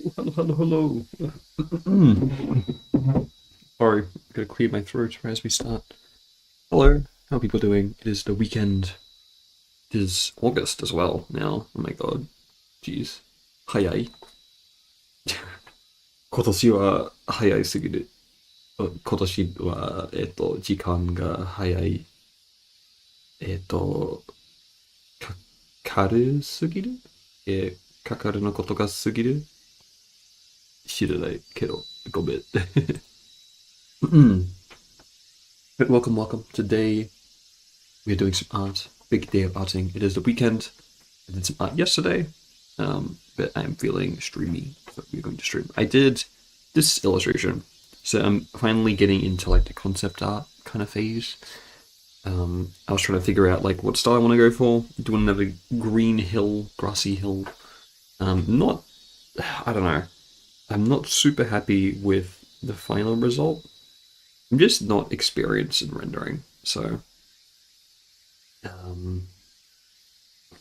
Hello. Sorry, gotta clear my throat as we start. Hello, how are people doing? It is the weekend. It is August as well now. Oh my god. Jeez. 早い。今年は早いすぎる。今年は、時間が早い。えっと、か、軽すぎるかかるのことがすぎる知らないけど、ごめん。But welcome. Today we're doing some art. Big day of arting. It is the weekend. I did some art yesterday, but I'm feeling streamy, so we're going to stream. I did this illustration, so I'm finally getting into like the concept art kind of phase. I was trying to figure out like what style I want to go for. Do you want another green hill, grassy hill? Not, I don't know. I'm not super happy with the final result. I'm just not experienced in rendering, so um,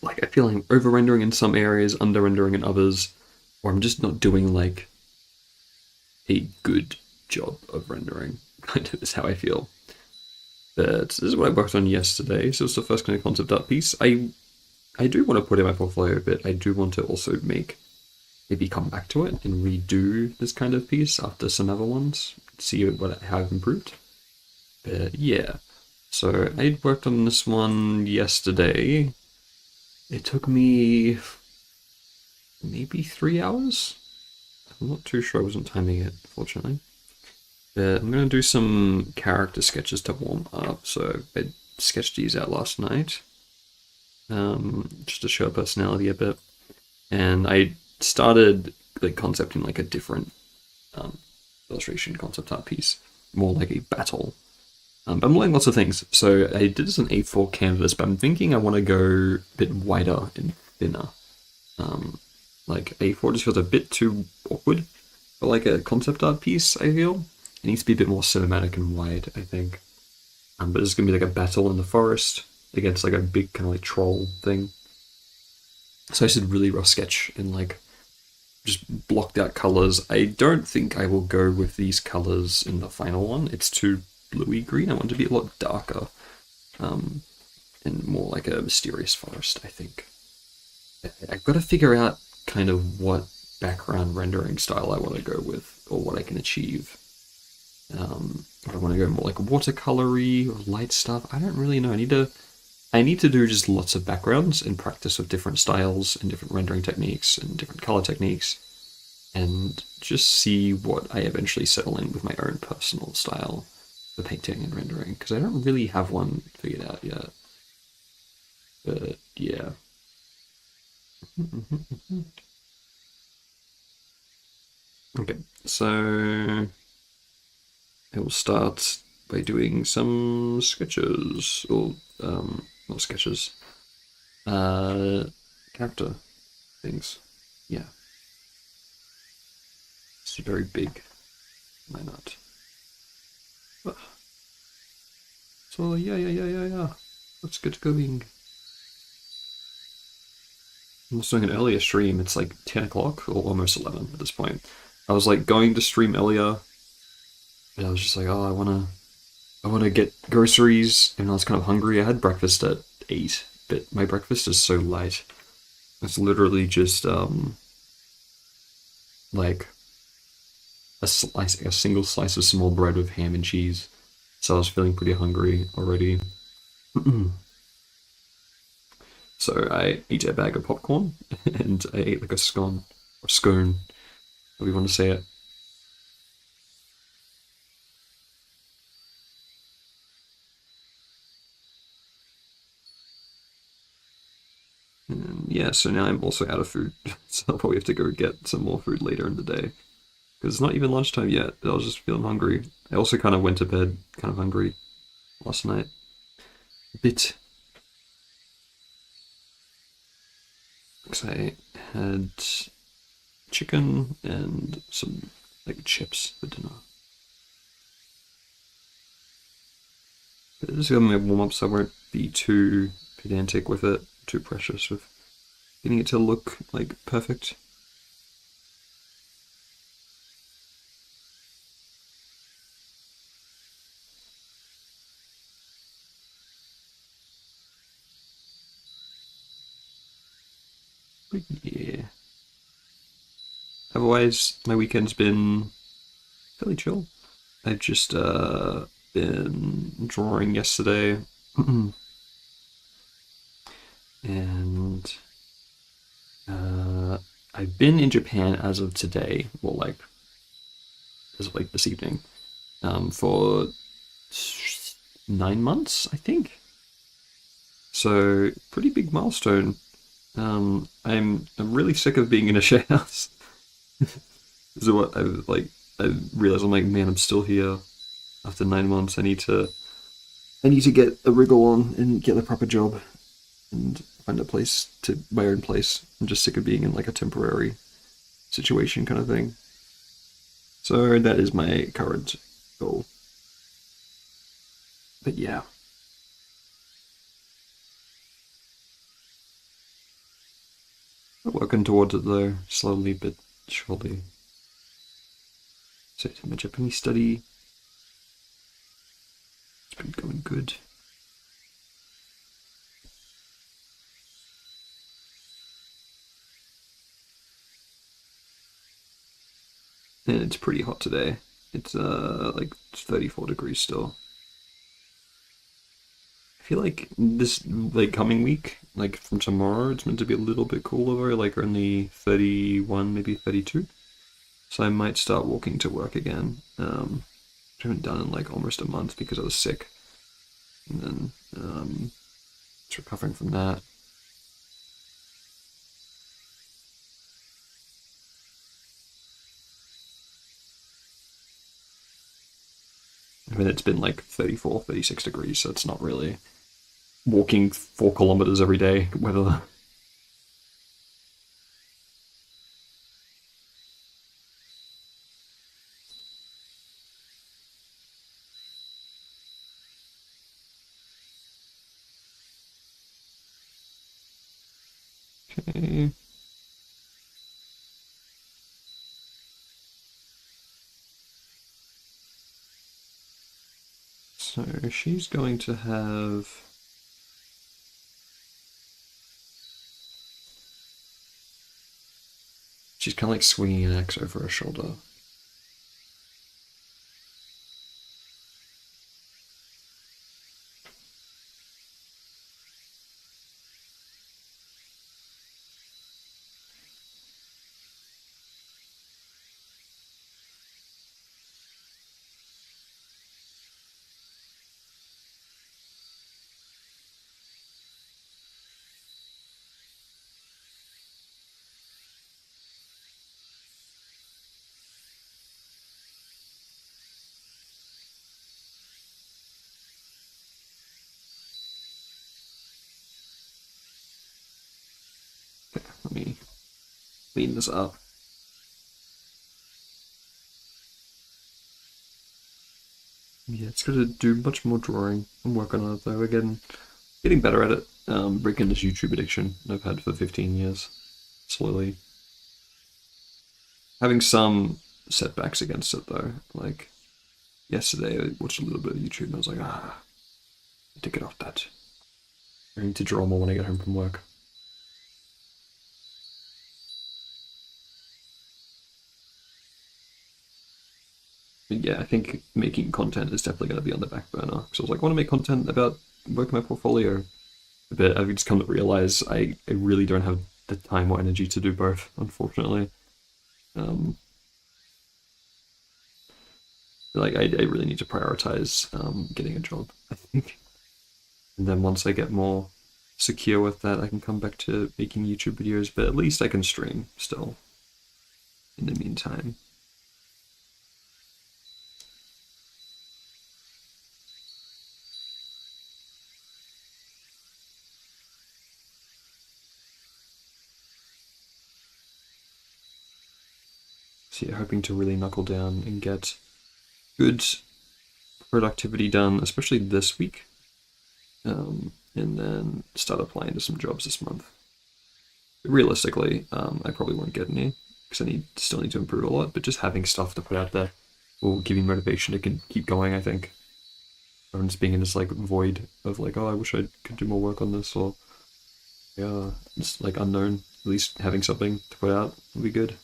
like I feel like I'm over rendering in some areas, under rendering in others, or I'm just not doing like a good job of rendering. Kind of is how I feel. But this is what I worked on yesterday, so it's the first kind of concept art piece. I do want to put in my portfolio, but I do want to also maybe come back to it and redo this kind of piece after some other ones, see how I've improved. But yeah, so I worked on this one yesterday. It took me maybe 3 hours. I'm not too sure. I wasn't timing it, fortunately. But I'm going to do some character sketches to warm up. So I sketched these out last night, just to show personality a bit. And I started like concepting like a different illustration concept art piece, more like a battle. But I'm learning lots of things. So I did this on A4 canvas, but I'm thinking I want to go a bit wider and thinner. Like A4 just feels a bit too awkward for like a concept art piece, I feel. It needs to be a bit more cinematic and wide, I think. But it's going to be like a battle in the forest against like a big kind of like troll thing. So I just did really rough sketch and like just blocked out colors. I don't think I will go with these colors in the final one. It's too bluey green. I want it to be a lot darker and more like a mysterious forest, I think. I've got to figure out kind of what background rendering style I want to go with or what I can achieve. If I want to go more like watercolory or light stuff, I don't really know. I need to do just lots of backgrounds and practice with different styles and different rendering techniques and different color techniques and just see what I eventually settle in with my own personal style for painting and rendering, because I don't really have one figured out yet. But yeah. Okay, so I will start by doing some sketches, or not sketches, character things. Yeah, it's very big. Why not? So yeah. Let's get going. I'm also doing an earlier stream. It's like 10 o'clock or almost 11 at this point. I was like going to stream earlier, but I was just like, oh, I wanna get groceries, and I was kind of hungry. I had breakfast at 8, but my breakfast is so light. It's literally just like a single slice of small bread with ham and cheese. So I was feeling pretty hungry already. So I ate a bag of popcorn and I ate like a scone or scone, however you want to say it. And yeah, so now I'm also out of food, so I'll probably have to go get some more food later in the day. Because it's not even lunchtime yet, but I was just feeling hungry. I also kind of went to bed kind of hungry last night. A bit. Because I had chicken and some like chips for dinner. But this is gonna warm up, so I won't be too pedantic with it, too precious with getting it to look like perfect. But yeah. Otherwise, my weekend's been fairly chill. I've just been drawing yesterday, and I've been in Japan as of today, or like as of like this evening, for 9 months, I think. So pretty big milestone. I'm really sick of being in a share house. So what I realized, I'm like, man, I'm still here after 9 months. I need to get a wriggle on and get a proper job and find a place to my own place. I'm just sick of being in like a temporary situation kind of thing. So that is my current goal. But yeah. I'm working towards it though, slowly but surely. So my Japanese study, it's been going good. And it's pretty hot today. It's like 34 degrees still. I feel like this like coming week, like from tomorrow, it's meant to be a little bit cooler, like only 31, maybe 32. So I might start walking to work again. I haven't done in like almost a month because I was sick. And then it's recovering from that. I mean, it's been like 34, 36 degrees, so it's not really walking 4 kilometers every day, whether. Okay. So she's going to have. She's kind of like swinging an axe over her shoulder. Let me clean this up. Yeah, it's going to do much more drawing. I'm working on it though. Again, getting better at it. Breaking this YouTube addiction I've had for 15 years. Slowly. Having some setbacks against it though. Like, yesterday I watched a little bit of YouTube and I was like, I need to get off that. I need to draw more when I get home from work. But yeah, I think making content is definitely going to be on the back burner. Because I was like, I want to make content about working my portfolio a bit. I've just come to realize I really don't have the time or energy to do both, unfortunately. Like, I really need to prioritize getting a job, I think. And then once I get more secure with that, I can come back to making YouTube videos, but at least I can stream still in the meantime. So yeah, hoping to really knuckle down and get good productivity done, especially this week, and then start applying to some jobs this month. Realistically, I probably won't get any because I still need to improve a lot, but just having stuff to put out there will give you motivation to keep going, I think. Rather than just being in this like void of like, oh, I wish I could do more work on this, or yeah, it's like unknown. at least having something to put out would be good.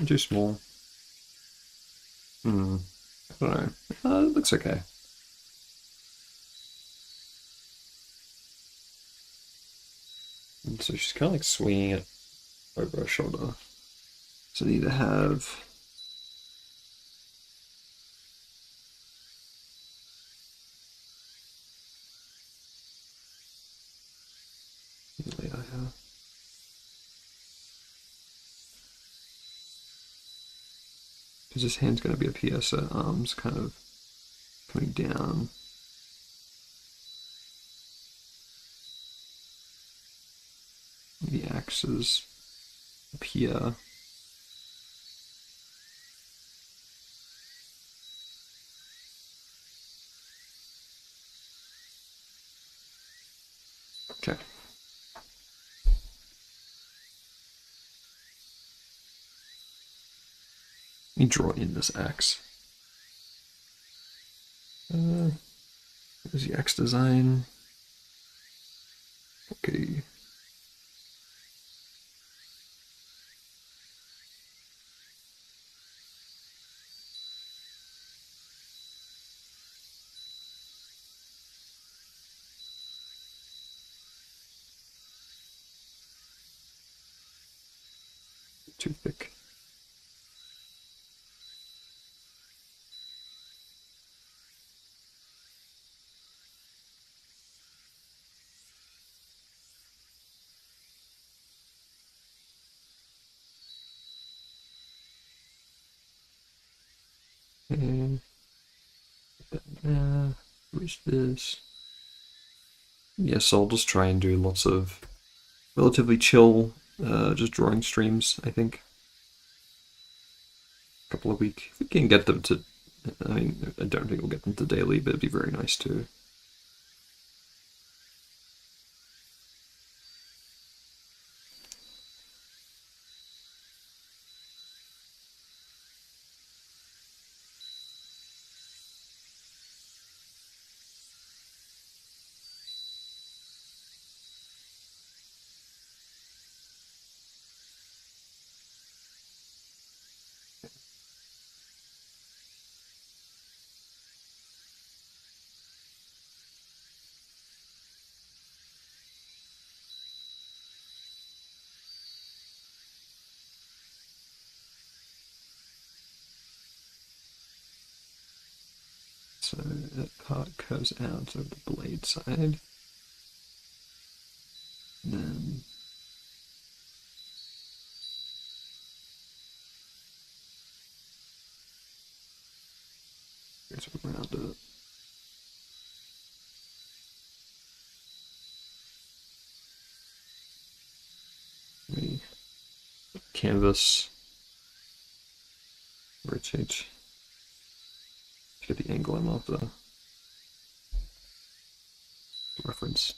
Too small. I don't know. It looks okay. And so she's kind of like swinging it over her shoulder. So I need to have later here. Because this hand's going to be up here, so arms kind of coming down. The axes up here. Okay. Let me draw in this axe. There's the axe design. Okay. Too thick. And wish this. Yes, so I'll just try and do lots of relatively chill, just drawing streams, I think. A couple a week. If we can get them to, I mean, I don't think we'll get them to daily, but it'd be very nice too. So that part curves out of the blade side. And then goes around it. We canvas rotate to get the angle I'm after. Reference.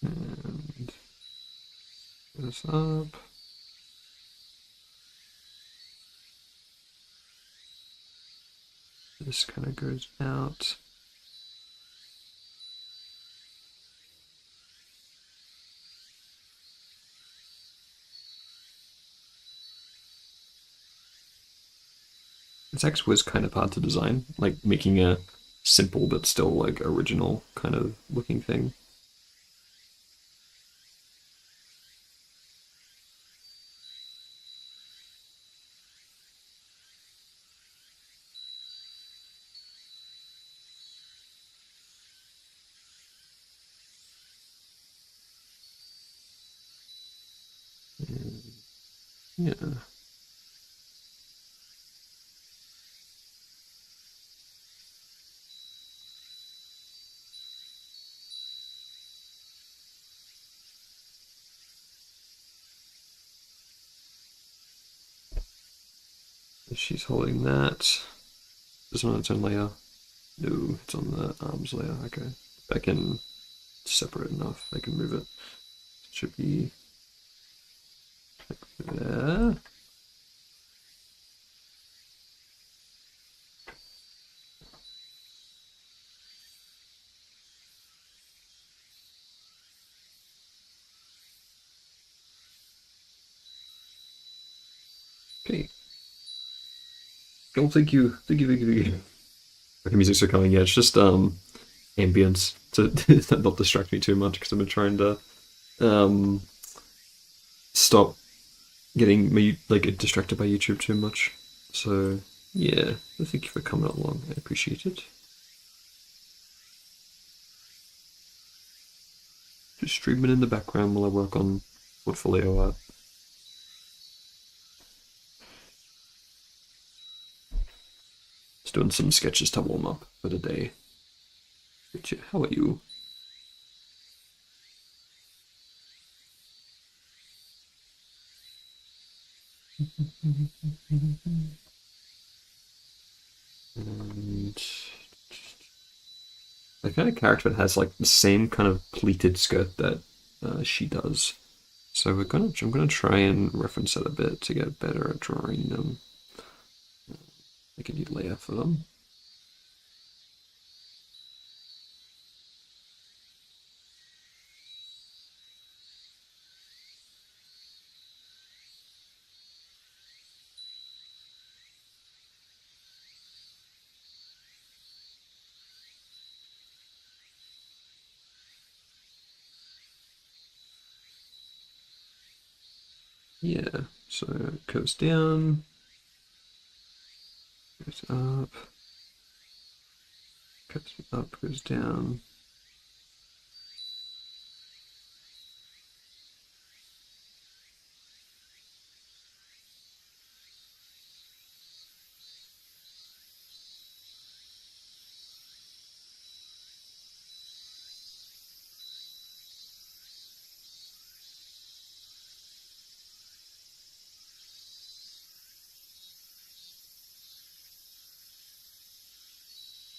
And this up. This kind of goes out. This actually was kind of hard to design, like making a simple but still like original kind of looking thing. Yeah. She's holding that. Is it on its own layer? No, it's on the arms layer. Okay. I can separate enough. I can move it. It should be there. Okay. Oh, thank you. Thank you, thank you, thank you. Okay, music's still coming. Yeah, it's just ambience to not distract me too much because I've been trying to um stop getting me like distracted by YouTube too much. So yeah, thank you for coming along. I appreciate it. Just streaming in the background while I work on portfolio art. Just doing some sketches to warm up for the day. How are you? And I kind of character that has like the same kind of pleated skirt that she does. So I'm gonna try and reference that a bit to get better at drawing them. Make a new layer for them. Yeah, so it goes down, goes up, goes down.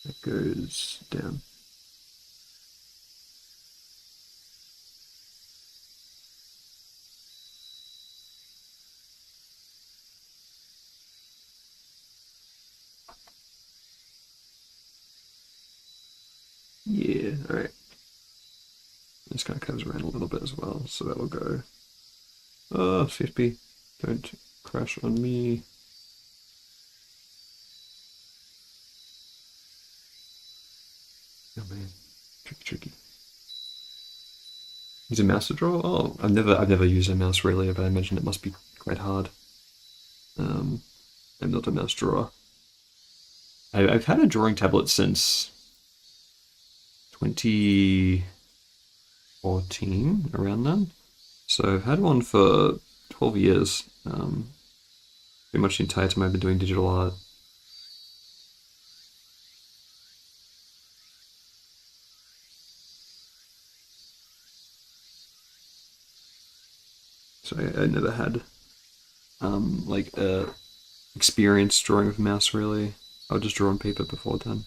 It goes down. Yeah, alright. This kind of comes around a little bit as well, so that'll go. Oh, 50. Don't crash on me. Oh man, tricky. Use a mouse to draw? Oh, I've never used a mouse really, but I imagine it must be quite hard. Um, I'm not a mouse drawer. I've had a drawing tablet since 2014, around then. So I've had one for 12 years. Pretty much the entire time I've been doing digital art. So I never had like experience drawing with a mouse really. I would just draw on paper before then.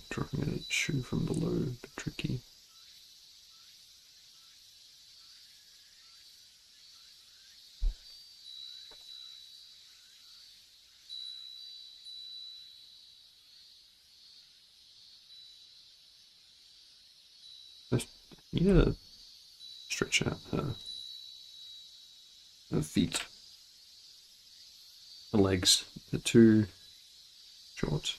Drawing a shoe from below, but tricky. Just, yeah, stretch out her feet. The legs are too short.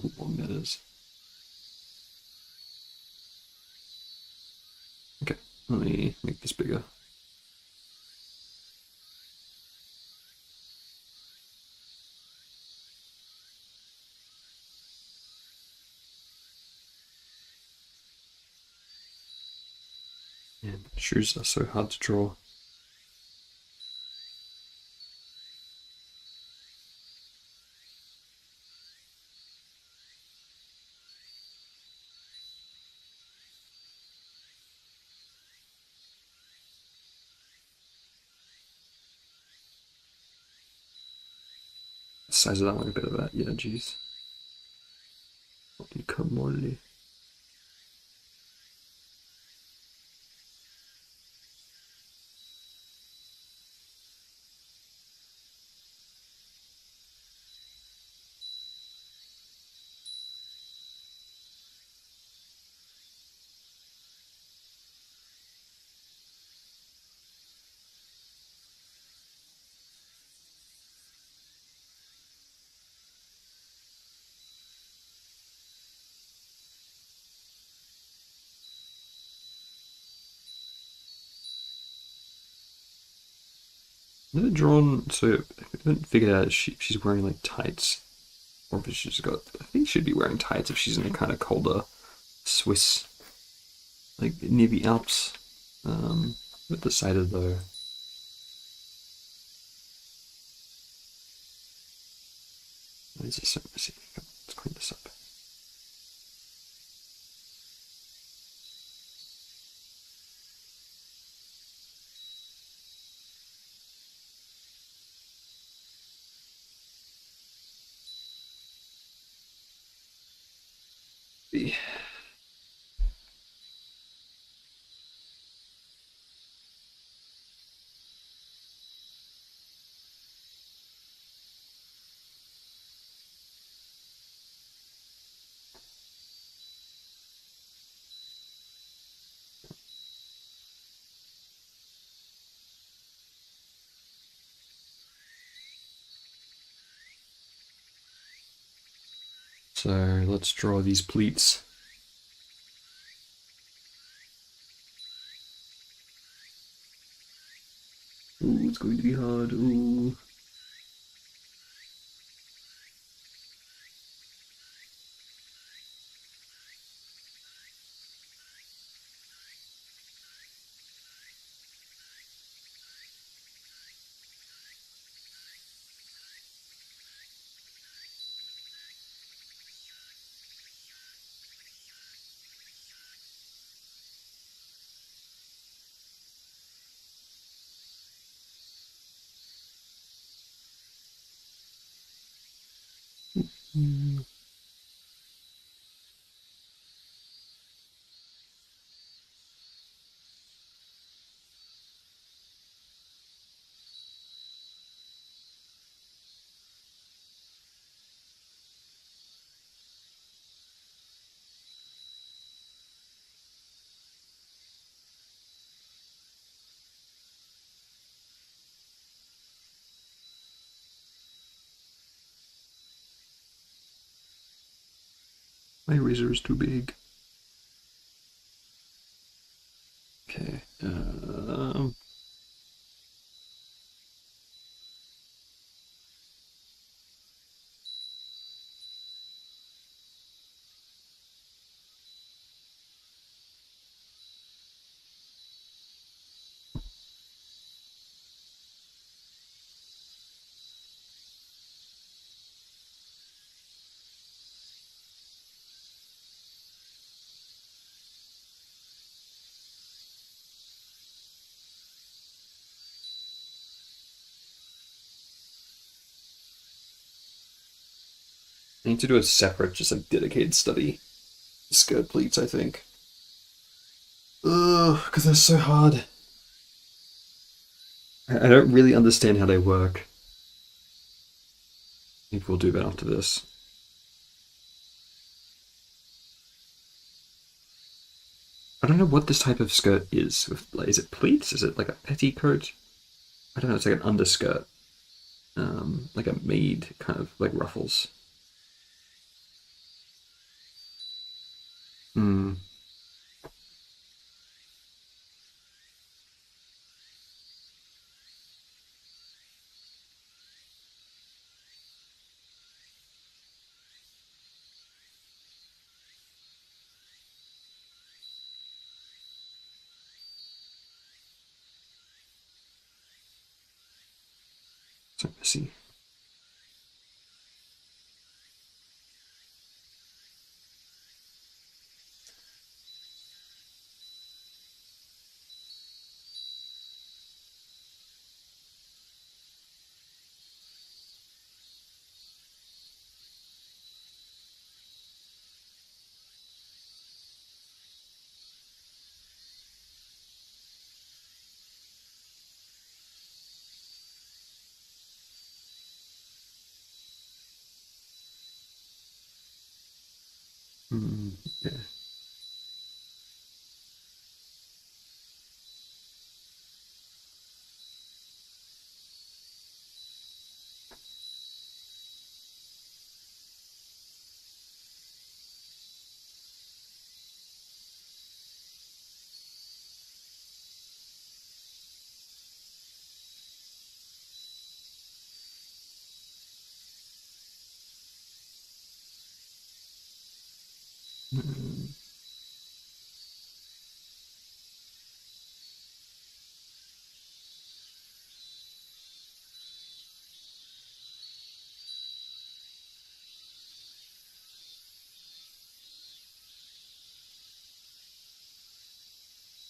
how long that is. Okay, let me make this bigger. And shoes are so hard to draw. The size of that one a bit of that, yeah, jeez. Guacamole. Never drawn, so I haven't figured out if she's wearing like tights, or if she's got. I think she'd be wearing tights if she's in a kind of colder Swiss, like near the Alps. At the side of the. Why is it so messy? Let's clean this up. So let's draw these pleats. Ooh, it's going to be hard. Ooh. My razor is too big. Okay. I need to do a separate, just like dedicated study. Skirt pleats, I think. Ugh, because they're so hard. I don't really understand how they work. I think we'll do that after this. I don't know what this type of skirt is. Like, is it pleats? Is it like a petticoat? I don't know. It's like an underskirt, like a maid kind of like ruffles. Hmm. So messy. Hmm. Yeah. Hmm.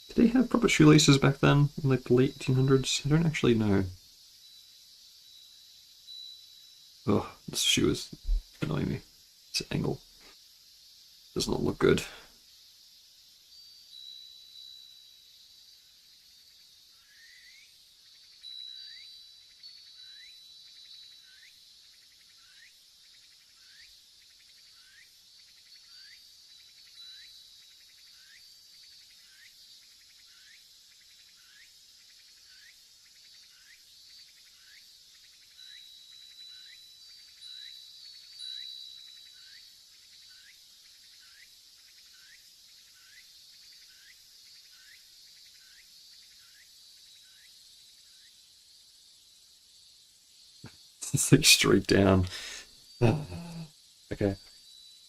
Did they have proper shoelaces back then, in like the late 1800s? I don't actually know. Oh, this shoe is annoying me. This angle does not look good. It's like straight down. Okay.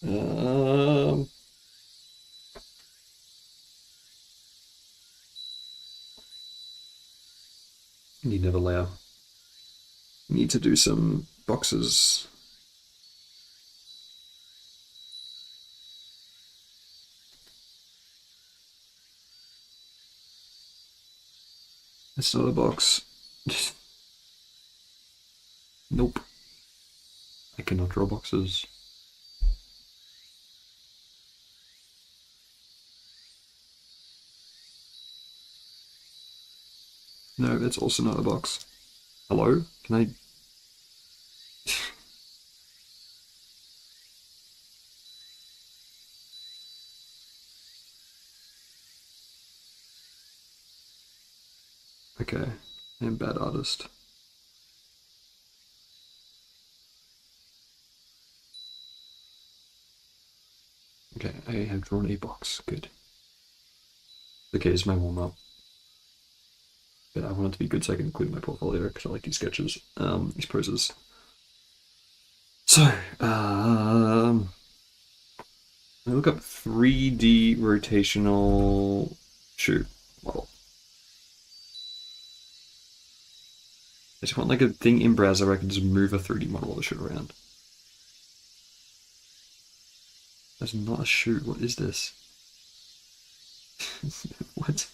Um, Need another layer. Need to do some boxes. That's not a box. Nope. I cannot draw boxes. No, that's also not a box. Hello? Can I... Okay. I'm a bad artist. Okay, I have drawn a box. Good. Okay, it's my warm-up. But I want it to be good so I can include in my portfolio because I like these sketches, these poses. So, I look up 3D rotational shoe model. I just want like a thing in browser where I can just move a 3D model of a shoe around. That's not a shoe. What is this? What?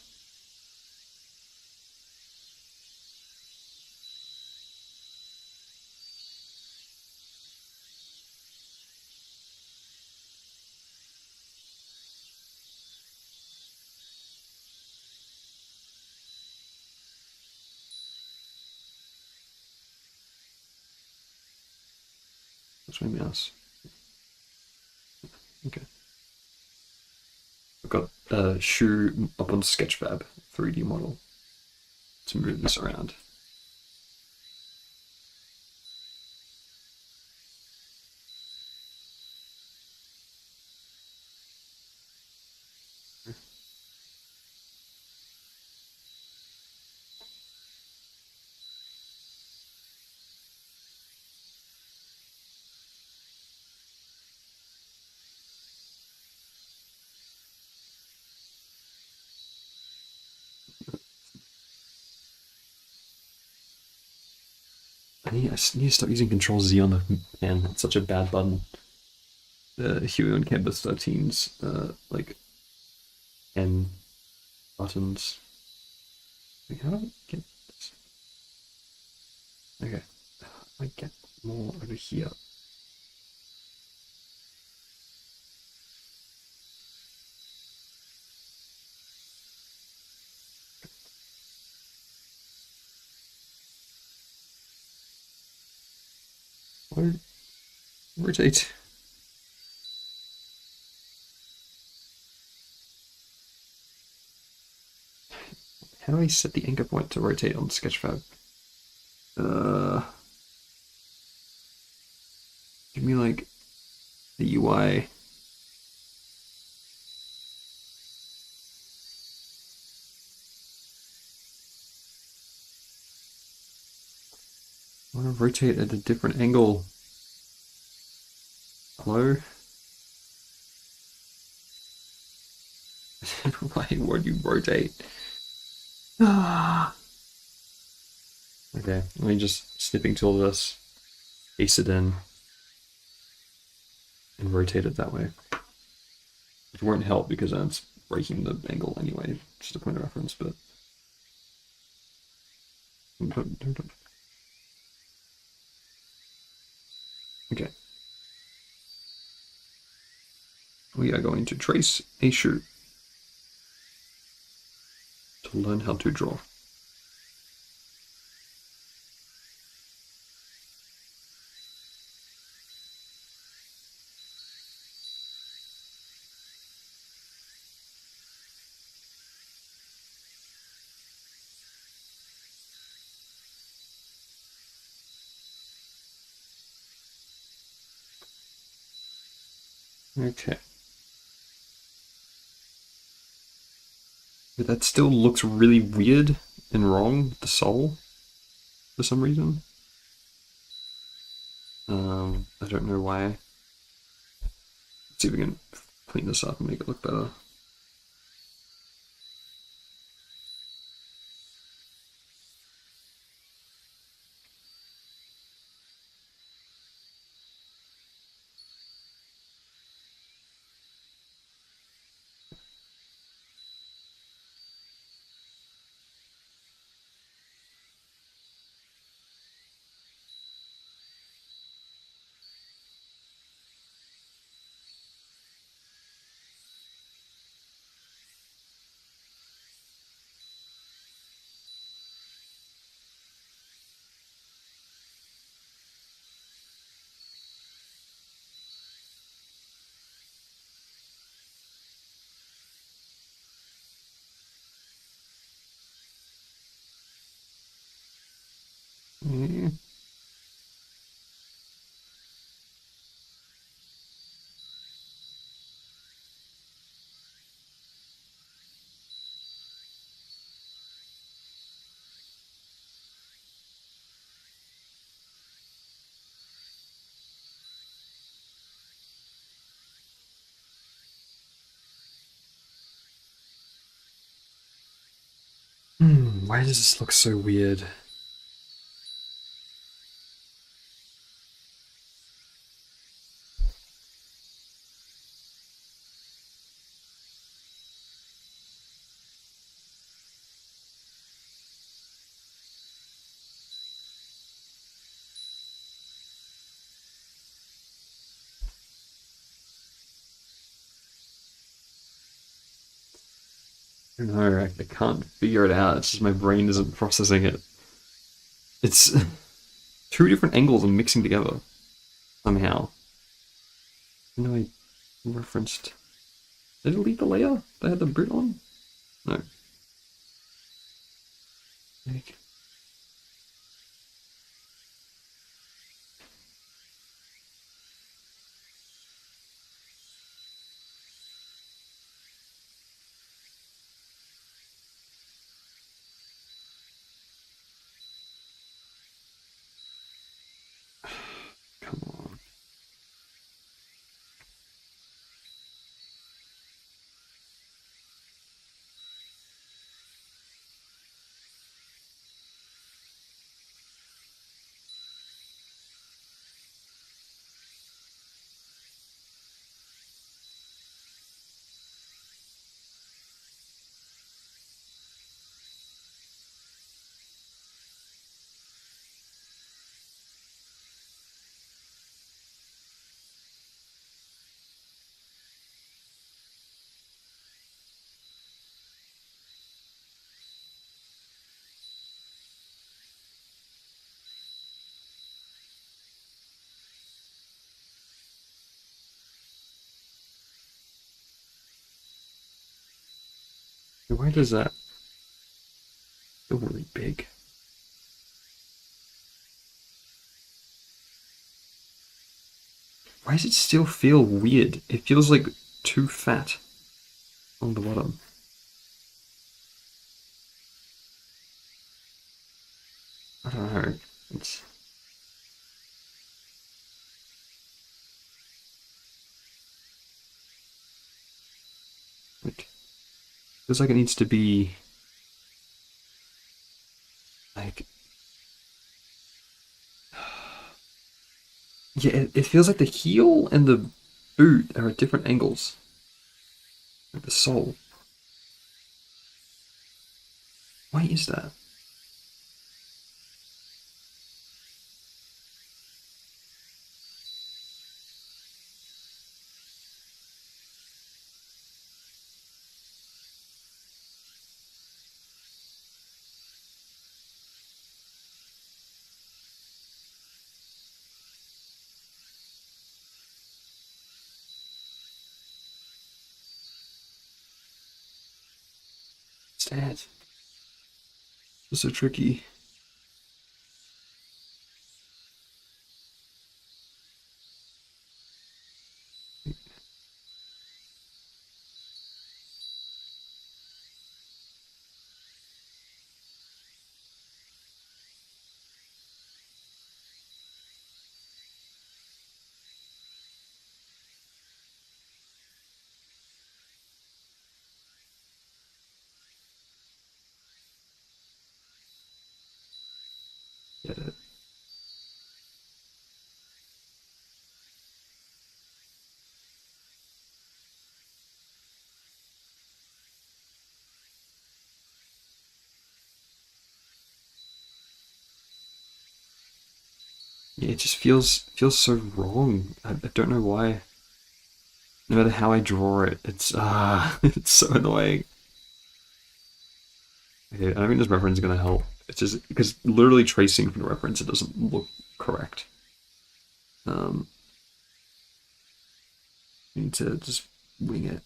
That's my mouse. Okay. I've got a shoe up on Sketchfab 3D model to move this around. I need to stop using Control Z on the pen. It's such a bad button. The Huion Kamvas 13's like pen buttons. Like, how do I get this? Okay, I get more over here. Rotate. How do I set the anchor point to rotate on Sketchfab? Give me like the UI. I want to rotate at a different angle. Hello? Why would you rotate? Ah. Okay, let me just snipping tool this, paste it in, and rotate it that way. Which won't help because it's breaking the angle anyway, just a point of reference, but... Okay. We are going to trace a shoe to learn how to draw. Okay. But that still looks really weird and wrong with the sole for some reason. I don't know why. Let's see if we can clean this up and make it look better. Yeah. Why does this look so weird? I don't know, I can't figure it out. It's just my brain isn't processing it. It's two different angles and mixing together somehow. I know I referenced. Did I delete the layer that had the boot on? No. Like, come on. Why does that feel really big? Why does it still feel weird? It feels like too fat on the bottom. I don't know. It's like feels like it needs to be like yeah. It feels like the heel and the boot are at different angles. Like the sole. Why is that? Sad. It's so tricky. Get it. Yeah, it just feels so wrong. I don't know why. No matter how I draw it, it's it's so annoying. Okay, I don't think this reference is gonna help. It's just because literally tracing from the reference, it doesn't look correct. Um, you need to just wing it.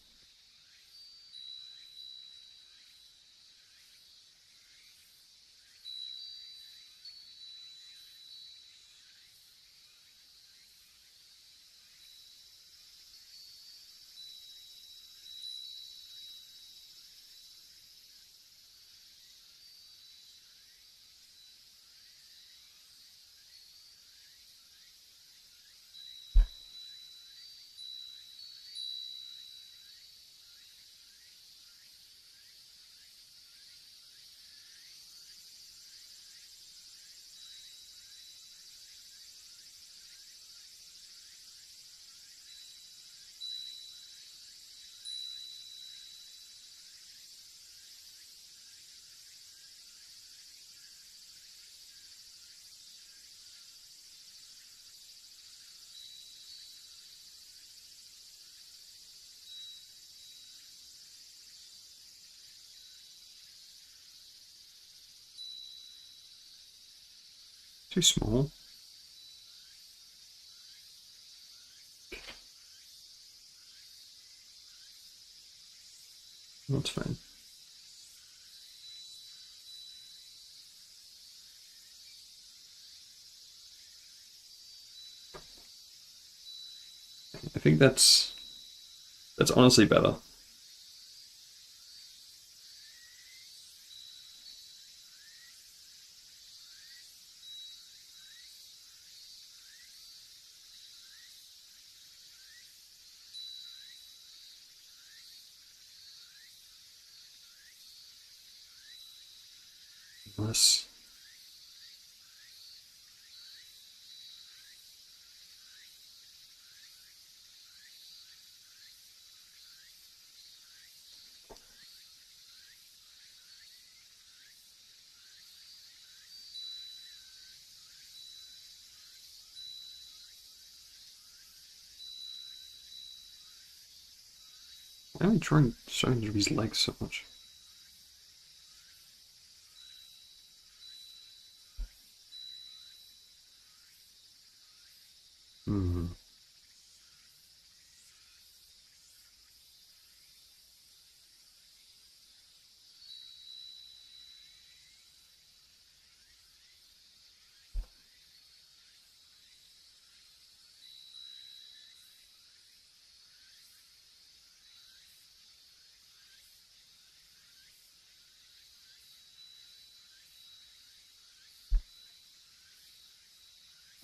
Too small. That's fine. I think that's honestly better. Unless why am I drawing so many of these legs so much? Hmm.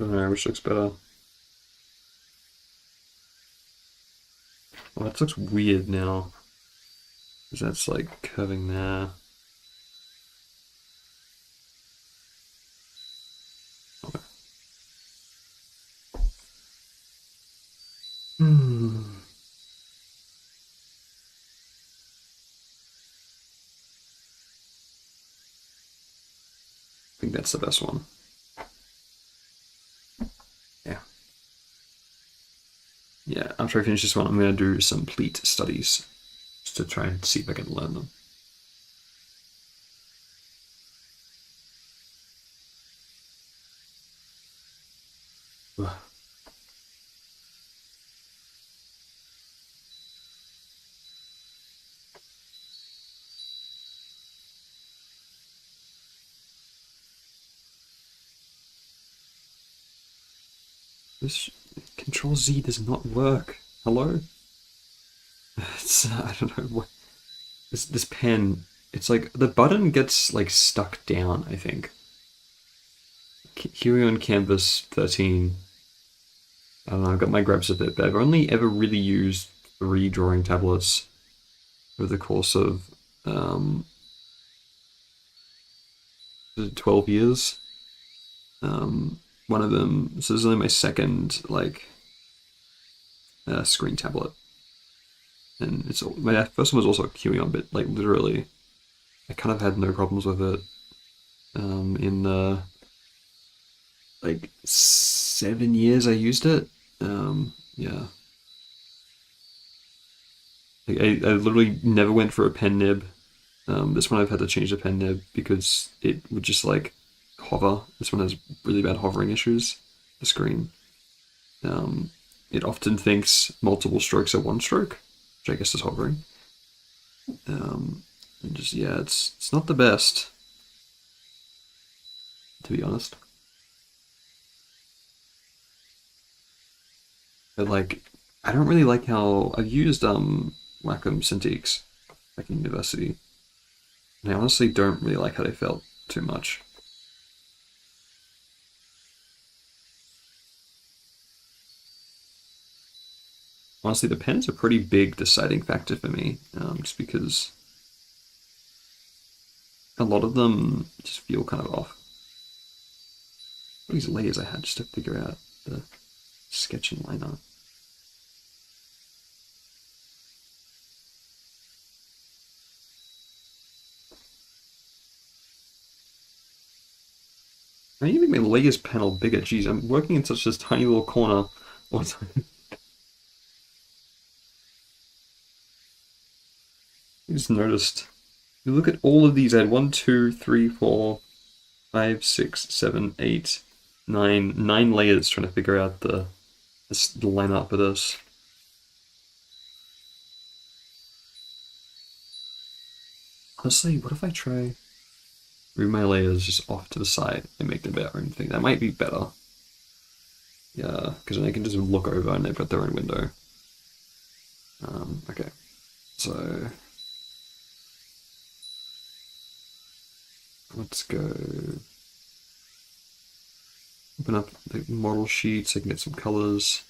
I don't know, which looks better. Well, that looks weird now. Because that's like curving there. Okay. Hmm. I think that's the best one. Yeah. Yeah, after I finish this one, I'm going to do some pleat studies just to try and see if I can learn them. Ugh. This Control Z does not work. Hello? I don't know what this pen. It's like the button gets like stuck down. I think. Huion Kamvas 13. I don't know. I've got my grabs of it, but I've only ever really used 3 drawing tablets over the course of 12 years. One of them. So this is only my second like screen tablet, and it's my first one was also Huion, but like literally, I kind of had no problems with it. In the like 7 years I used it. Yeah. Like, I literally never went for a pen nib. This one I've had to change the pen nib because it would just like hover. This one has really bad hovering issues. The screen. Um, it often thinks multiple strokes are one stroke, which I guess is hovering. And just yeah, it's not the best, to be honest. But like, I don't really like how I've used Wacom Cintiqs back in university, and I honestly don't really like how they felt too much. Honestly, the pen is a pretty big deciding factor for me, just because a lot of them just feel kind of off. All these layers I had just to figure out the sketching line art. I need to make my layers panel bigger. Jeez, I'm working in such this tiny little corner all the time. I just noticed. You look at all of these. I had 1, 2, 3, 4, 5, 6, 7, 8, 9 layers trying to figure out the line up for this. Honestly, what if I try move my layers just off to the side and make them their own thing? That might be better. Yeah, because then I can just look over and they've got their own window. Okay, so let's go open up the model sheet so I can get some colors.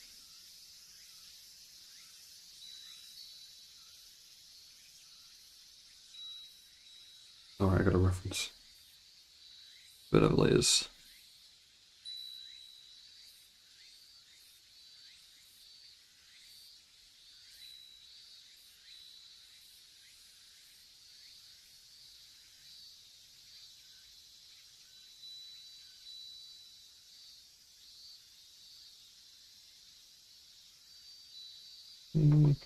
Alright, I got a reference. Bit of layers. Mm.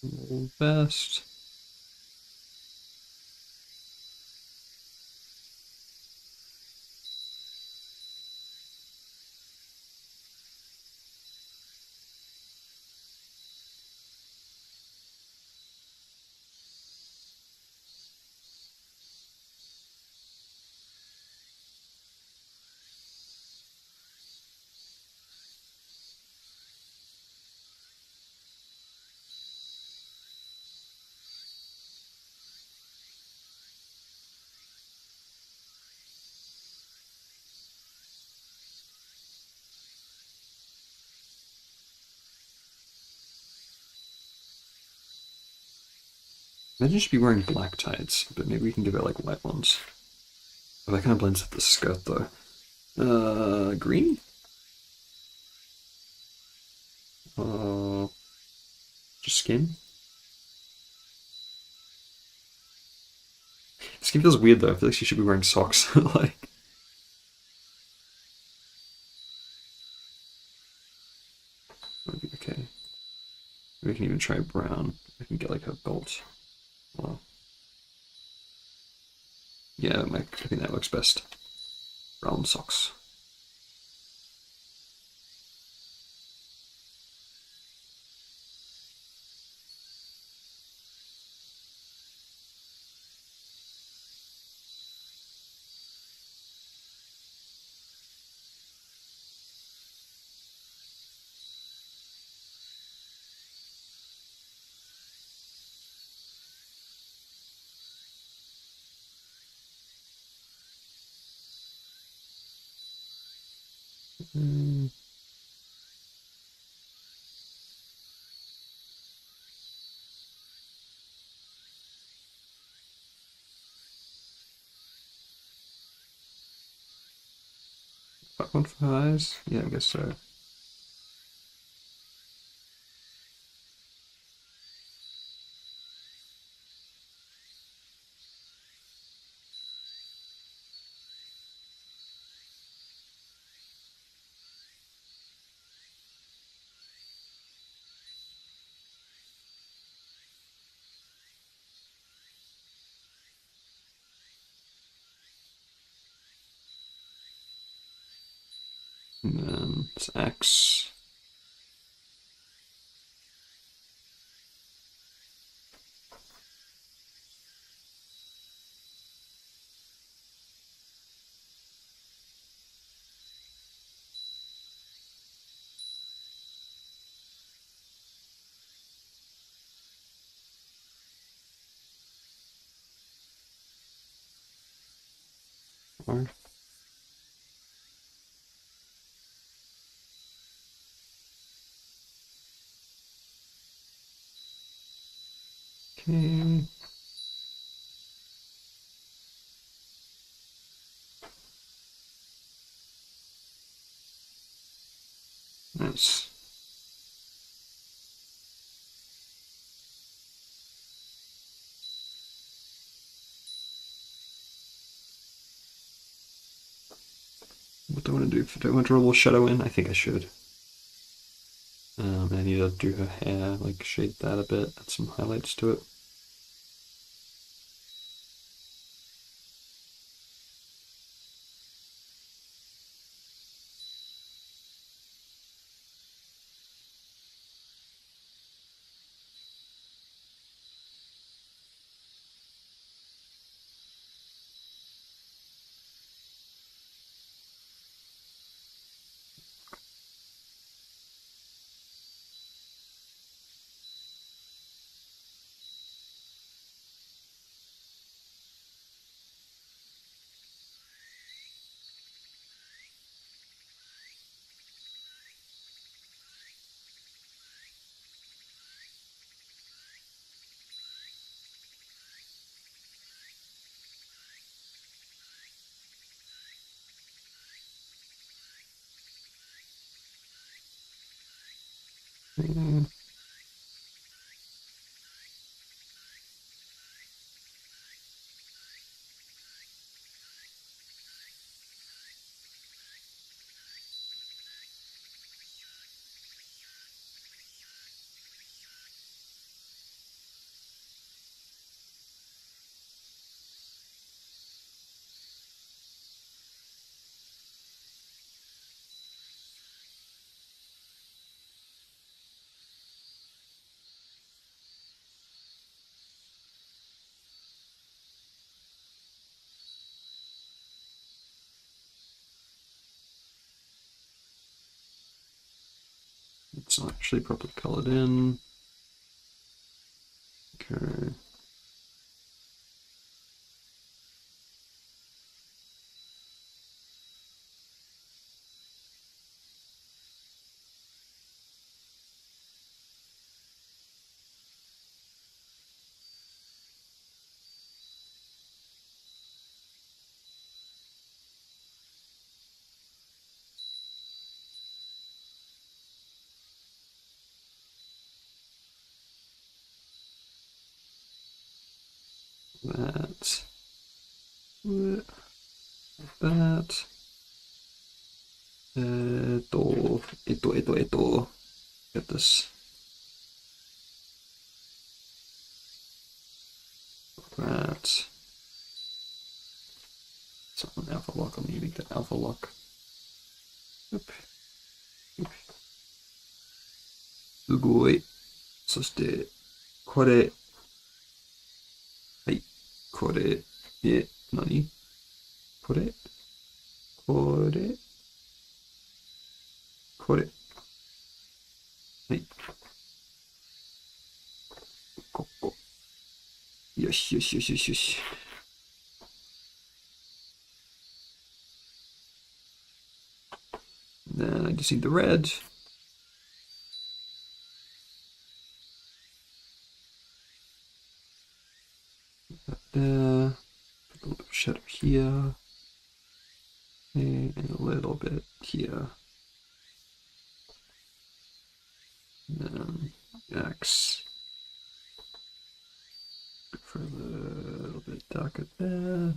Old vest. Imagine should be wearing black tights, but maybe we can give it like white ones. Oh, that kind of blends with the skirt though. Green? Just skin? Skin feels weird though. I feel like she should be wearing socks. Like, might be okay. Maybe we can even try brown. I can get like her belt. Well, yeah, I think that works best. Brown socks. Mm. Black one for her eyes? Yeah, I guess so. And then it's X. R. Okay. Nice. What do I want to do? Do I want to roll a shadow in? I think I should. I need to do her hair, like shade that a bit, add some highlights to it. Mm. It's not actually properly colored in. Okay. That. That. Get this. That. It's not an alpha lock. I'm using the alpha lock. Oop. Oop. すごい。そして、これ。はい。これ。何これこれこれ。はい。ここ。よしよしよしよしよし。Then I just need the red. There. Put a little bit of shadow here. And a little bit here. And then X. For a little bit darker there.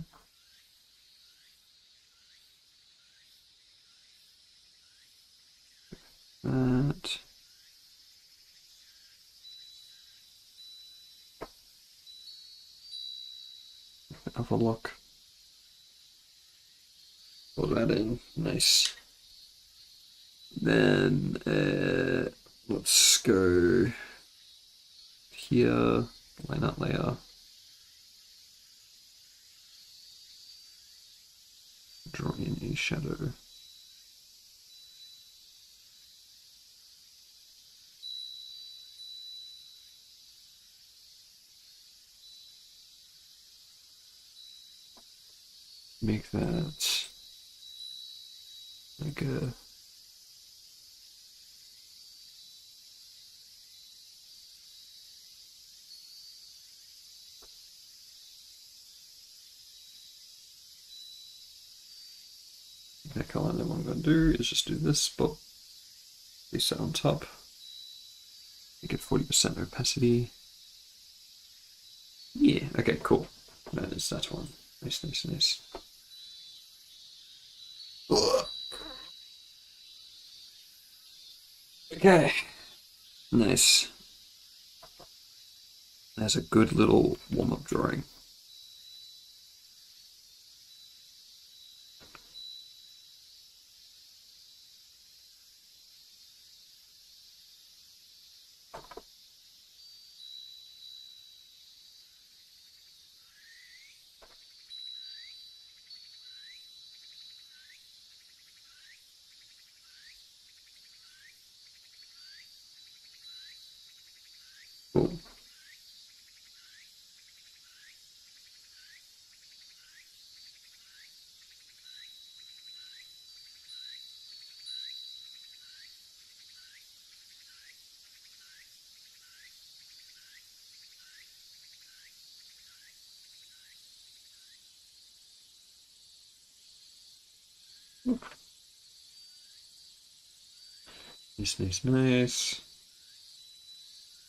That. Alpha lock. Pull that in. Nice. Then let's go here. Line out layer. Draw in a shadow. Make that like a that color. And then what I'm going to do is just do this, but place that on top. Make it 40% opacity. Yeah, okay, cool. That is that one. Nice, nice, nice. Ugh. Okay, nice. That's a good little warm-up drawing. Cool. Nice, nice, nice.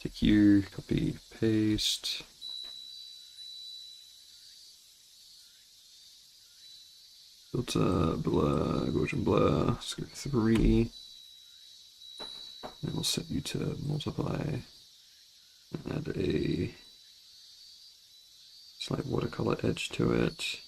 Take you, copy, paste. Filter, blur, Gaussian blur, let's go 3. And we'll set you to multiply. And add a slight watercolor edge to it.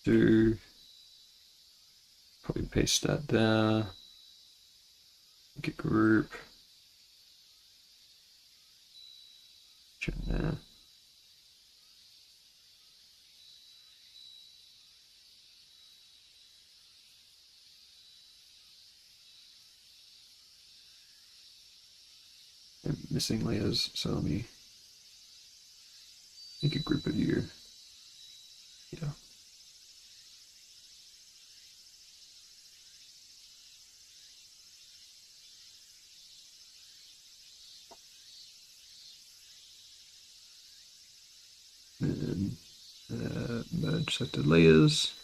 do copy and paste that there. Make a group. Check there. I'm missing layers, so let me make a group of you. Yeah. And merge selected layers.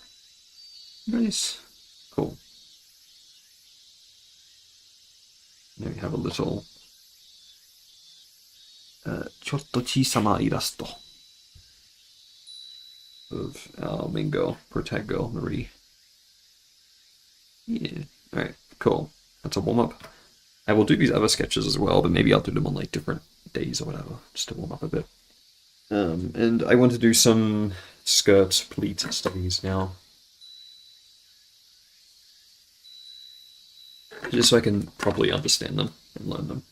Nice. Cool. Now we have a little ちょっと小さなイラスト of our main girl, protag girl, Marie. Yeah. Alright, cool. That's a warm-up. I will do these other sketches as well, but maybe I'll do them on like different days or whatever, just to warm up a bit. And I want to do some skirt pleat studies now. Just so I can properly understand them and learn them.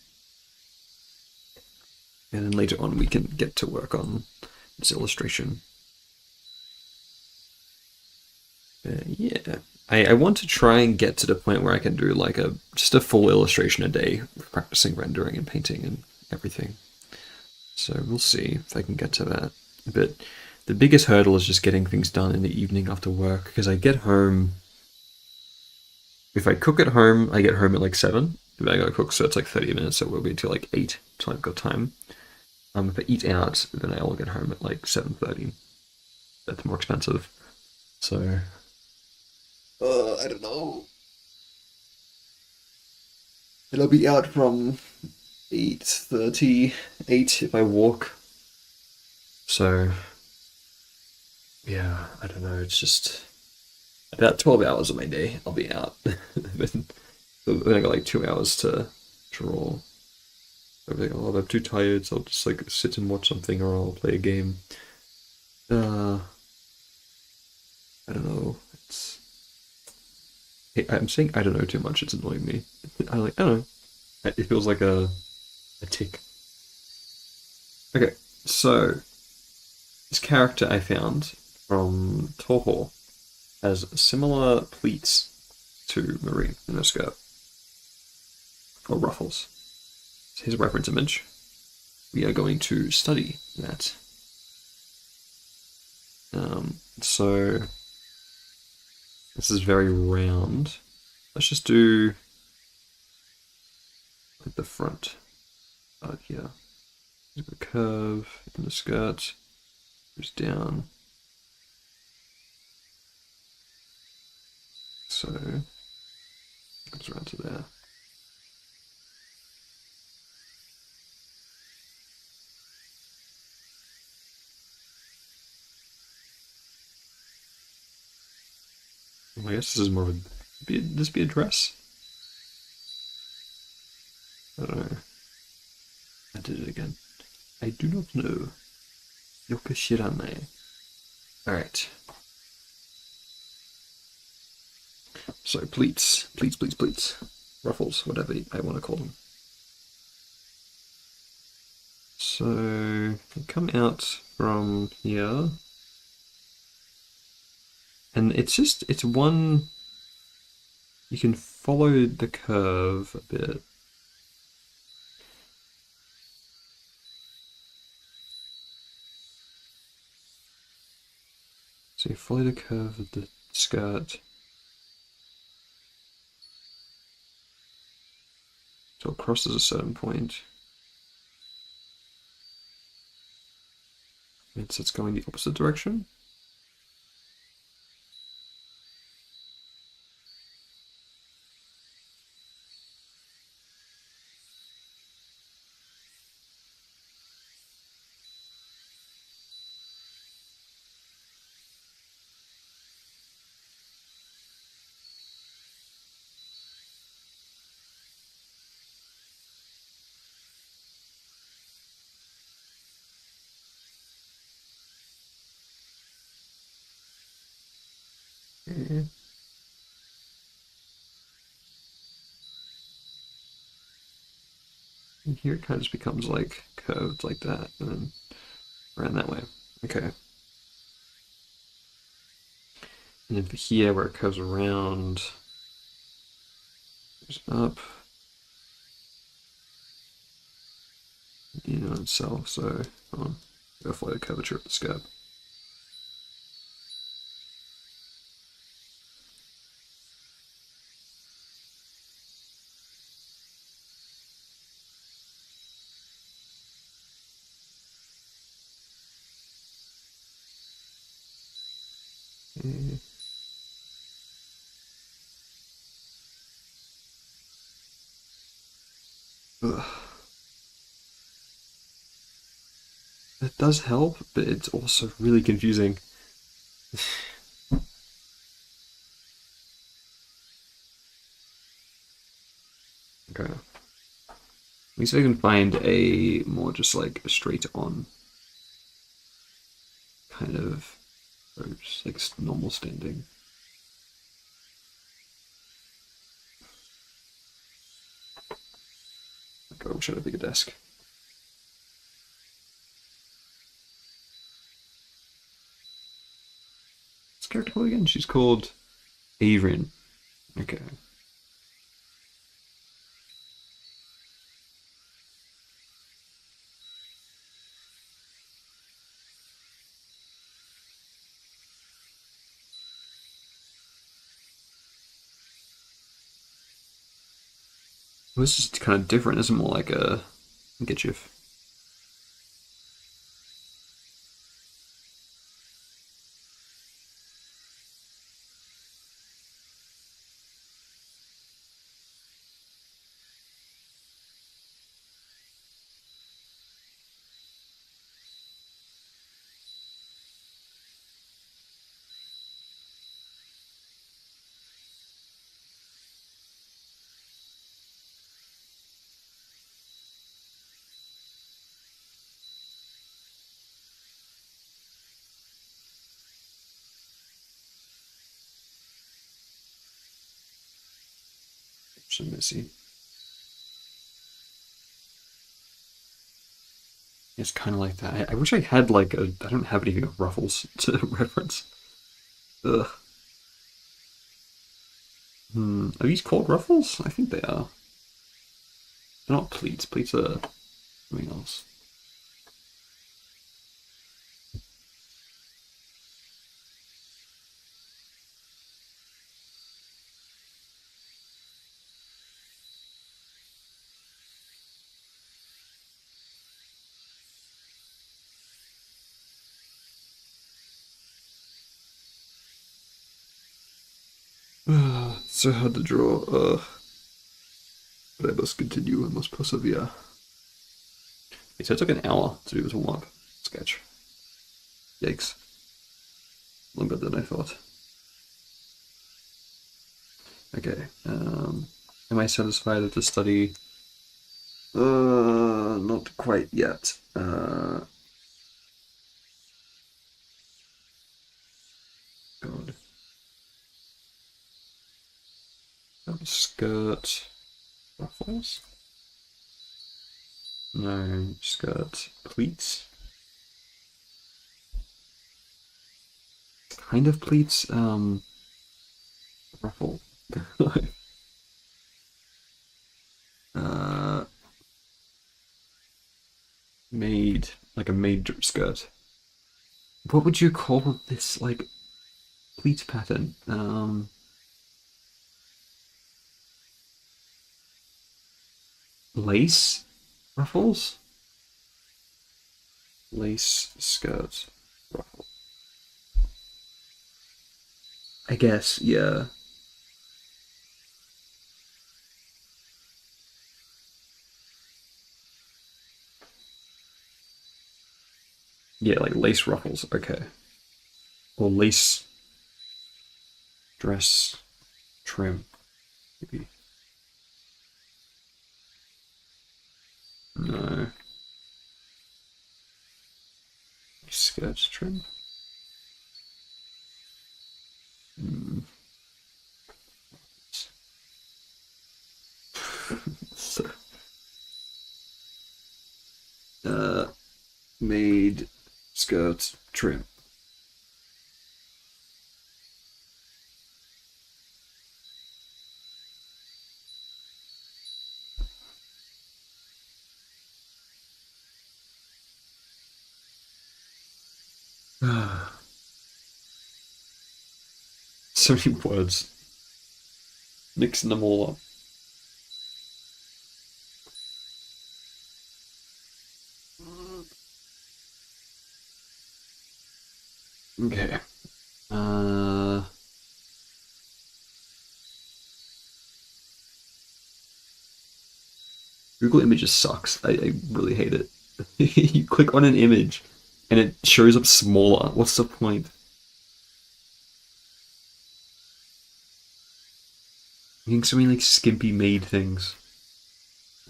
And then later on we can get to work on this illustration. Yeah, I want to try and get to the point where I can do like just a full illustration a day, practicing rendering and painting and everything. So we'll see if I can get to that. But the biggest hurdle is just getting things done in the evening after work, because I get home. If I cook at home, I get home at like 7. If I gotta cook, so it's like 30 minutes, so we'll be till like 8 till I've got time. If I eat out, then I'll get home at like 7:30. That's more expensive. So I don't know. It'll be out from 8:30, 8 if I walk. So yeah, I don't know. It's just about 12 hours of my day I'll be out. then I got like 2 hours to draw. I'm like, oh, I'm too tired, so I'll just like sit and watch something, or I'll play a game. I don't know. I'm saying I don't know too much. It's annoying me. I don't know. It feels like a tick. Okay, so this character I found from Toho has similar pleats to Marie in her skirt, or ruffles. So here's a reference image. We are going to study that. So this is very round. Let's just do like the front part here. There's a curve in the skirt, goes down. So it goes around to there. I guess this is more of this be a dress? I don't know. I did it again. I do not know. Yoku shiranai. Alright. So pleats. Ruffles, whatever I want to call them. So they come out from here. And it's one, you can follow the curve a bit. So you follow the curve of the skirt. So it crosses a certain point. It's going the opposite direction. Okay. And here it kind of just becomes like curved like that, and then around that way. Okay. And then for here, where it curves around, goes up, in on itself, so go follow the curvature of the skirt. Okay. Ugh. It does help, but it's also really confusing. Okay. At least I can find a more just like straight on kind of, or just like normal standing. Okay, I wish I had a bigger desk. What's the character called again? She's called Adrian. Okay. Well, this is kind of different. It's more like a handkerchief. So messy. It's kind of like that. I wish I had like a. I don't have any ruffles to reference. Ugh. Are these called ruffles? I think they are. They're not pleats. Pleats are something else. So hard to draw. But I must continue. I must persevere. Okay, so it took an hour to do this warm-up sketch. Yikes. Longer than I thought. Okay. Am I satisfied with the study? Not quite yet. God. Skirt ruffles? No, skirt pleats. Kind of pleats. Ruffle. uh, Maid, like a maid skirt. What would you call this like pleat pattern? Lace ruffles? Lace skirt ruffle. I guess, yeah. Yeah, like lace ruffles, okay. Or lace dress trim, maybe. No. Skirt trim? So, made skirts trim. So many words, mixing them all up. Okay. Google Images sucks. I really hate it. You click on an image and it shows up smaller. What's the point? Making so many like skimpy made things.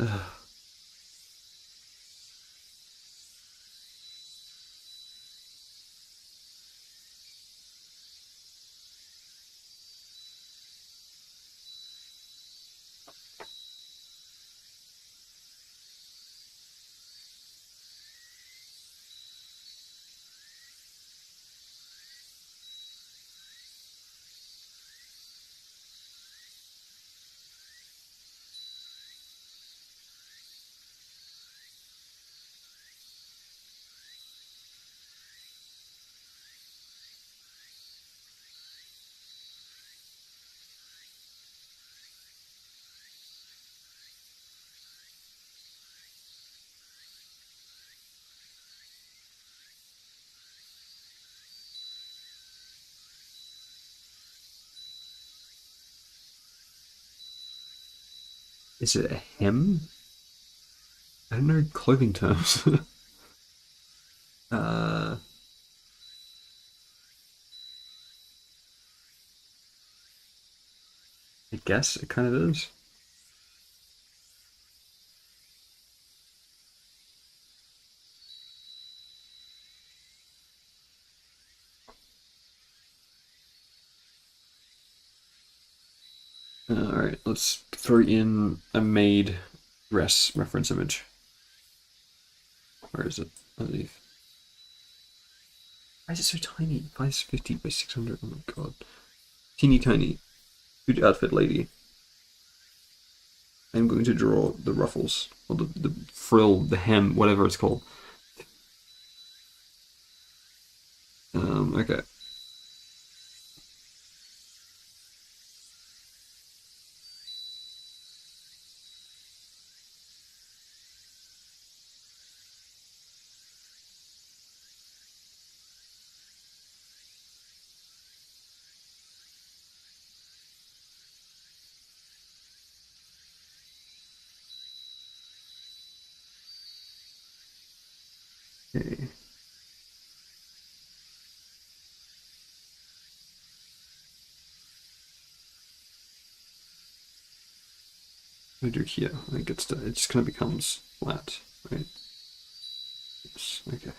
Ugh. Is it a hem? I don't know clothing terms. uh, I guess it kind of is. Alright, let's throw in a made dress reference image. Where is it? Underneath. Why is it so tiny? 550 by 600. Oh my god. Teeny tiny. Good outfit, lady. I'm going to draw the ruffles, or the frill, the hem, whatever it's called. Okay. Okay. What do I do here? I think it just kind of becomes flat, right? Oops, okay.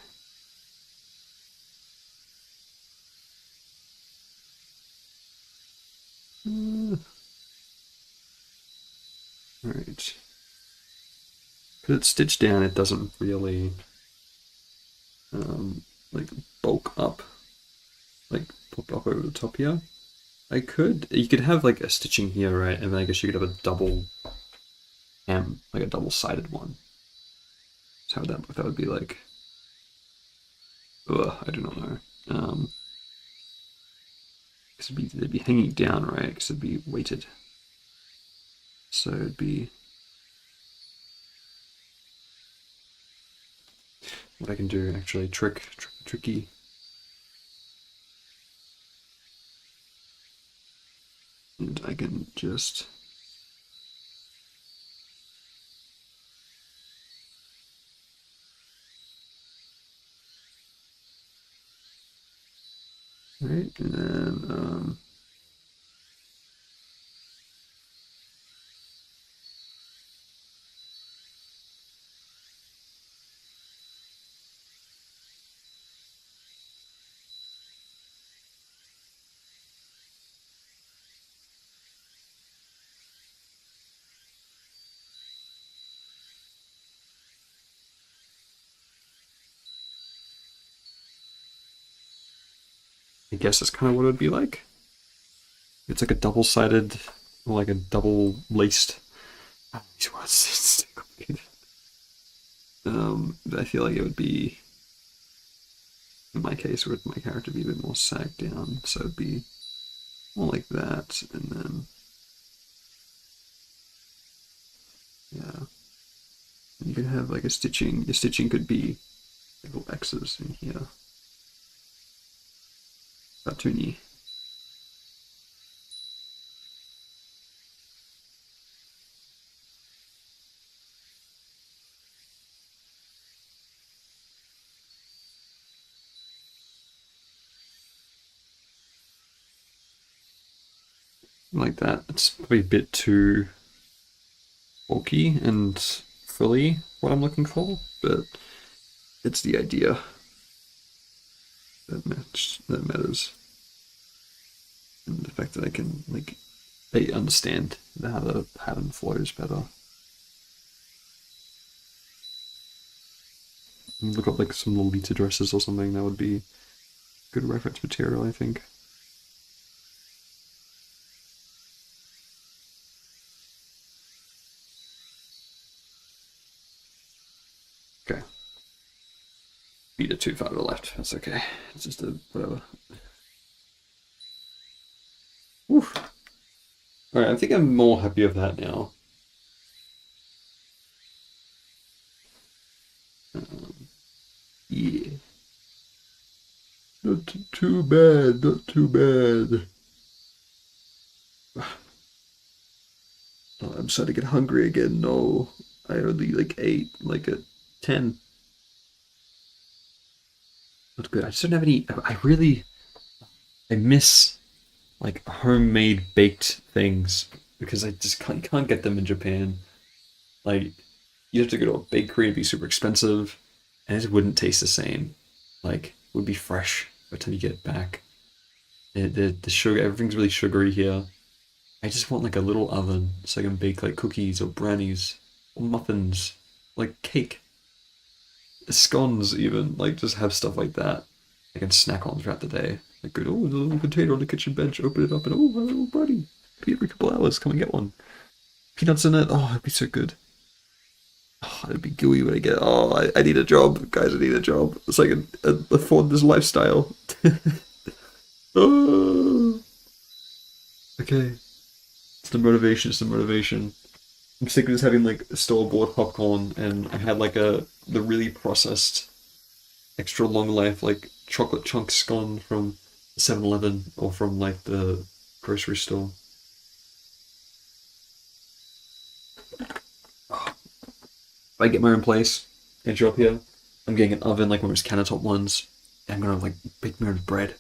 Alright. Because it's stitched down, it doesn't really like bulk up, like pop up over the top here. You could have like a stitching here, right? And then I guess you could have a double hem, like a double-sided one. So that would be like, ugh, I do not know. Because they'd be hanging down, right? Because it'd be weighted. So it'd be what I can do actually tricky. And I can just right, and then I guess that's kind of what it would be like. It's like a double-sided, or like a double-laced. These words, it's so complicated. I feel like it would be, in my case, would my character be a bit more sagged down, so it'd be more like that, and then yeah, and you could have like a stitching. Your stitching could be little X's in here, cartoony. Like that. It's probably a bit too bulky and frilly what I'm looking for, but it's the idea that matters, and the fact that I can like understand how the pattern flows better. And look up like some Lolita dresses or something. That would be good reference material, I think. Okay. Beat it too far to the left. That's okay. It's just a whatever. Oof. Alright, I think I'm more happy with that now. Yeah. Not too bad, not too bad. Oh, I'm starting to get hungry again. No, I only like ate like a 10. Not good. I just don't have any. I miss like homemade baked things because I just can't get them in Japan. Like you have to go to a bakery, it'd be super expensive, and it wouldn't taste the same. Like it would be fresh by the time you get it back. The sugar, everything's really sugary here. I just want like a little oven so I can bake like cookies or brownies or muffins, like cake, scones even. Like just have stuff like that I can snack on throughout the day. Like good, oh, there's a little container on the kitchen bench, open it up and oh, my little buddy. Be every couple hours, come and get one. Peanuts in it, oh, it'd be so good. Oh, it'd be gooey when I get. Oh, I need a job, guys. I need a job so I can afford this lifestyle. Oh. Okay, it's the motivation. It's the motivation. I'm sick of just having like store-bought popcorn, and I had like the really processed, extra long life like chocolate chunk scone from 7-Eleven or from like the grocery store. Oh, if I get my own place and show up here, I'm getting an oven like one of those countertop ones. And I'm gonna like bake my own bread.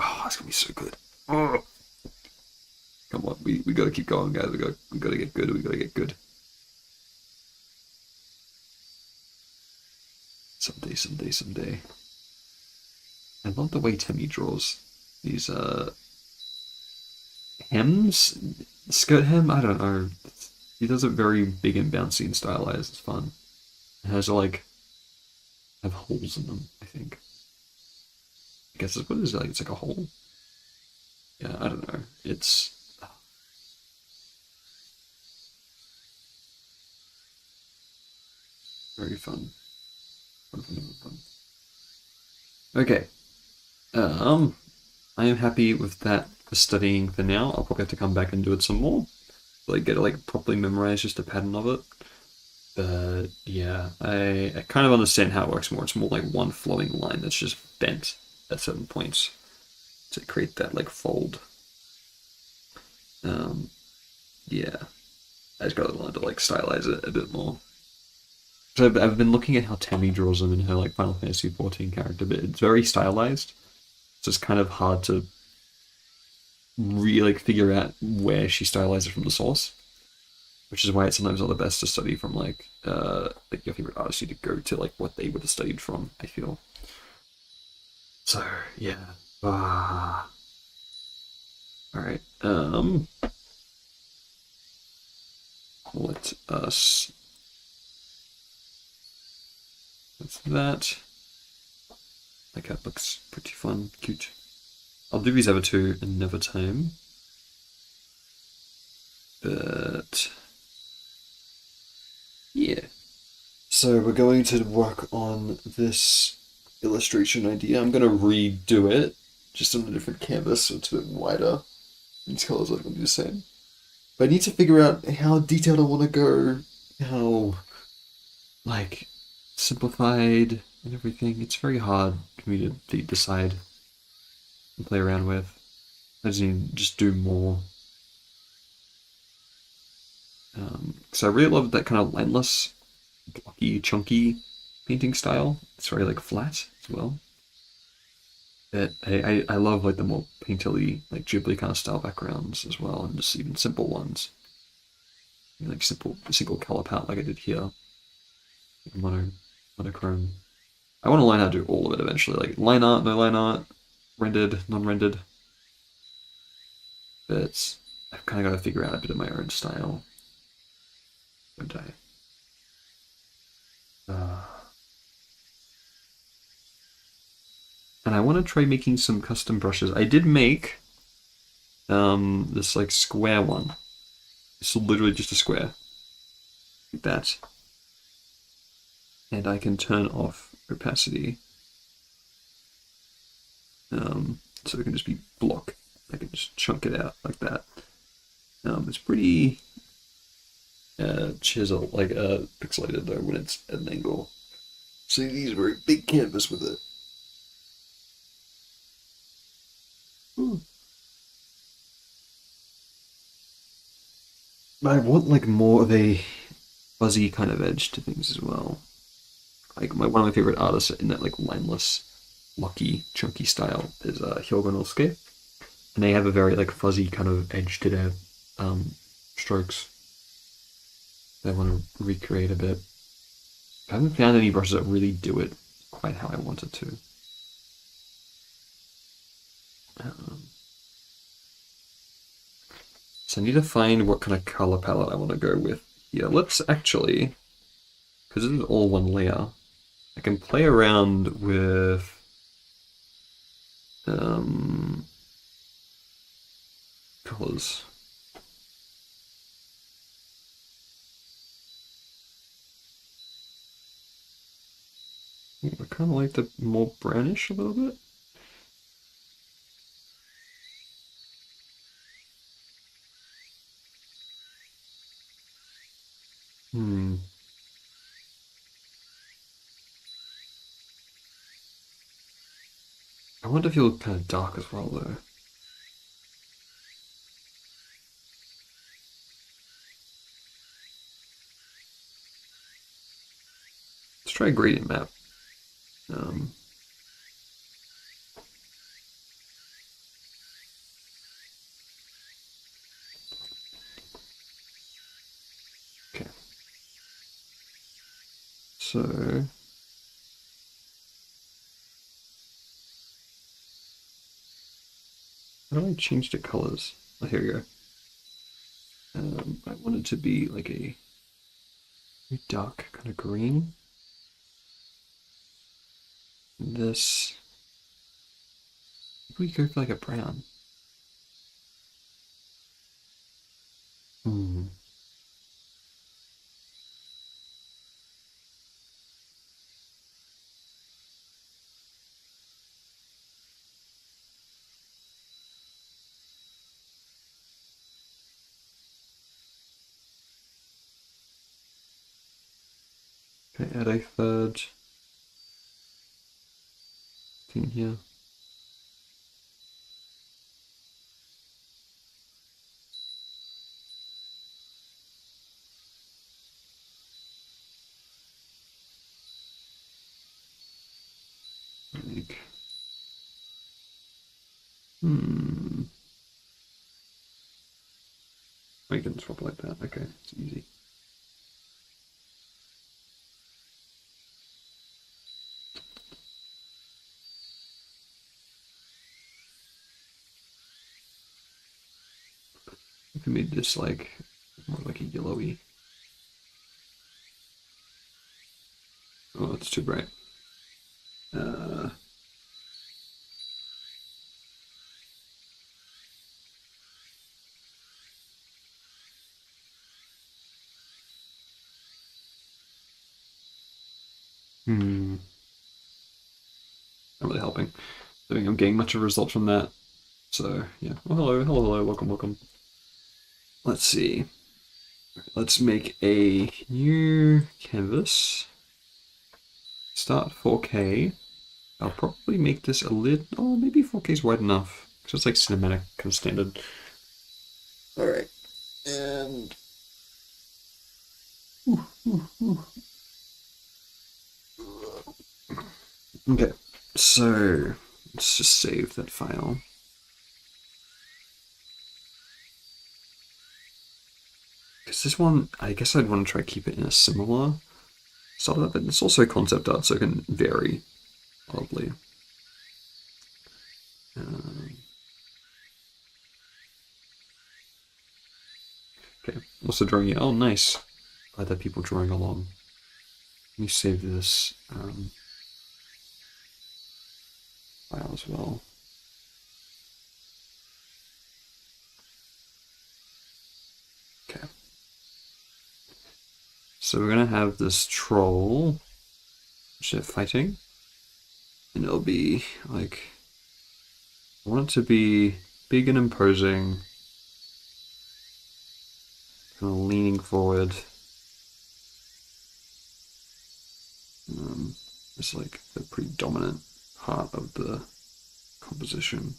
Oh, it's gonna be so good. Oh. Come on, we gotta keep going, guys. We gotta get good. We gotta get good. Someday, someday, someday. I love the way Timmy draws these hems, skirt hem. I don't know. He does it very big and bouncy and stylized. It's fun. It has like have holes in them. I think. I guess what is it like? It's like a hole. Yeah, I don't know. It's very fun. Fun, fun, fun, fun. Okay. I am happy with that for studying for now. I'll probably have to come back and do it some more. Like get it like properly memorized just a pattern of it. But yeah, I kind of understand how it works more. It's more like one flowing line that's just bent at certain points to create that like fold. Um, yeah, I just gotta learn to like stylize it a bit more. So I've been looking at how Tammy draws them in her like Final Fantasy 14 character, but it's very stylized. So it's kind of hard to really like figure out where she stylizes from the source, which is why it's sometimes not the best to study from like your favorite artist. You to go to like what they would have studied from. I feel. So yeah. Ah. All right. Let us. That's that. My cat looks pretty fun, cute. I'll do these over two another time. But yeah. So we're going to work on this illustration idea. I'm going to redo it just on a different canvas so it's a bit wider. These colors are going to be the same. But I need to figure out how detailed I want to go, how like simplified and everything. It's very hard for me to decide and play around with. I just need to just do more. So I really love that kind of landless, blocky, chunky painting style. It's very like flat as well. But I love like the more painterly, like Ghibli kind of style backgrounds as well, and just even simple ones. Like simple single color palette like I did here. Monochrome. I want to learn how to do all of it eventually, like line art, no line art, rendered, non-rendered. But I've kind of got to figure out a bit of my own style, don't I? And I want to try making some custom brushes. I did make this like square one. It's literally just a square, like that. And I can turn off opacity. So it can just be block. I can just chunk it out like that. It's pretty chisel, like pixelated though when it's at an angle. See, these very big canvas with it. I want like more of a fuzzy kind of edge to things as well. Like one of my favorite artists in that like lineless, lucky, chunky style is Huion Kamvas, and they have a very like fuzzy kind of edge to their strokes. I want to recreate a bit. I haven't found any brushes that really do it quite how I want it to. So I need to find what kind of color palette I want to go with here. Let's actually, because this is all one layer, I can play around with colors. I kind of like the more brownish a little bit. I want to feel kind of dark as well, though. Let's try a gradient map. Okay. So how do I change the colors? Oh, here we go. I want it to be like a very dark kind of green. This, if we go for like a brown. Okay, add a third thing here. Like, I can swap like that. Okay, it's easy. If we made this like more like a yellowy. Oh, it's too bright. Not really helping. I think I'm getting much of a result from that. So, yeah. Oh, hello, hello, hello, welcome, welcome. Let's see. Let's make a new canvas. Start 4K. I'll probably make this a little... Oh, maybe 4K is wide enough. Because it's like cinematic, kind of standard. Alright. And... Okay. So, let's just save that file. Because this one, I guess I'd want to try to keep it in a similar style, but it's also concept art, so it can vary oddly. Okay, also drawing it. Oh, nice. Glad that people drawing along. Let me save this file as well. Okay. So we're gonna have this troll, which they're fighting, and it'll be like, I want it to be big and imposing, kind of leaning forward. It's like the pretty dominant part of the composition.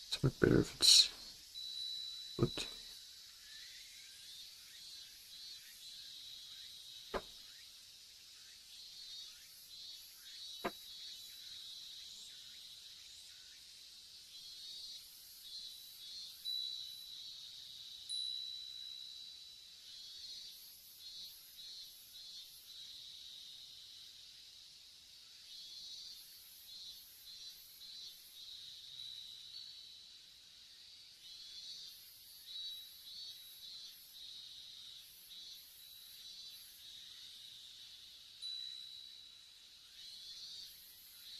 It's much better if it's flipped.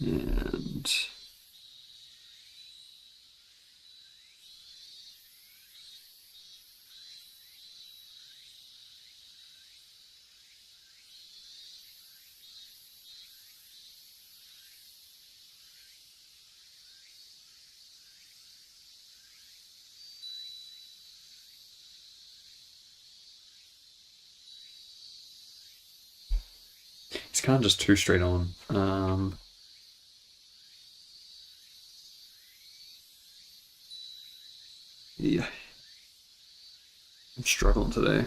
And it's kind of just too straight on. Yeah. I'm struggling today.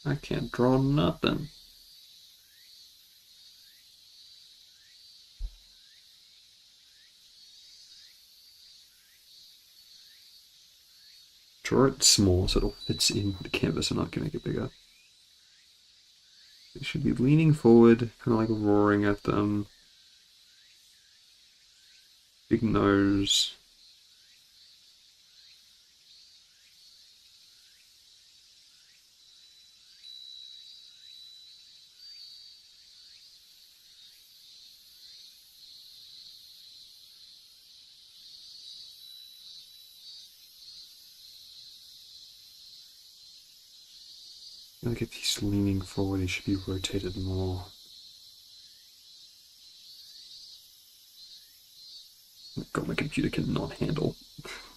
I can't draw nothing. Draw it small so it fits in the canvas and not gonna make it bigger. It should be leaning forward, kind of like roaring at them. Big nose. Like if he's leaning forward, he should be rotated more. Oh God, my computer cannot handle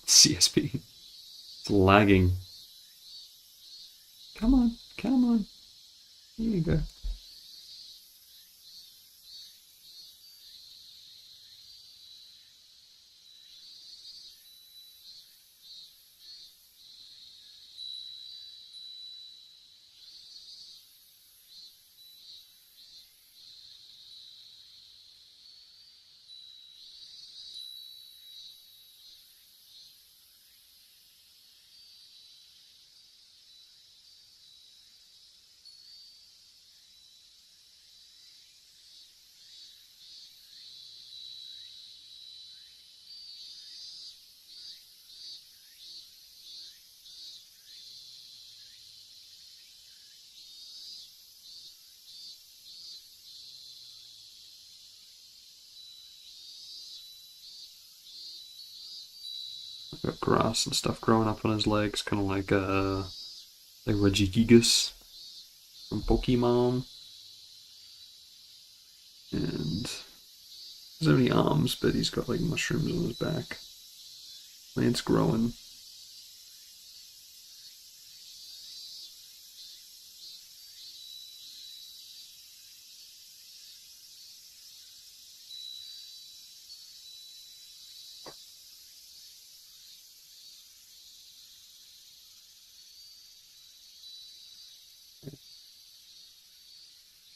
CSP. It's lagging. Come on, come on. Here you go. Got grass and stuff growing up on his legs, kind of like Regigigas from Pokemon. And doesn't have any arms, but he's got like mushrooms on his back. Plants growing.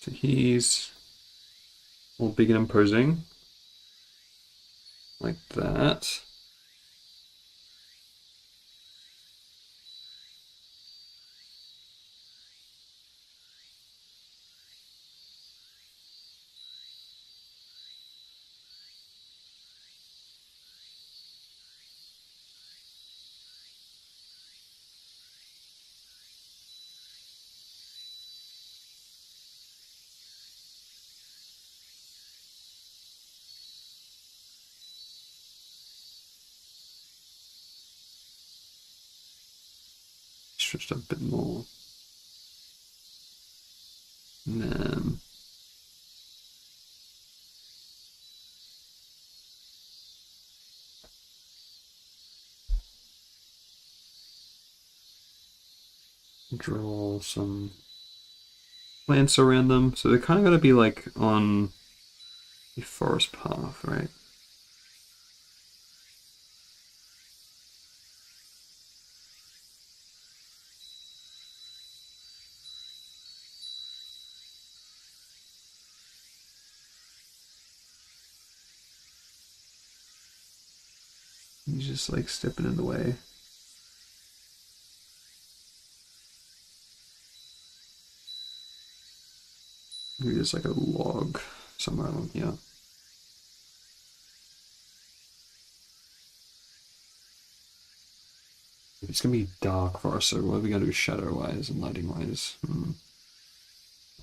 So he's all big and imposing, like that. Stretched up a bit more. And then draw some plants around them. So they're kind of got to be like on a forest path, right? He's just like stepping in the way. Maybe there's like a log somewhere along here. It's gonna be dark for us, so what are we gonna do shadow wise and lighting wise? Not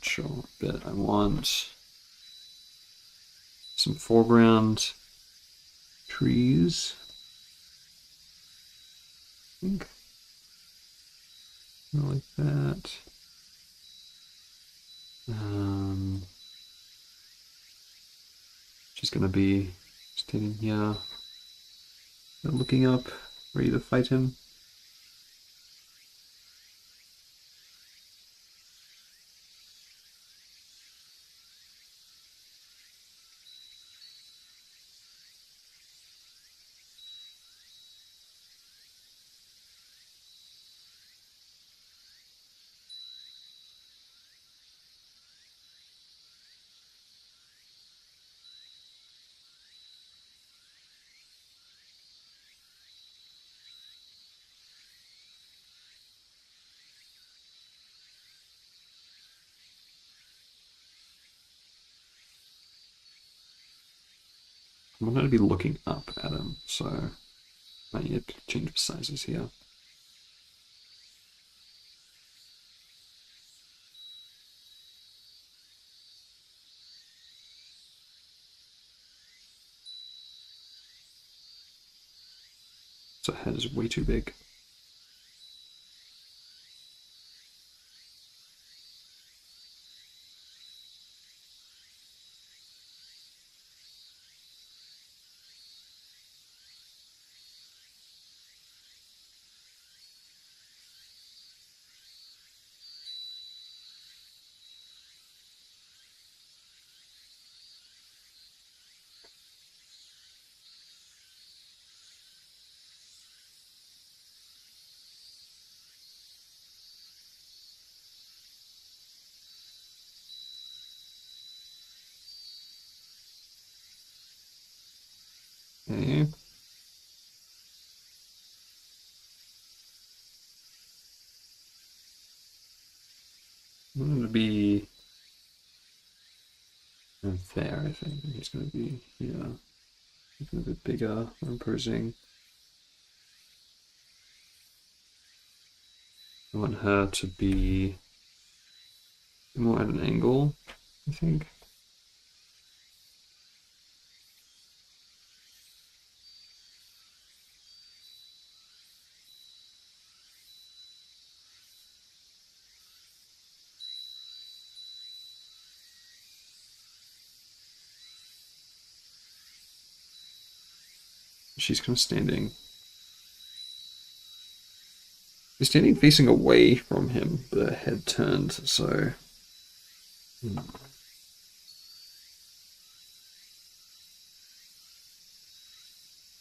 sure, but I want some foreground trees. I think like that. She's gonna be standing here, looking up, ready to fight him. I want her to be looking up at him, so I need to change the sizes here. So her head is way too big. Okay. I want him to be there, I think. He's going to be, yeah, he's a bit bigger, more imposing. I want her to be more at an angle, I think. She's kind of standing. She's standing facing away from him, the head turned, so... I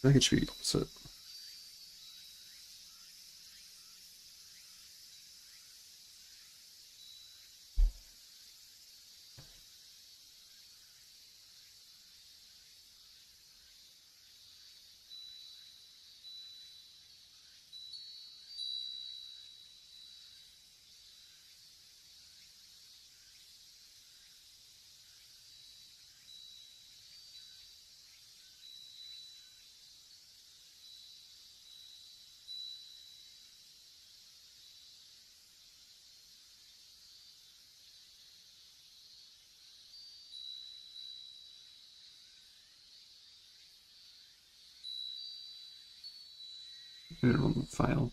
think it should be opposite. Put it on the file.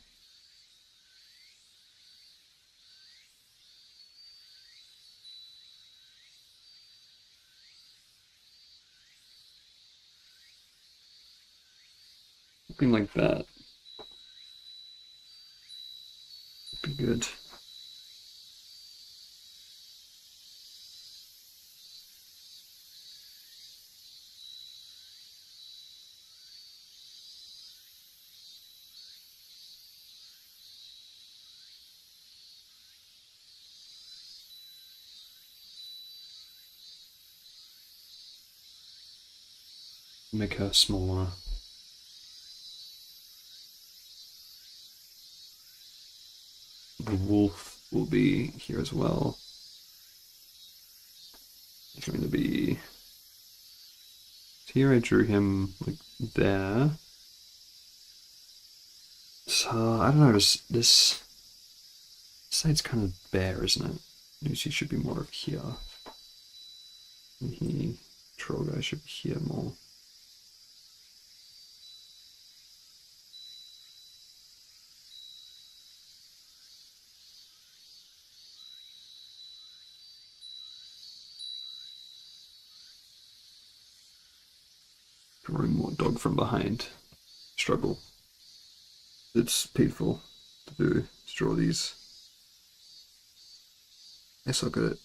Something like that. Be good. Make her smaller. The wolf will be here as well. It's going to be here. I drew him like there. So I don't know. This side's kind of bare, isn't it? Maybe she should be more of here. And troll guy should be here more. Drawing more dog from behind. Struggle. It's painful to do, to draw these. I suck at it.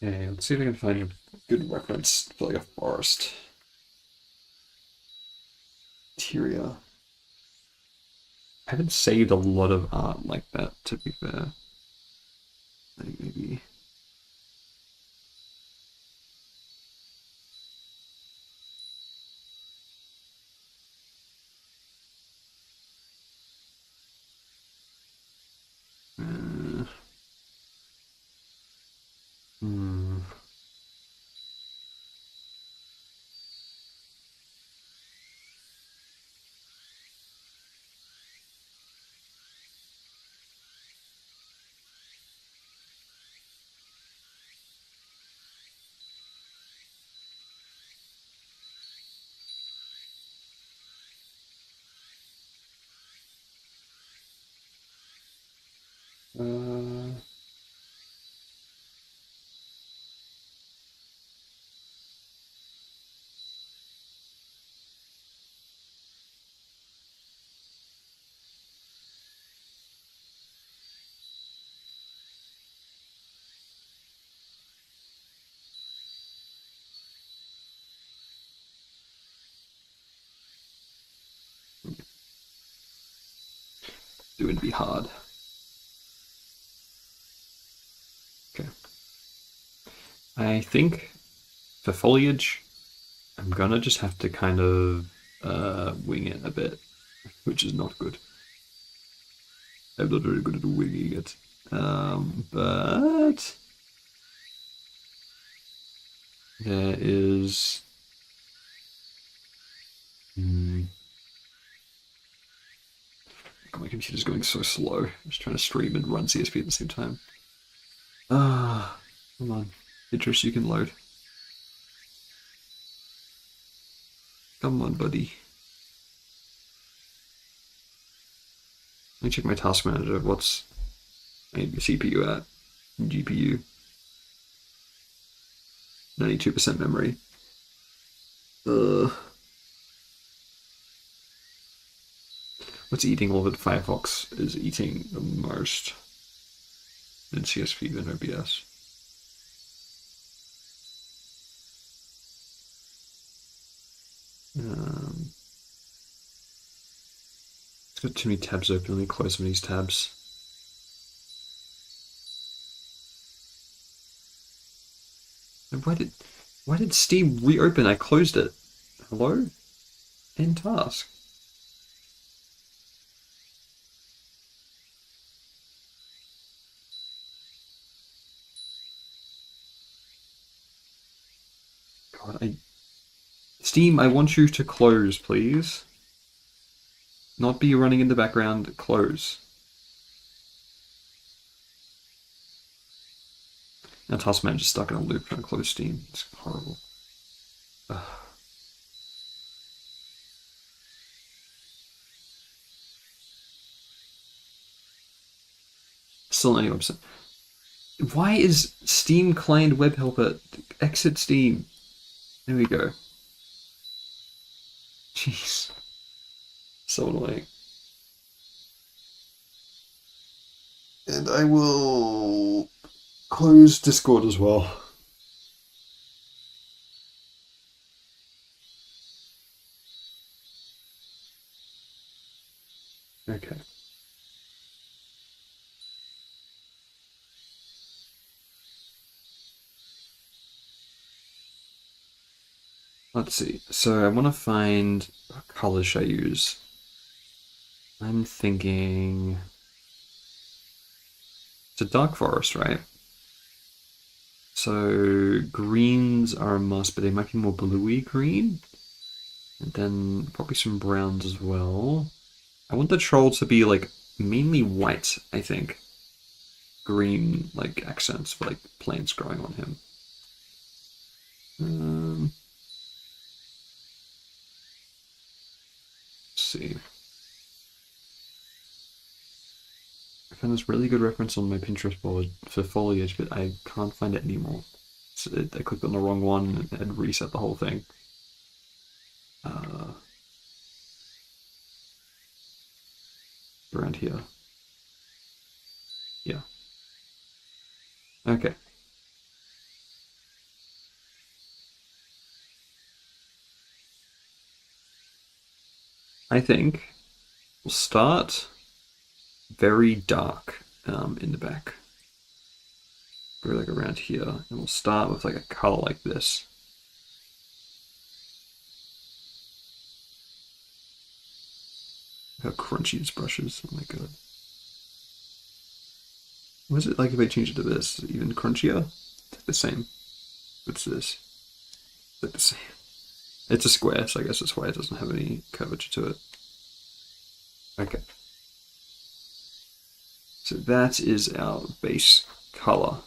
Okay, let's see if I can find a good reference for like a forest. Interior. I haven't saved a lot of art like that, to be fair. I think maybe... Hmm. Uh, it would be hard. Okay. I think for foliage, I'm gonna just have to kind of wing it a bit, which is not good. I'm not very good at winging it. But there is... God, my computer's going so slow. I'm just trying to stream and run CSP at the same time. Ah, come on. Idris, you can load. Come on, buddy. Let me check my task manager. What's my CPU at? GPU. 92% memory. What's eating all of it? Firefox is eating the most. In CSP than OBS. It's got too many tabs open. Let me close some of these tabs. And why did Steam reopen? I closed it. Hello? End task. God, Steam, I want you to close, please. Not be running in the background. Close. Now task manager's stuck in a loop trying to close Steam. It's horrible. Ugh. Still 91%. Why is Steam client web helper? Exit Steam. There we go. Jeez. So annoying. And I will close Discord as well. Okay. Let's see. So I want to find what colors should I use. I'm thinking it's a dark forest, right? So greens are a must, but they might be more bluey green. And then probably some browns as well. I want the troll to be like mainly white, I think. Green like accents for like plants growing on him. Let's see. I found this really good reference on my Pinterest board for foliage, but I can't find it anymore. So I clicked on the wrong one and reset the whole thing. Around here. Yeah. Okay. I think we'll start very dark in the back. Go like around here, and we'll start with like a color like this. Look how crunchy this brush is. Oh my god. What is it like if I change it to this? Is it even crunchier? It's like the same. What's this? It's like the same. It's a square, so I guess that's why it doesn't have any curvature to it. Okay. So that is our base color.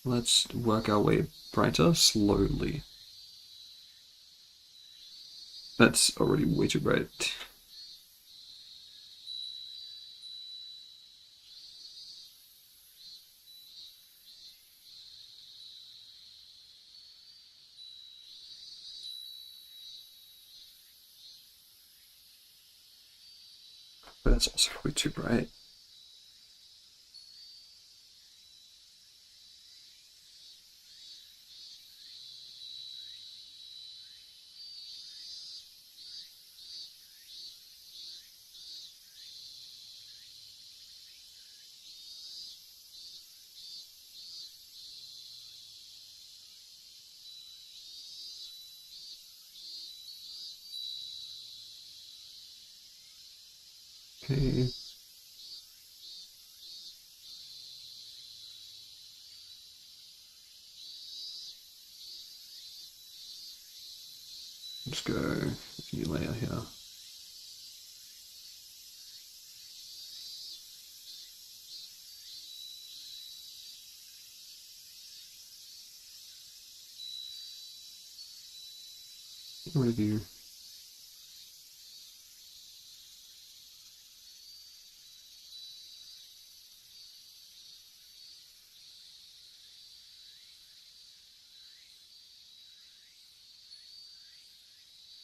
Let's work our way brighter slowly. That's already way too bright. But that's also way too bright. Okay. Let's go a new layer here. Review.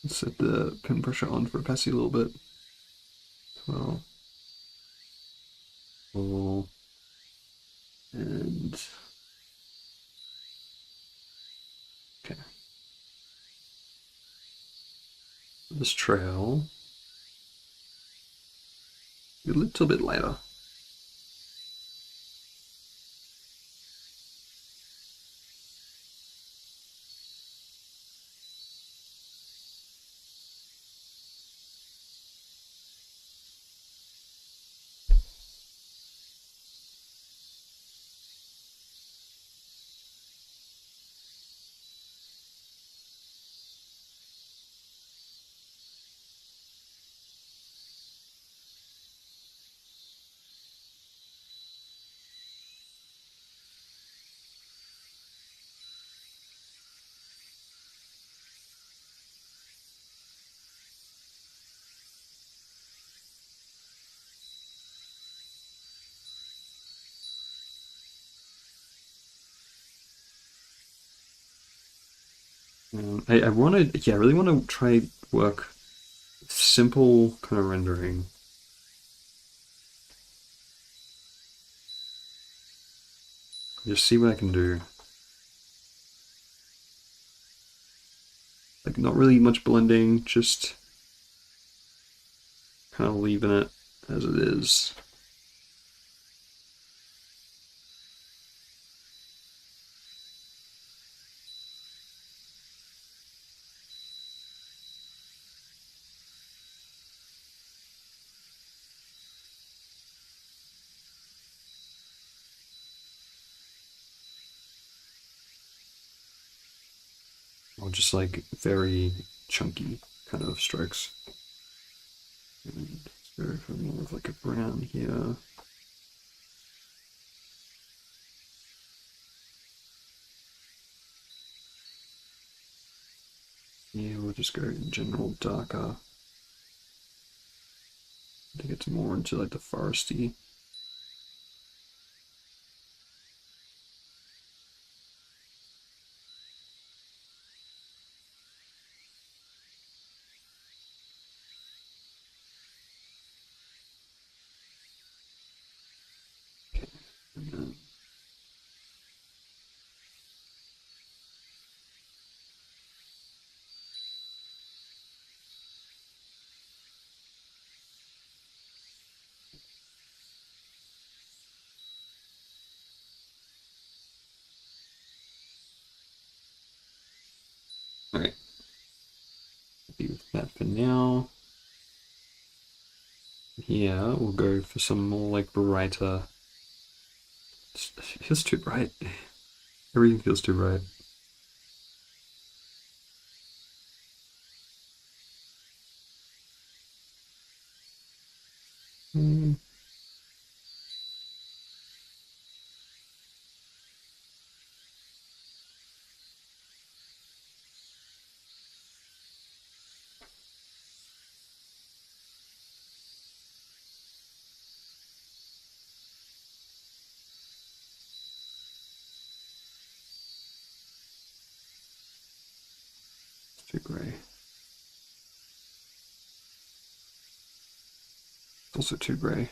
Set the pen pressure on for opacity a little bit. 12. Oh. And okay. This trail a little bit later. I wanted, yeah, I really want to try work simple kind of rendering. Just see what I can do. Like, not really much blending, just kind of leaving it as it is. Or just like very chunky kind of strokes. And let's go for more of like a brown here. Yeah, we'll just go in general darker. I think it's more into like the foresty. Okay. And then alright. Be with that for now. Here we'll go for some more like brighter. It feels too bright. Everything feels too bright. Mm. It's too grey. It's also too grey.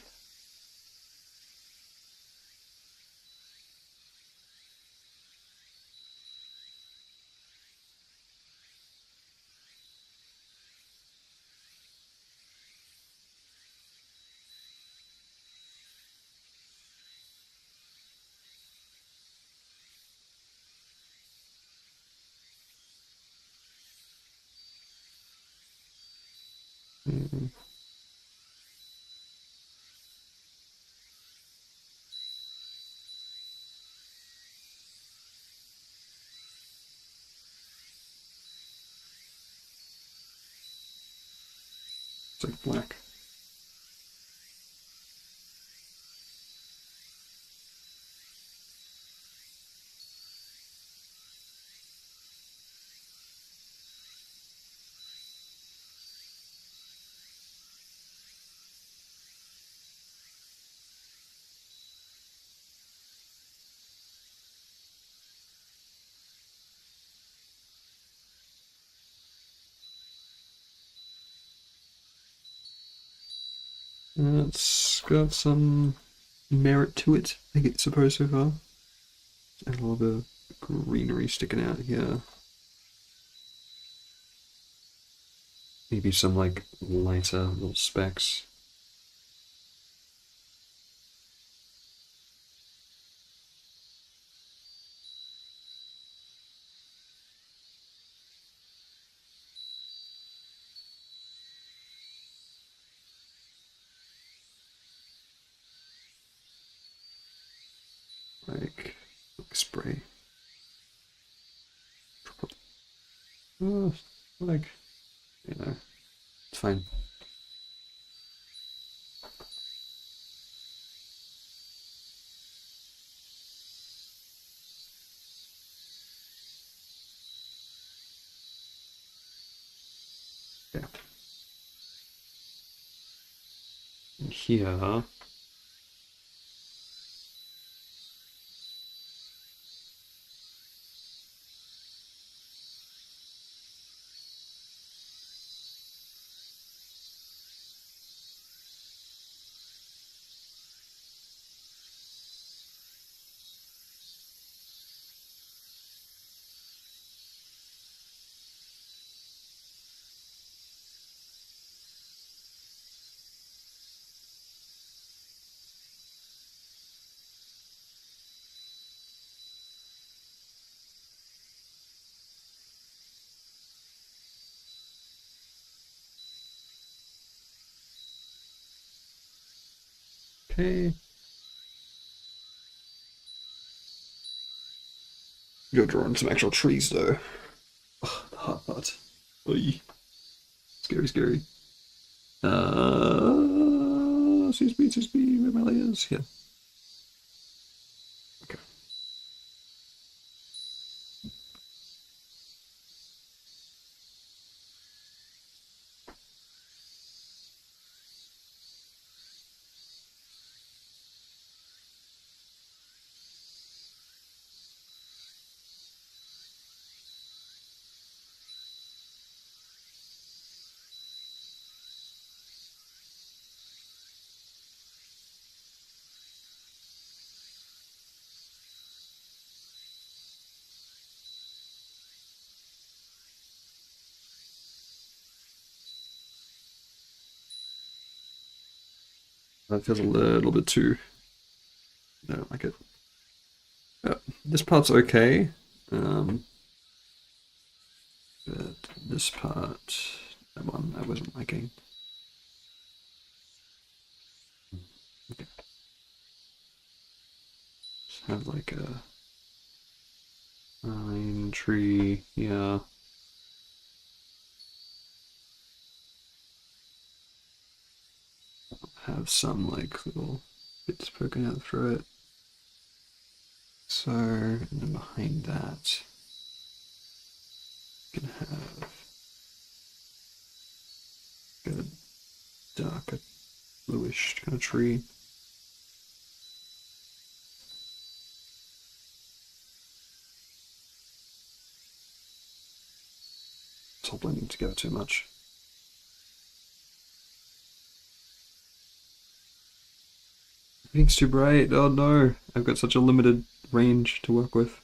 Mm. It's like black. It's got some merit to it, I suppose, so far. And a little bit of greenery sticking out here. Maybe some like lighter little specks. Like spray. Like, you know, it's fine. Yeah. And here, okay. You're drawing some actual trees though. Ugh, the hard part. Oy. Scary, scary. Excuse me, where are my layers? Here. Okay. That feels a little bit too. I don't like it. This part's okay. But this part, that one I wasn't liking. Okay. Just have like a pine tree, yeah. Have some like little bits poking out through it. So, and then behind that, you can have a darker bluish kind of tree. It's all blending together too much. Everything's too bright. Oh no, I've got such a limited range to work with.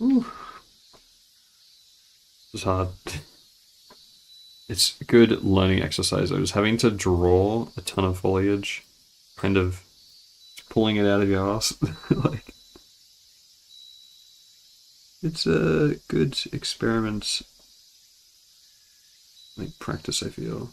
Ooh. It's hard. It's good learning exercise. I was having to draw a ton of foliage, kind of pulling it out of your ass. Like, it's a good experiment, like practice, I feel.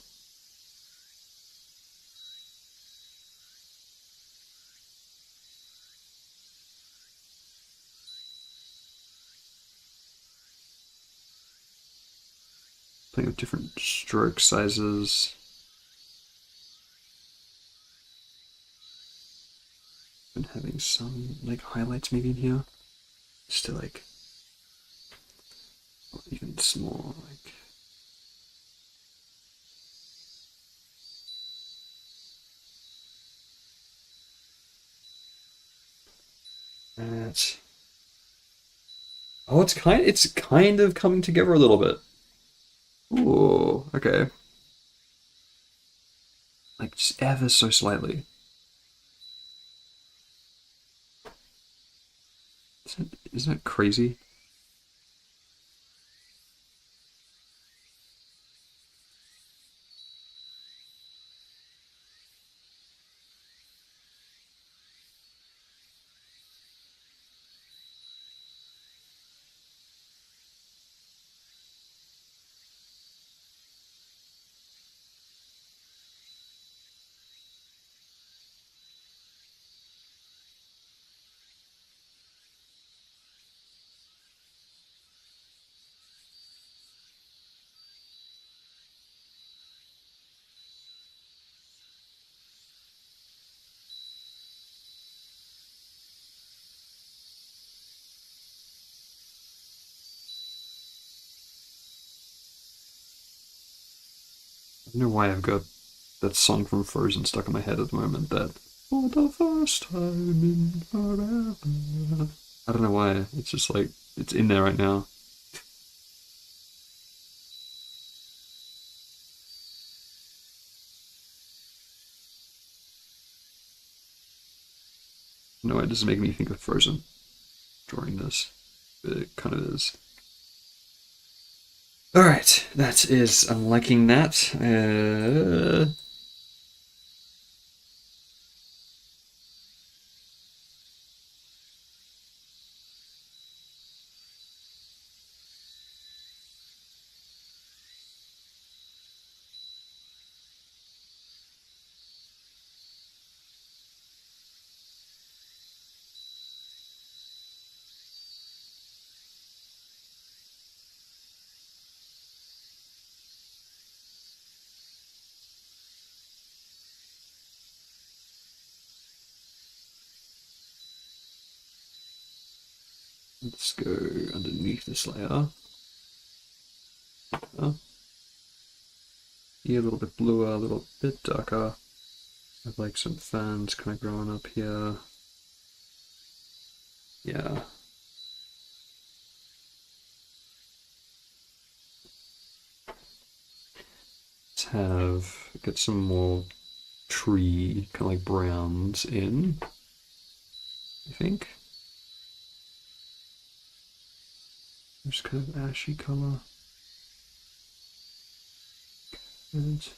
Playing with different stroke sizes. And having some like highlights maybe in here. Just to like even small like that. Oh, it's kind of coming together a little bit. Ooh, okay. Like just ever so slightly. Isn't it crazy? I don't know why I've got that song from Frozen stuck in my head at the moment. That for the first time in forever. I don't know why. It's just like it's in there right now. No, it doesn't make me think of Frozen during this. But it kind of is. Alright, that is. I'm liking that. Let's go underneath this layer. Here, a little bit bluer, a little bit darker. I've like some ferns kind of growing up here. Yeah. Let's get some more tree kind of like browns in, I think. Just kind of ashy color. Good.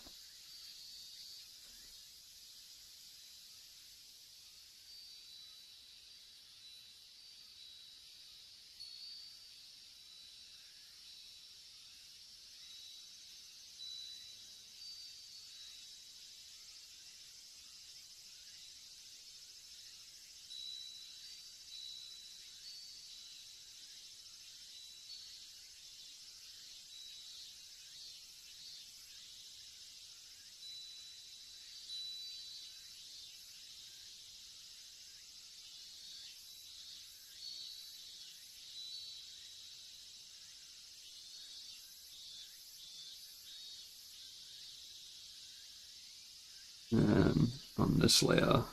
And on this layer,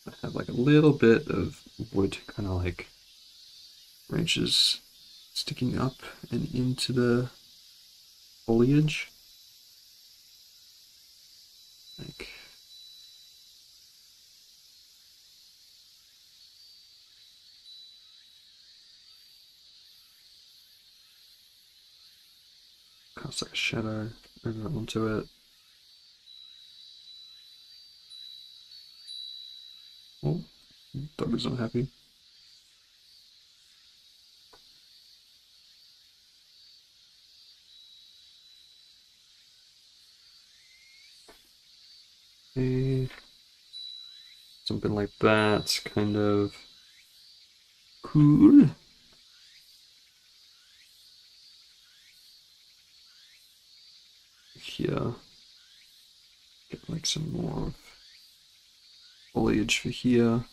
I have like a little bit of wood kind of like branches sticking up and into the foliage. Like cast like a shadow over onto it. Oh, dog is not happy. Okay. Something like that, kind of cool. Here, get like some more foliage for here.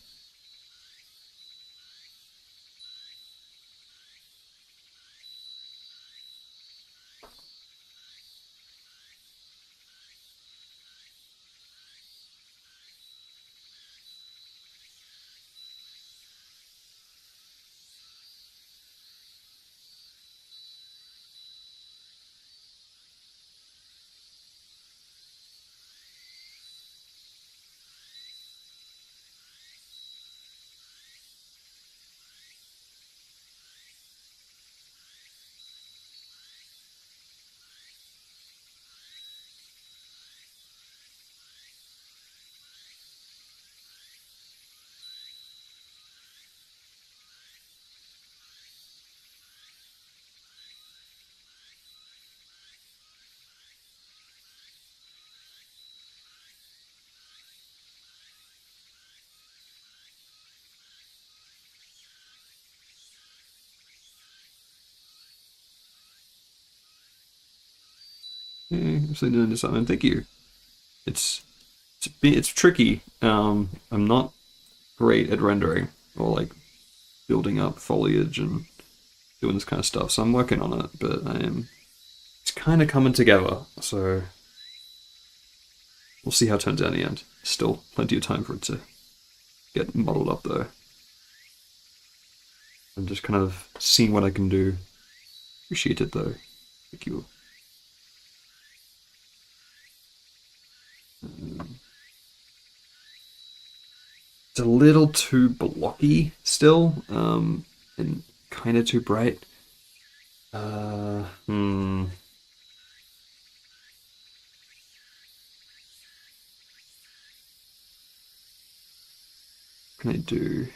Okay, so doing this something. Thank you. It's tricky. I'm not great at rendering or like building up foliage and doing this kind of stuff, so I'm working on it. But I am. It's kind of coming together, so we'll see how it turns out in the end. Still plenty of time for it to get modeled up though. I'm just kind of seeing what I can do. Appreciate it though. Thank you. It's a little too blocky still, and kind of too bright. Hmm. What can I do?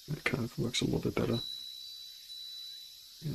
That kind of works a little bit better. Yeah.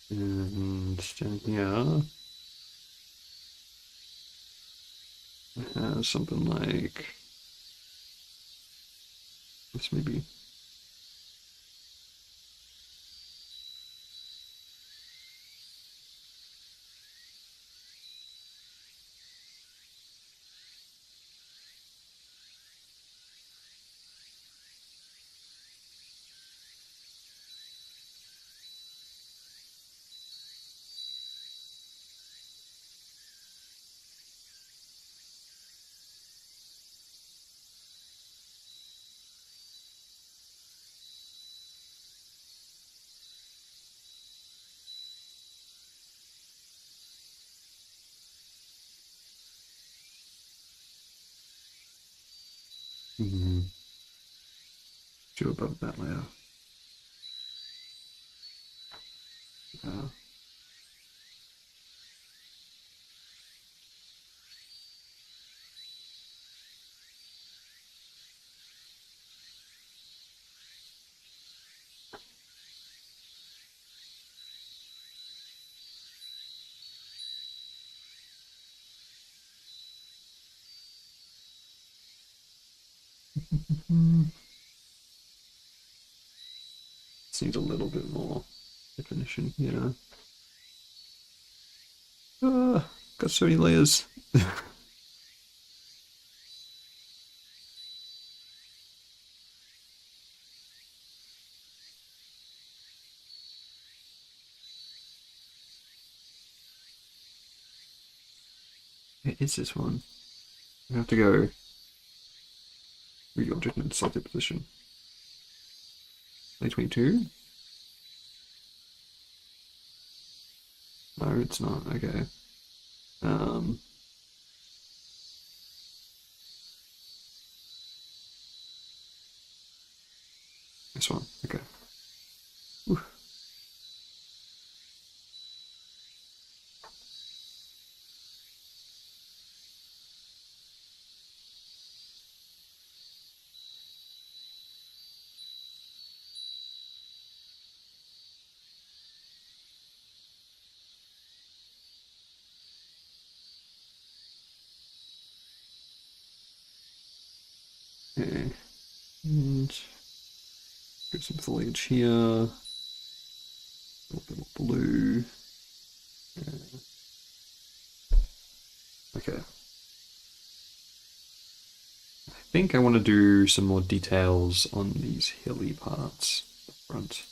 And down here, I have something like this maybe. Two above that layer. Uh, This needs a little bit more definition here. Got so many layers. Where is this one? I have to go read the object in its selected position. 2022? No, it's not. Okay. This one. Okay. Whew. Okay. And get some foliage here. A little bit more blue. Yeah. Okay. I think I want to do some more details on these hilly parts up front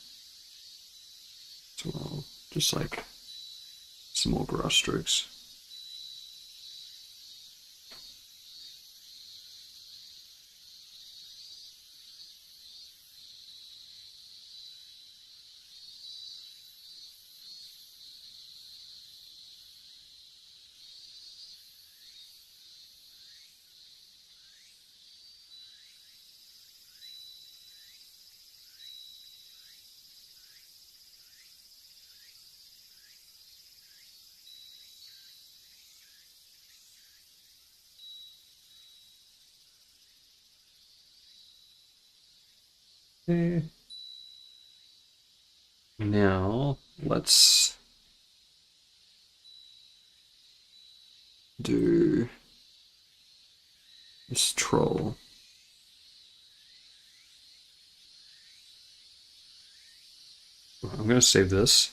as well. Just like some more brush strokes. Okay. Now let's do this troll. I'm gonna save this.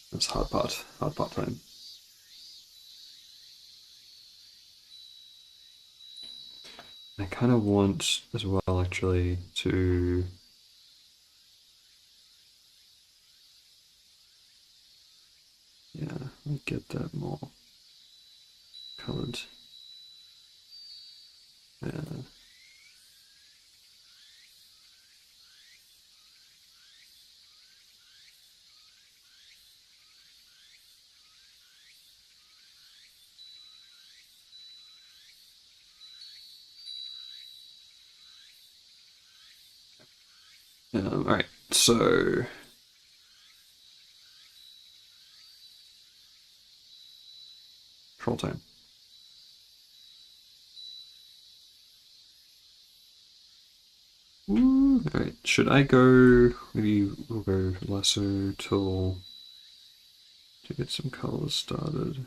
That's hard part time. I kind of want as well actually to get that more colored. Yeah. Alright, so troll time. Alright, should I go, maybe we'll go lasso tool to get some colors started.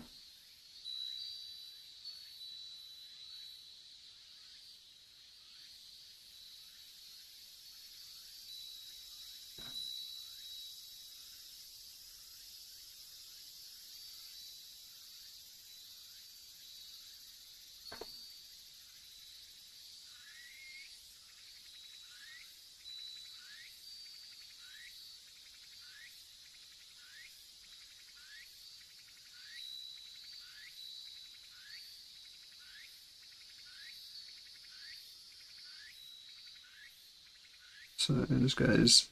So this guy's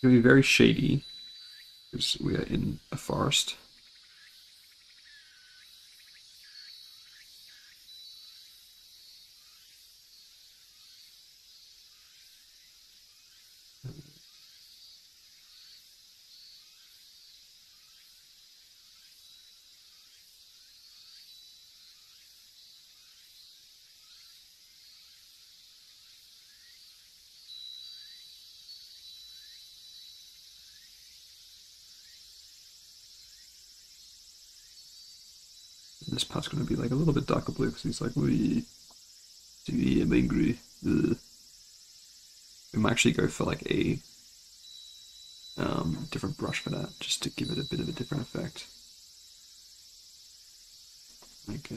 going to be very shady because we are in a forest. This part's going to be like a little bit darker blue because he's like, "Wee, I'm angry." Ugh. We might actually go for like a different brush for that, just to give it a bit of a different effect. Like,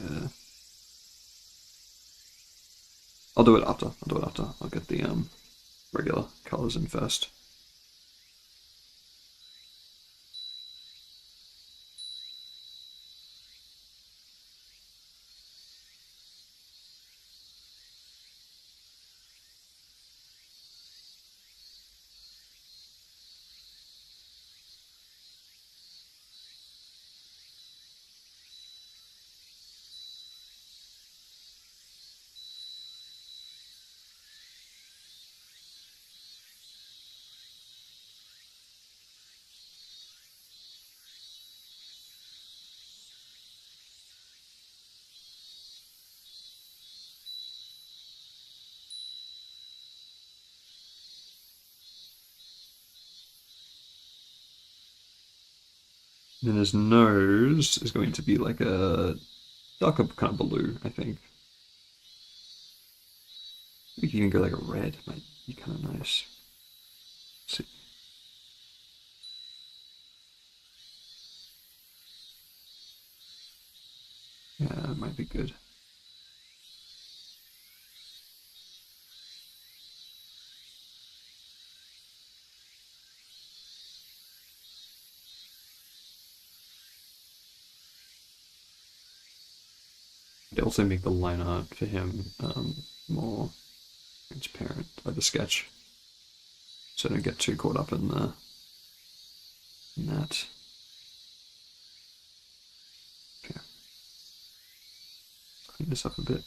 I'll do it after. I'll get the regular colors in first. Then his nose is going to be like a darker kind of blue, I think. We can even go like a red, might be kind of nice. Let's see. Yeah, that might be good. They also make the line art for him more transparent, like the sketch, so I don't get too caught up in that. Okay, clean this up a bit.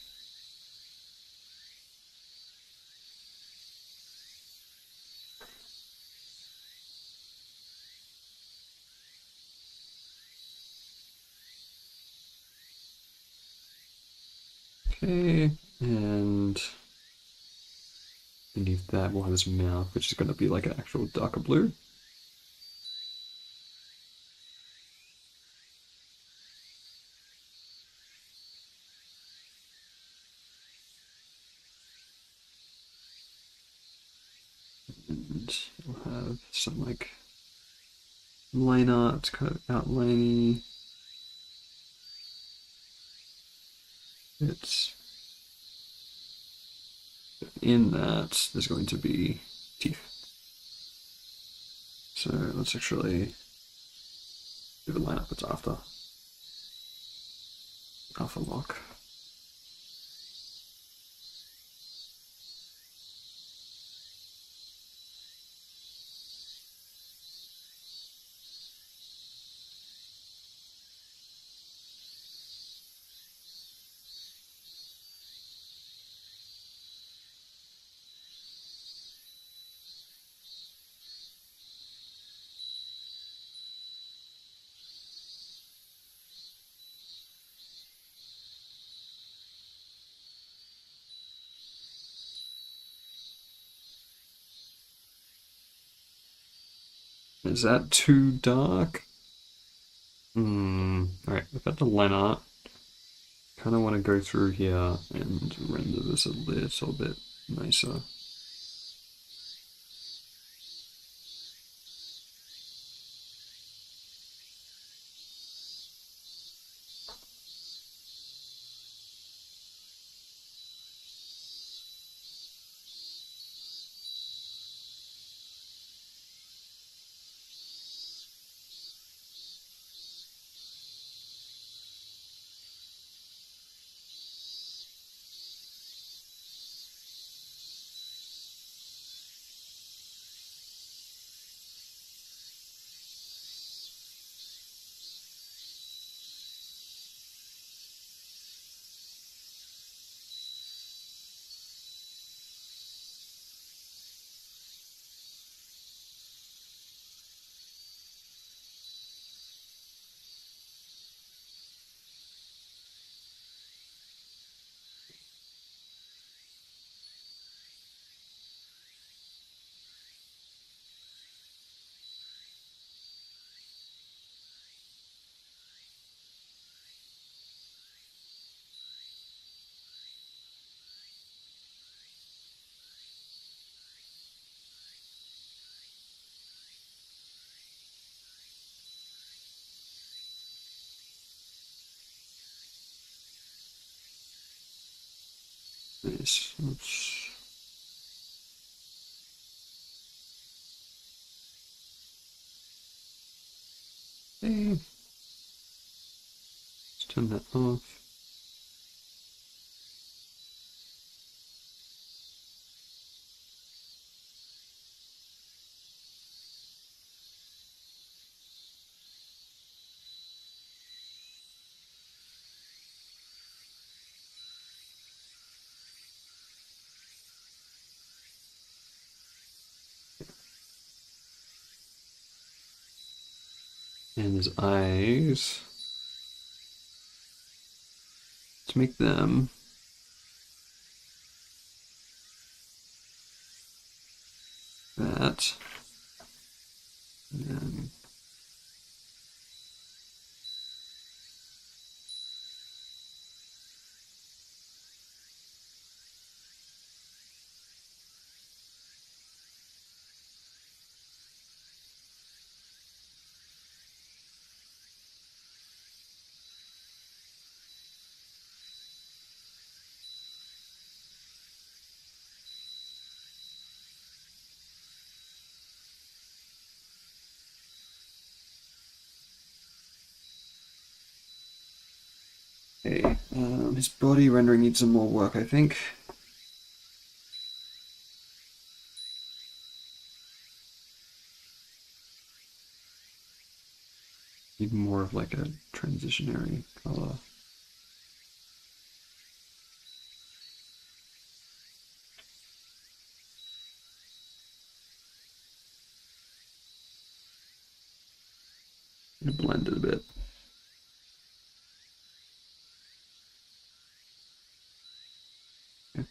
Okay, and beneath that we'll have his mouth, which is going to be like an actual darker blue. And we'll have some like line art, kind of outliney. It's in that there's going to be teeth. So let's actually do the line up it's after lock. Is that too dark? Alright, we've got the line art. Kind of want to go through here and render this a little bit nicer. Nice. Okay. Let's turn that off. And his eyes. Let's make them that. And then okay. His body rendering needs some more work, I think. Need more of like a transitionary color. I'm gonna blend it a bit. Okay.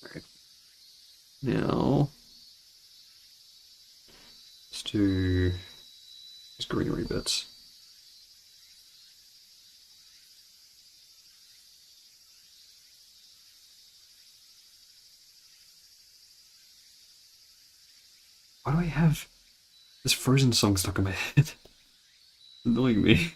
Alright. Now let's do these greenery bits. Why do I have this Frozen song stuck in my head? It's annoying me.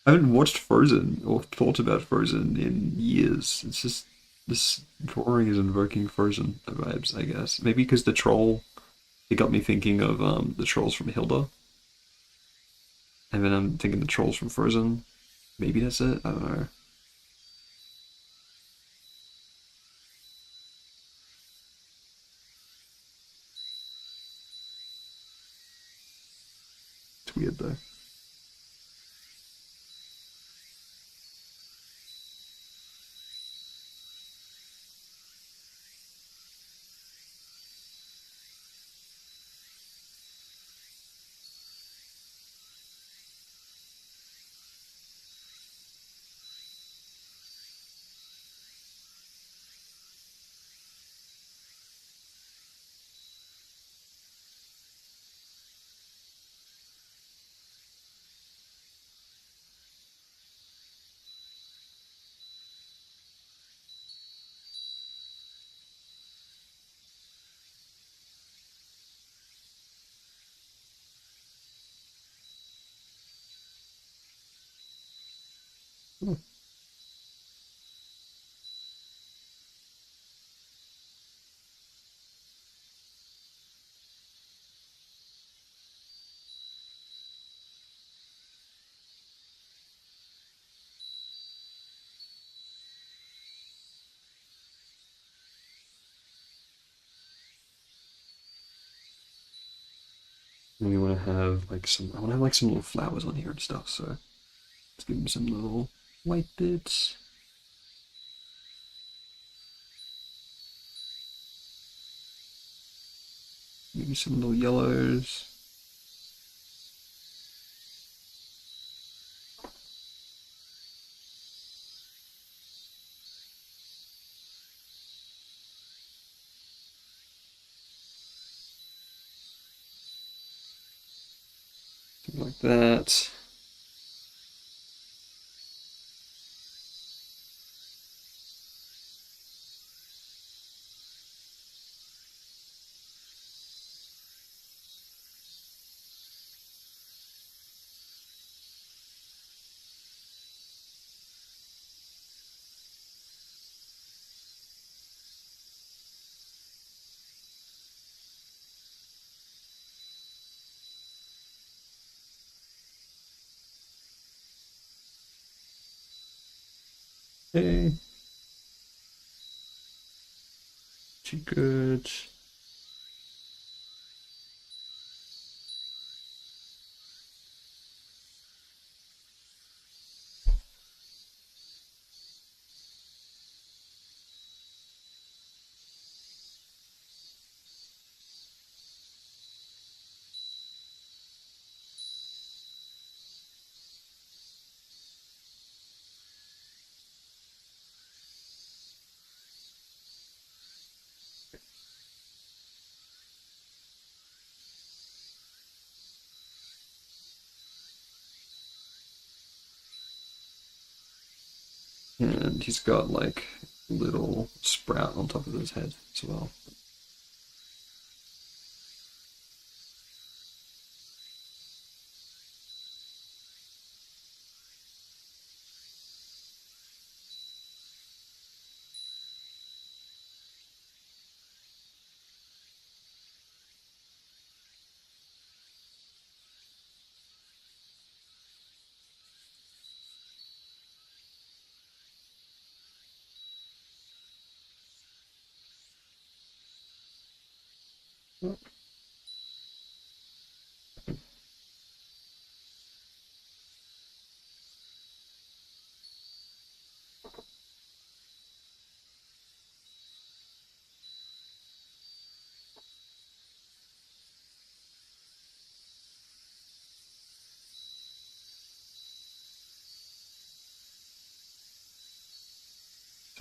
I haven't watched Frozen or thought about Frozen in years. It's just this drawing is invoking Frozen vibes, I guess. Maybe because the troll, it got me thinking of the trolls from Hilda. And then I'm thinking the trolls from Frozen. Maybe that's it. I don't know. It's weird though. And we want to have like some, I want to have like some little flowers on here and stuff, so let's give them some little white bits. Maybe some little yellows. Something like that. Okay. Pretty good. And he's got like a little sprout on top of his head as well. So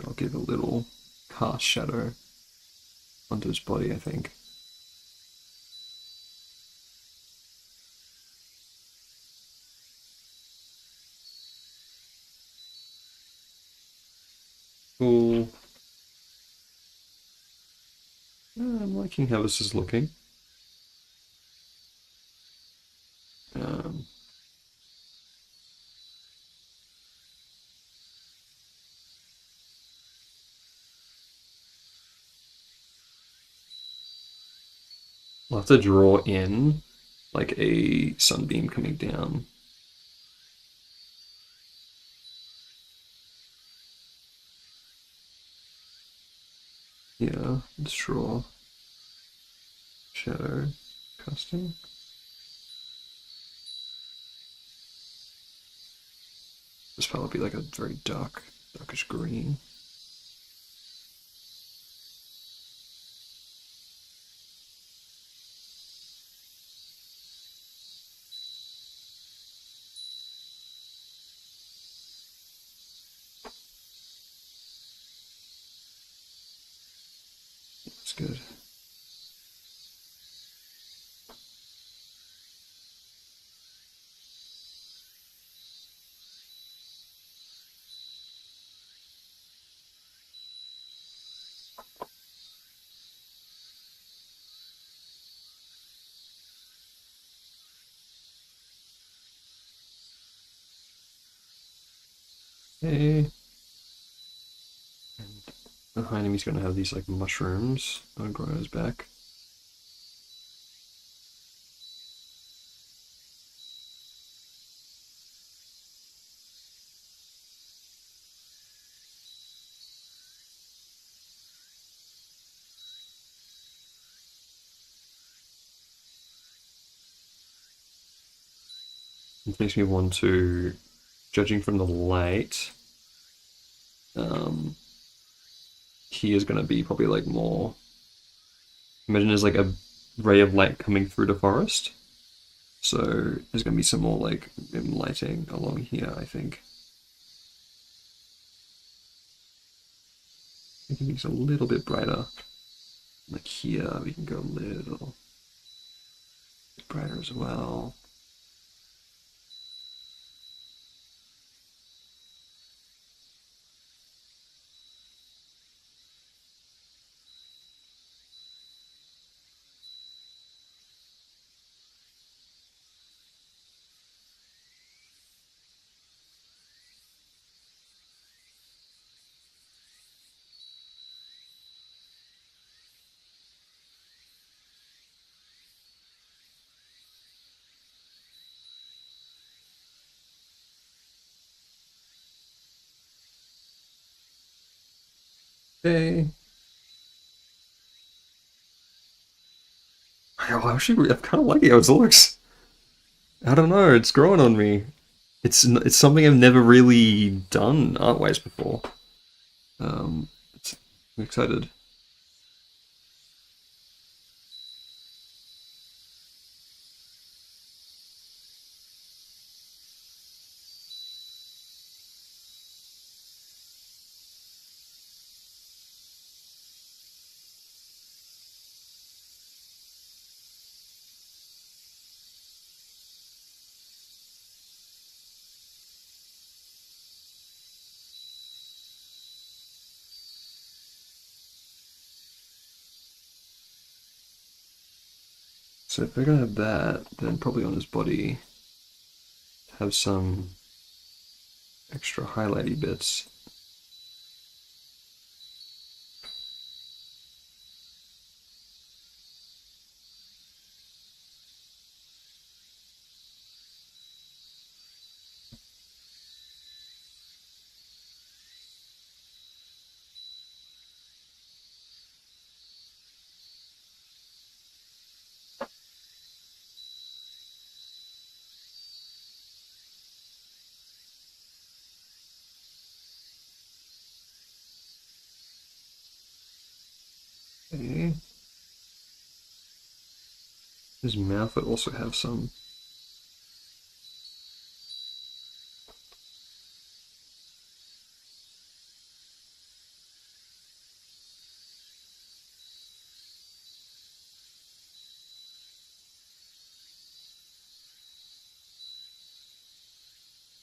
I'll give a little cast shadow onto his body, I think. Cool. I'm liking how this is looking. Um, I'll have to draw in like a sunbeam coming down. Yeah, let's draw shadow casting. This probably be like a very darkish green. That's good. Okay. And behind him, he's going to have these like mushrooms growing on his back. This makes me want to, judging from the light, he is going to be probably like more, imagine there's like a ray of light coming through the forest. So there's going to be some more like lighting along here, I think. I think it's a little bit brighter. Like here, we can go a little bit brighter as well. Okay. I actually, I kind of like how it looks. I don't know, it's growing on me. It's something I've never really done art-wise before. It's, I'm excited. So if we're gonna have that, then probably on his body have some extra highlighty bits. Okay. His mouth would also have some.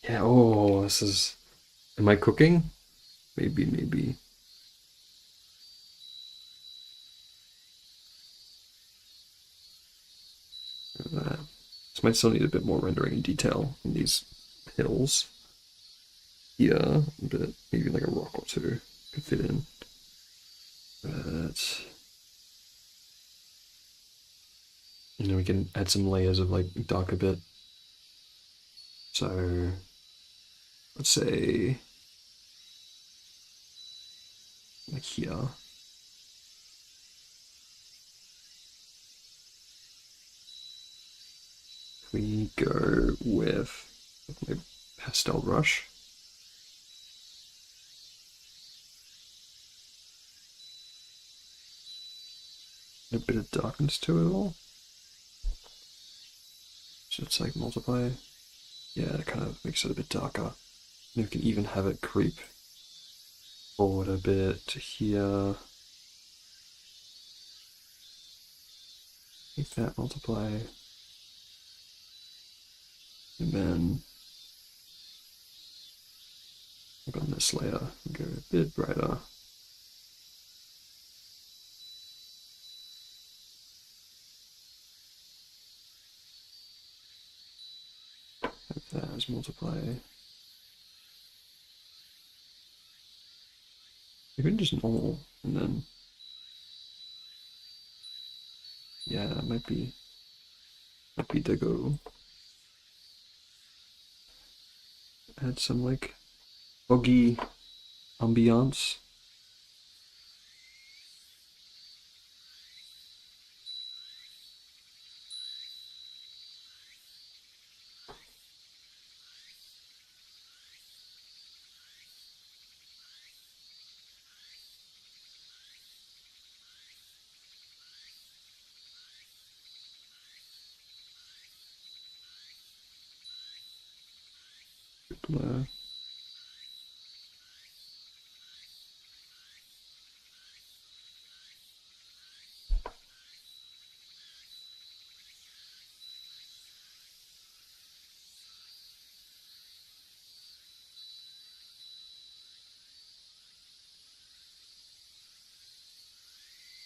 Yeah, oh, this is... Am I cooking? Maybe, maybe. That. This might still need a bit more rendering and detail in these hills. Here, but maybe like a rock or two could fit in. But... You know, we can add some layers of like darker bit. So... Let's say... Like here. We go with my pastel brush. A bit of darkness to it all. So it's like multiply. Yeah, it kind of makes it a bit darker. And we can even have it creep forward a bit to here. Make that multiply. And then look on this layer and go a bit brighter. Have that as multiply. Even just normal, and then yeah, it might be the go. Add some like foggy ambiance. blur.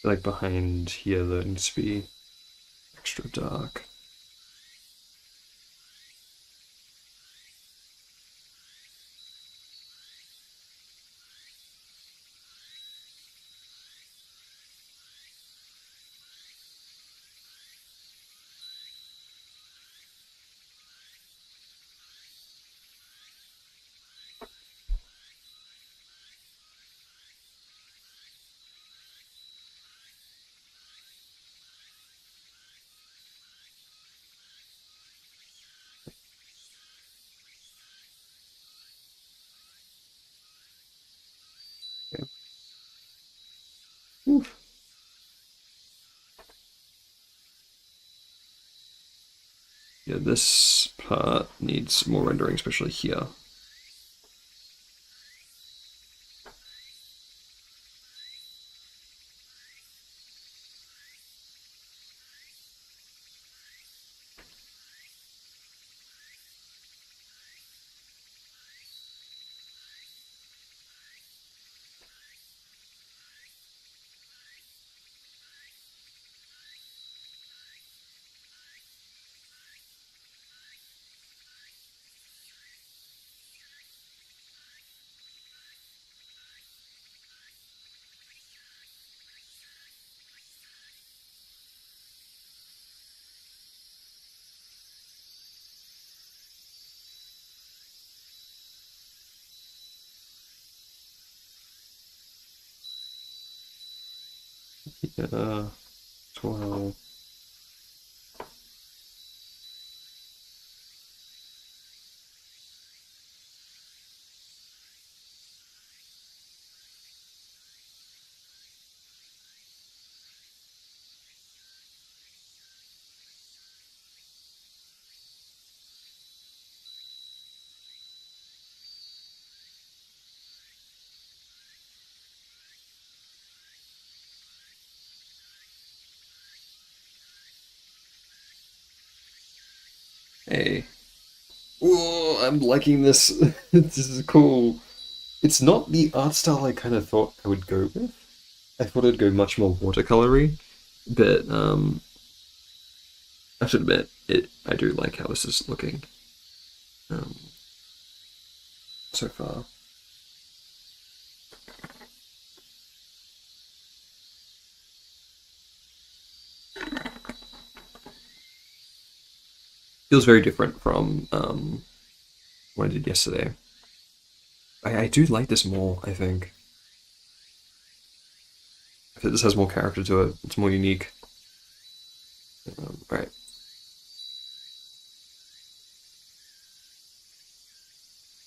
Like behind here, that needs to be extra dark. Okay. Oof. Yeah, this part needs more rendering, especially here. Yeah, 12. Hey. Oh, I'm liking this. This is cool. It's not the art style I kind of thought I would go with. I thought it'd go much more watercolory, but I have to admit, I do like how this is looking um, so far. Feels very different from what I did yesterday. I do like this more, I think. I think this has more character to it. It's more unique. Right.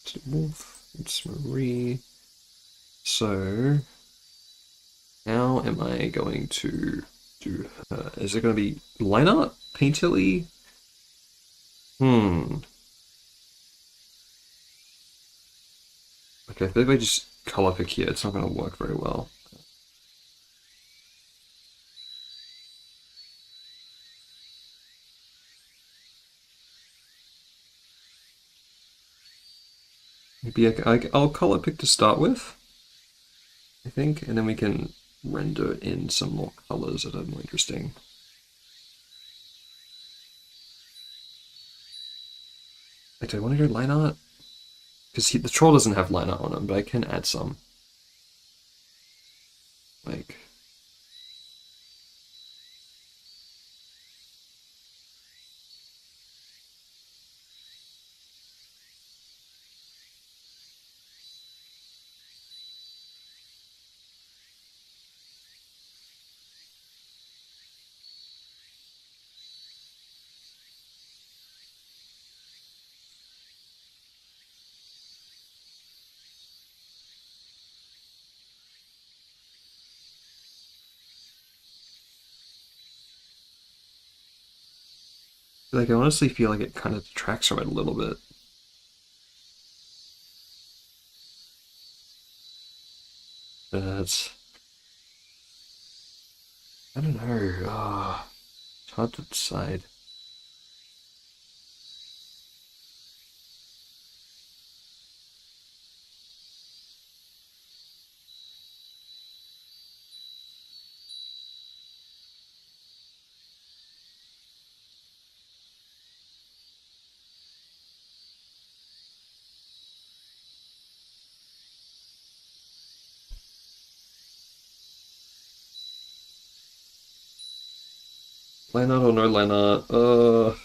It's Wolf. It's Marie. So, how am I going to do her? Is it going to be line art? Painterly? Hmm. Okay, I think if I just color pick here, it's not going to work very well. Maybe I'll color pick to start with, I think, and then we can render in some more colors that are more interesting. Like, do I want to go line art? Because the troll doesn't have line art on him, but I can add some. Like, I honestly feel like it kind of detracts from it a little bit. that's... I don't know. It's hard to decide. Line art or no line art?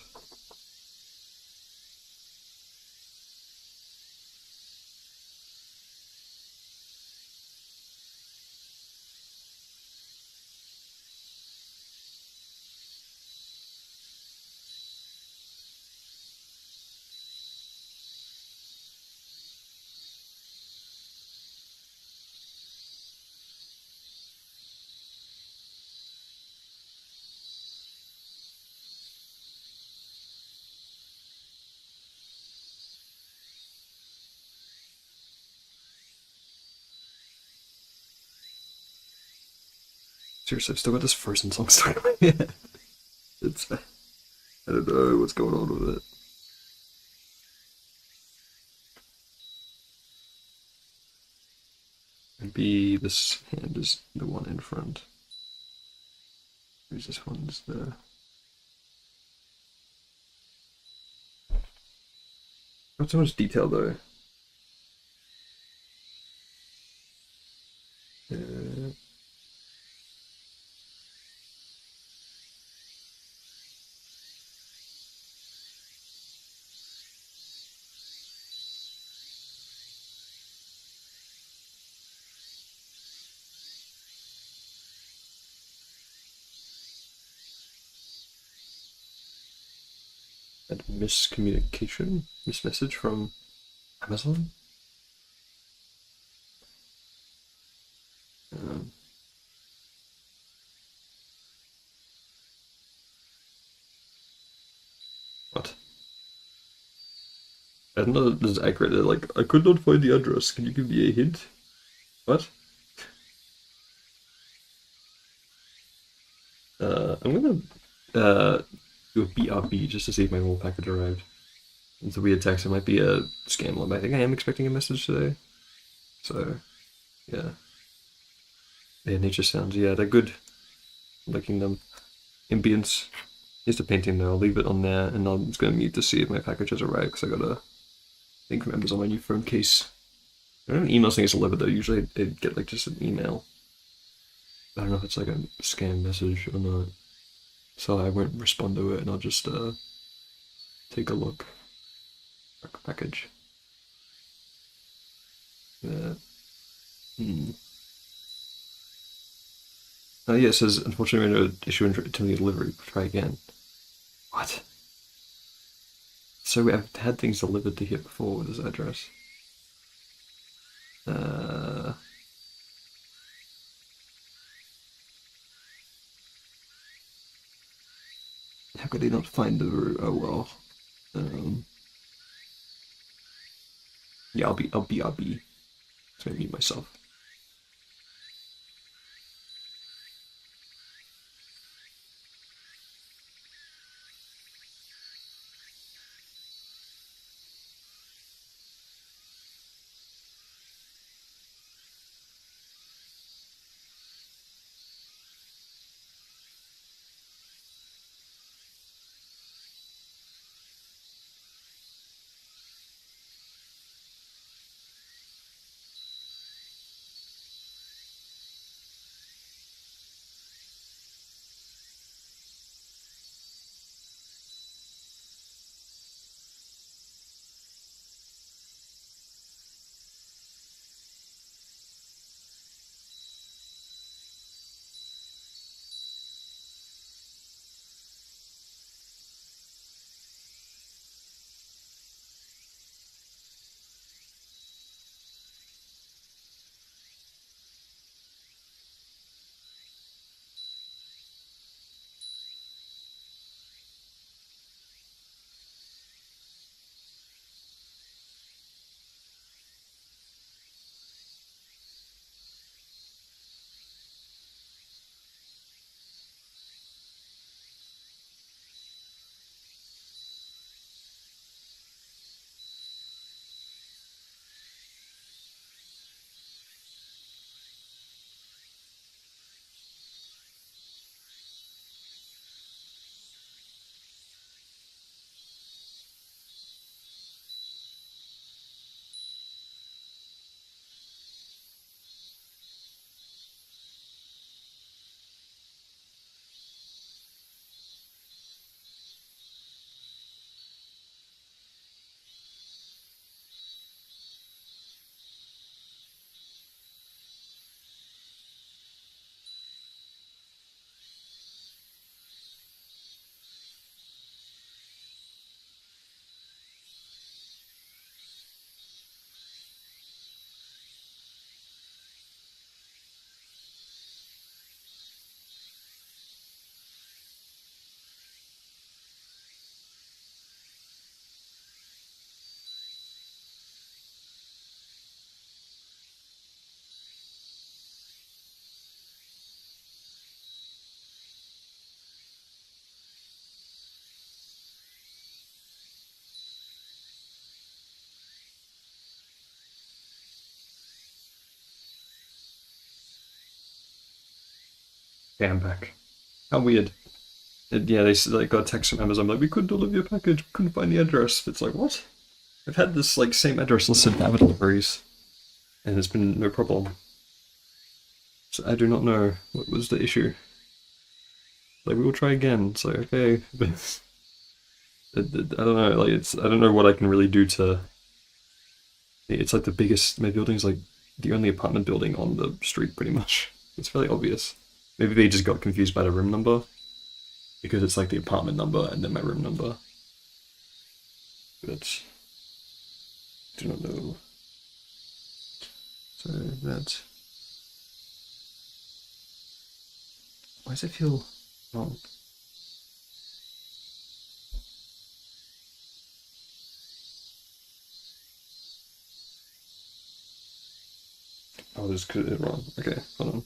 Seriously, I've still got this Frozen song stuck in my head. It's... I don't know what's going on with it. Maybe this hand is the one in front. Maybe this one's the... Not so much detail though. That miscommunication, mismessage from Amazon. What? I don't know if this is accurate. They're like, I could not find the address. Can you give me a hint? What? I'm gonna do a BRB just to see if my whole package arrived. It's a weird text. It might be a scam one, but I think I am expecting a message today. So, yeah. Yeah, nature sounds. Yeah, they're good. I'm liking them. Ambience. Here's the painting though. I'll leave it on there, and I'm just gonna mute to see if my package has arrived because I got a thing from Amazon, my new phone case. I don't have an email saying it's delivered though. Usually I get like just an email. I don't know if it's like a scam message or not. So I won't respond to it, and I'll just take a look. Package. Yeah. Oh yeah, it says unfortunately we're going to issue attempting delivery. Try again. What? So I've had things delivered to here before with this address. How could they not find the route? Oh well. Yeah, I'll be. Just gonna mute myself. Okay, I'm back. How weird. Yeah, they got a text from Amazon like, we couldn't deliver your package, we couldn't find the address. It's like, what? I've had this like same address listed for other deliveries, and there's been no problem. So I do not know what was the issue. Like, we will try again. It's like, okay, but I don't know. Like, I don't know what I can really do to. It's like the biggest. My building's like the only apartment building on the street, pretty much. It's fairly obvious. Maybe they just got confused by the room number, because it's like the apartment number and then my room number. But I do not know. So that. Why does it feel wrong? Oh, just cut it wrong. Okay, hold on.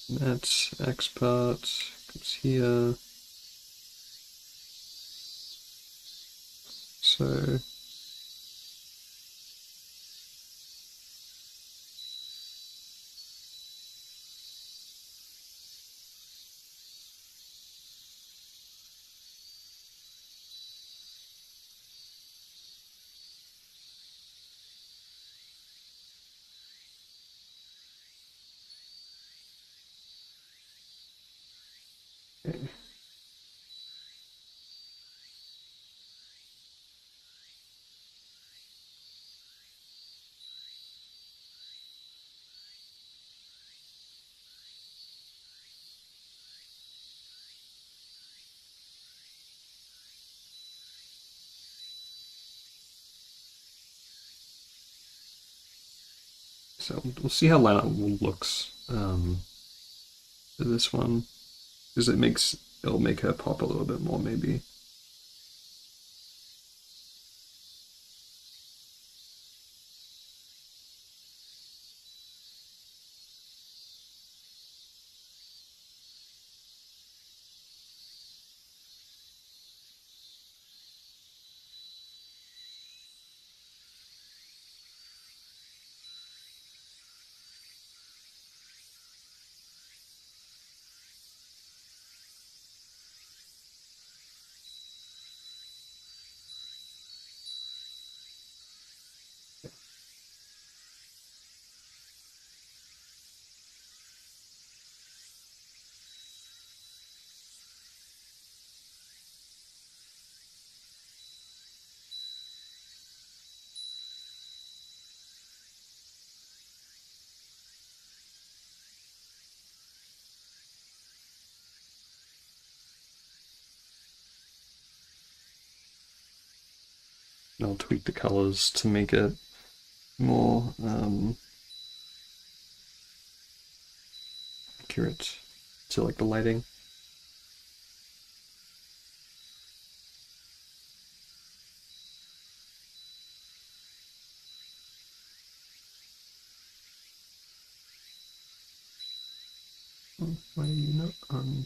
That's expert goes here. So okay. So we'll see how lineup looks for this one, because it'll make her pop a little bit more maybe. And I'll tweak the colors to make it more accurate to like the lighting. Why are you not on?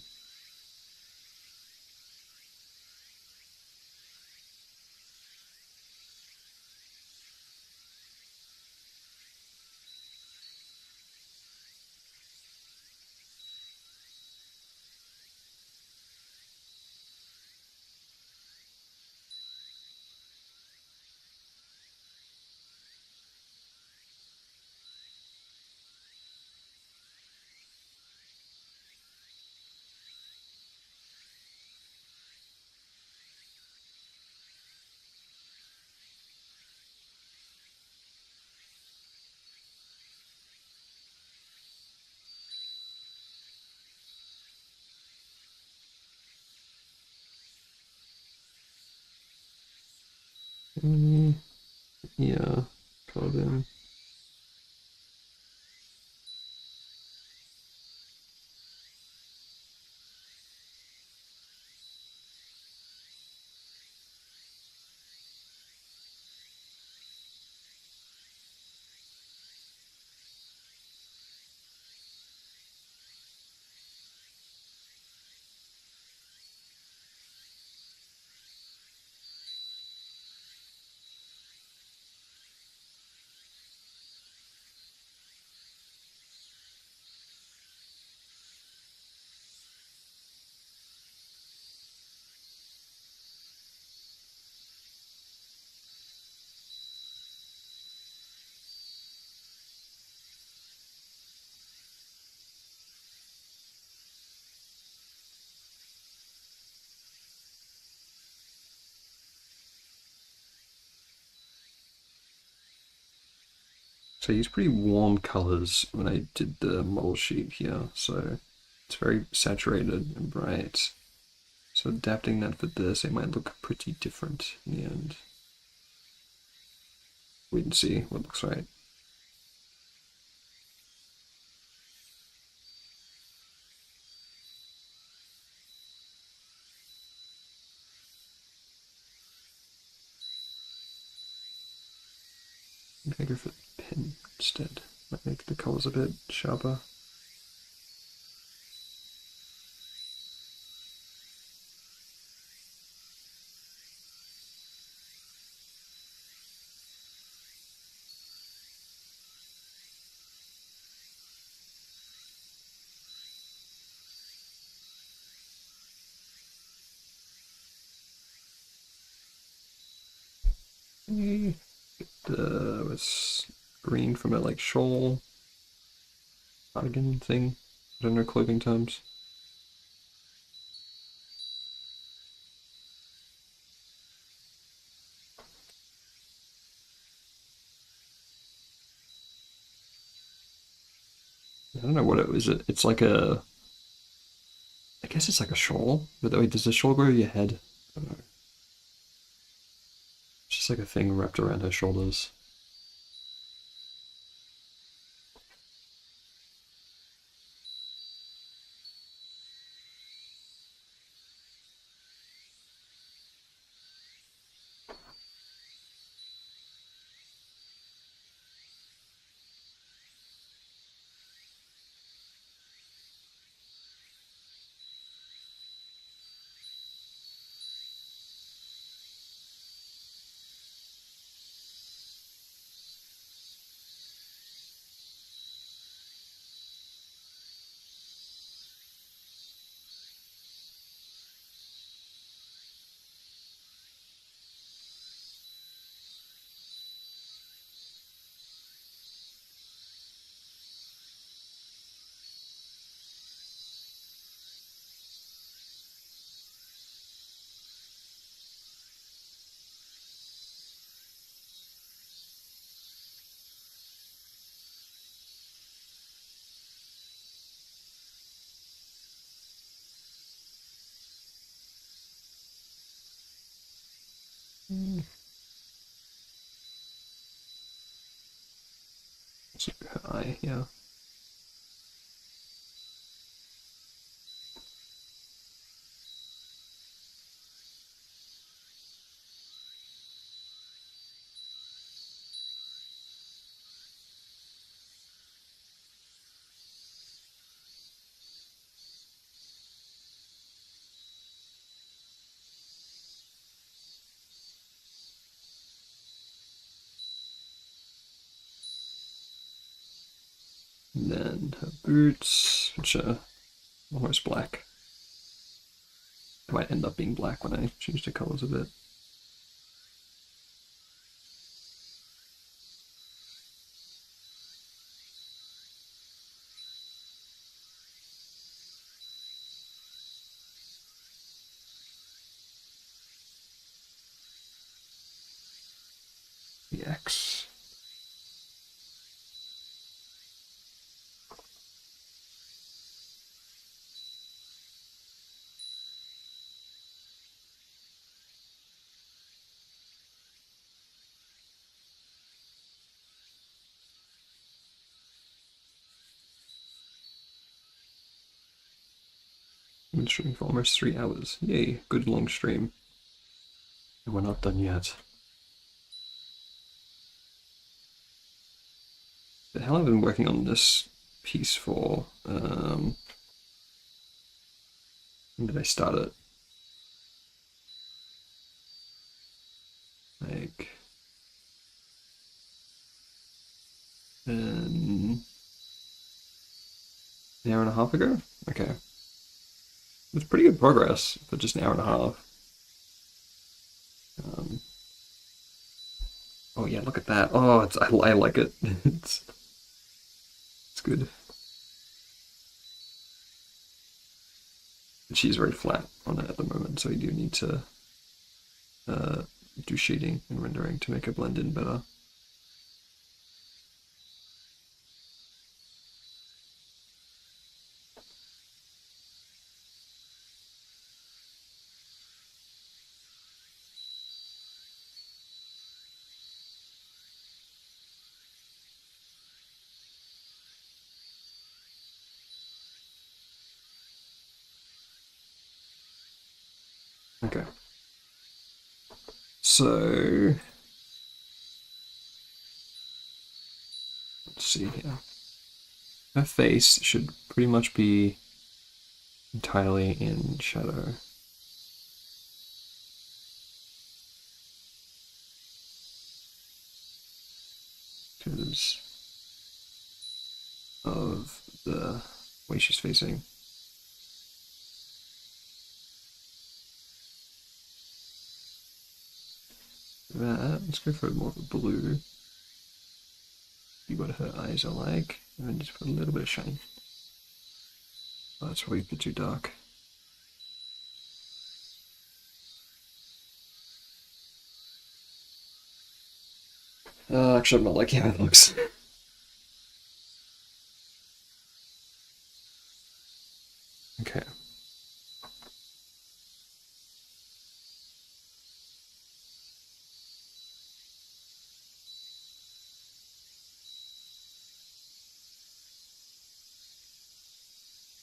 Yeah, colored in. So I used pretty warm colors when I did the model sheet here, so it's very saturated and bright. So adapting that for this, it might look pretty different in the end. Wait and see what looks right. Maybe I go for the pen instead. Might make the colors a bit sharper. Was green from a like shawl cardigan thing. I don't know clothing terms. I don't know what it is. It's like a. I guess it's like a shawl. But wait, does the shawl go over your head? I don't know. It's just like a thing wrapped around her shoulders. So her eye, yeah. And then her boots, which are almost black. It might end up being black when I change the colors a bit. The X. Been streaming for almost 3 hours. Yay, good long stream. And we're not done yet. But how long have I been working on this piece for? When did I start it? Like an hour and a half ago? Okay. It's pretty good progress for just an hour and a half. Oh yeah, look at that. Oh, I like it. it's good. She's very flat on it at the moment, so you do need to do shading and rendering to make it blend in better. Okay. So let's see here. Her face should pretty much be entirely in shadow. Because of the way she's facing. That, let's go for more of a blue. See what her eyes are like, and then just put a little bit of shine. Oh, that's probably a bit too dark. Actually, I'm not liking how it looks. Okay.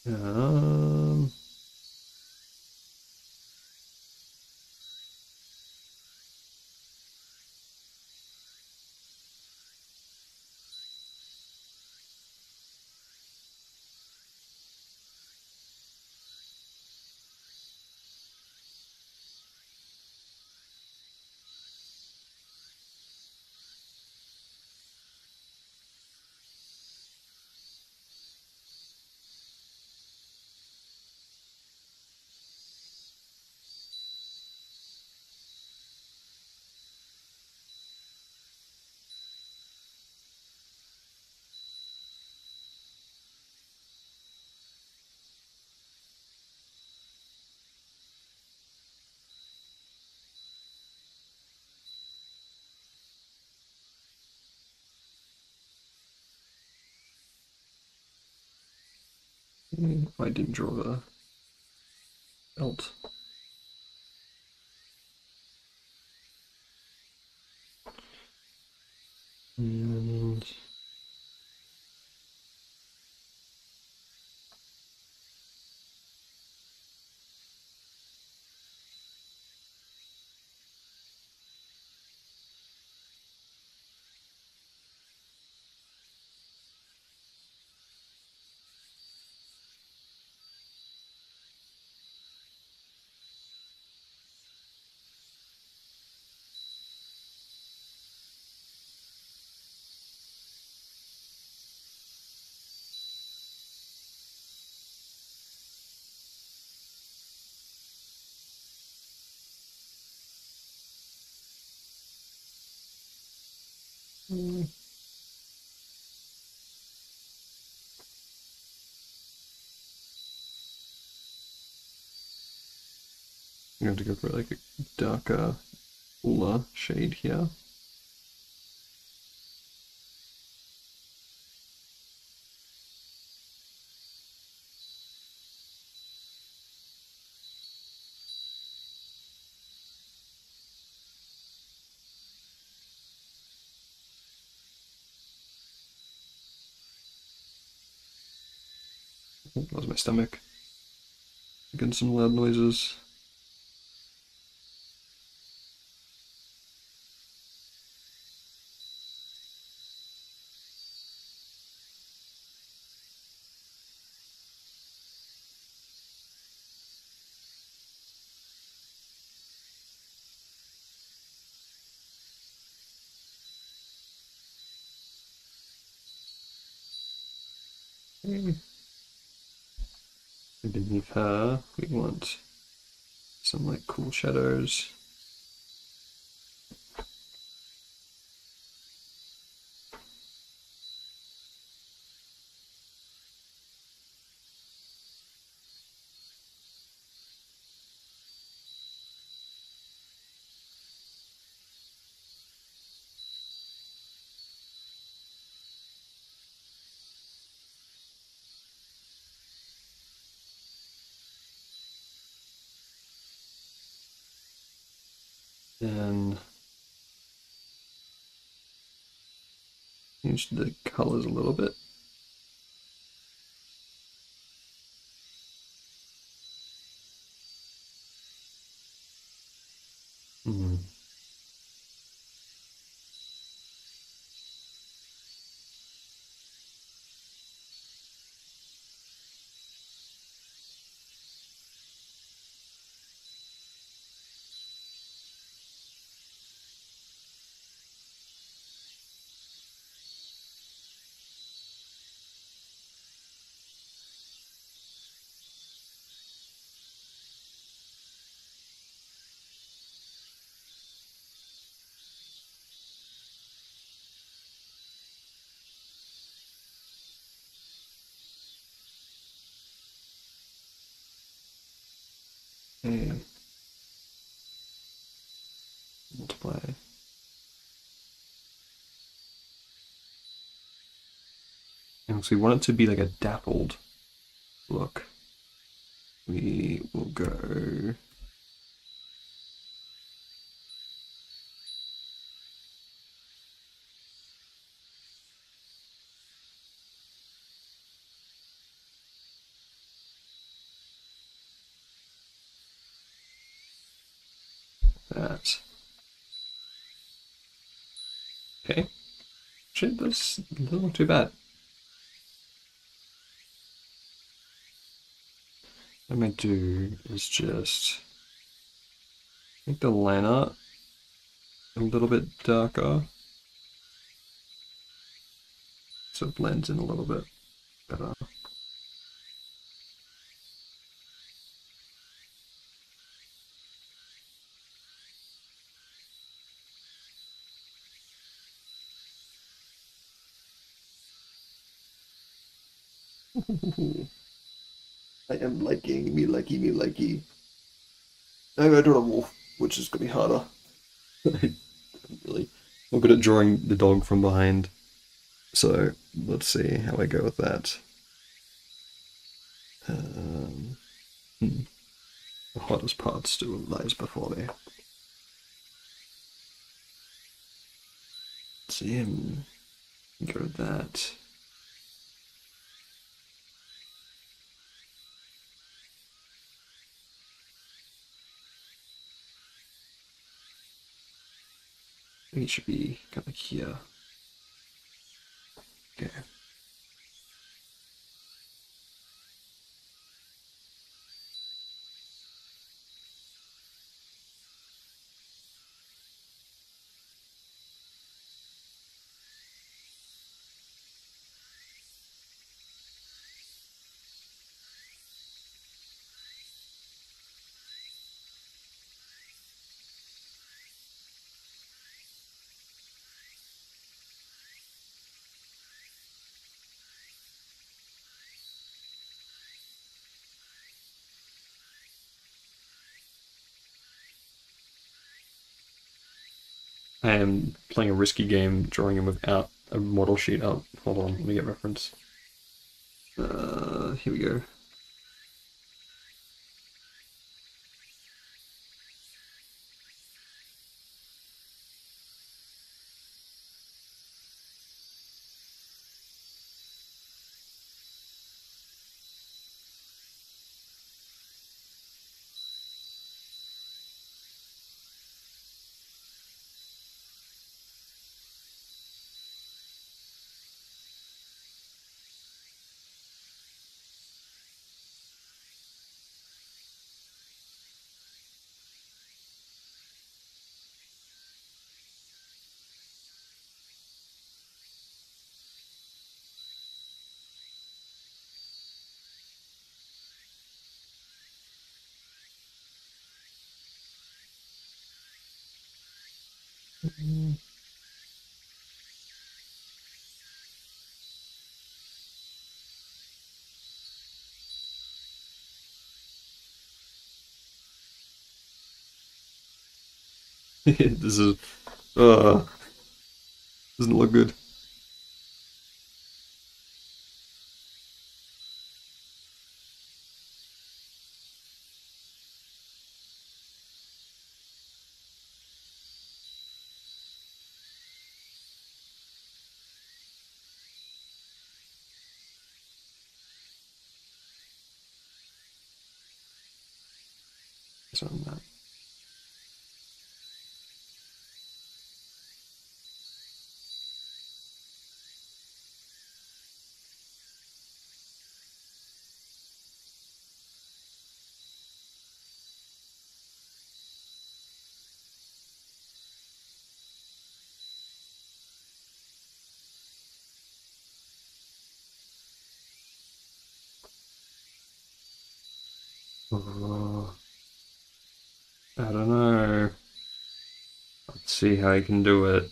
Um, I didn't draw the belt. And I'm going to go for like a darker Ula shade here. Oh, that was my stomach. Making some loud noises. Beneath her, we want some like cool shadows. Then change the colors a little bit. Okay. Multiply. And so we want it to be like a dappled look. We will go that. Okay. Shit, this doesn't look too bad. What I'm going to do is just make the liner a little bit darker so it blends in a little bit better. I am liking me likey me likey. I'm going to draw a wolf, which is going to be harder. I'm really not good at drawing the dog from behind. So let's see how I go with that. The hardest part still lies before me. Let's see him go with that. I think it should be kind of like here. Okay. I am playing a risky game, drawing him without a model sheet up. Hold on, let me get reference. Here we go. This is uh doesn't look good. So that uh, I don't know. Let's see how I can do it.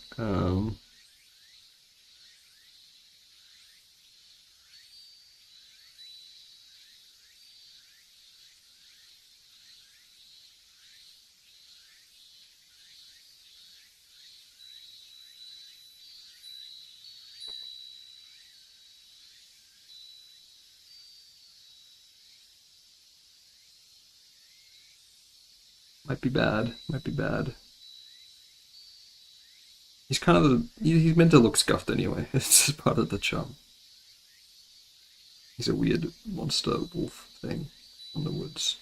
Might be bad. Might be bad. He's kind of he's meant to look scuffed anyway. It's just part of the charm. He's a weird monster wolf thing from the woods.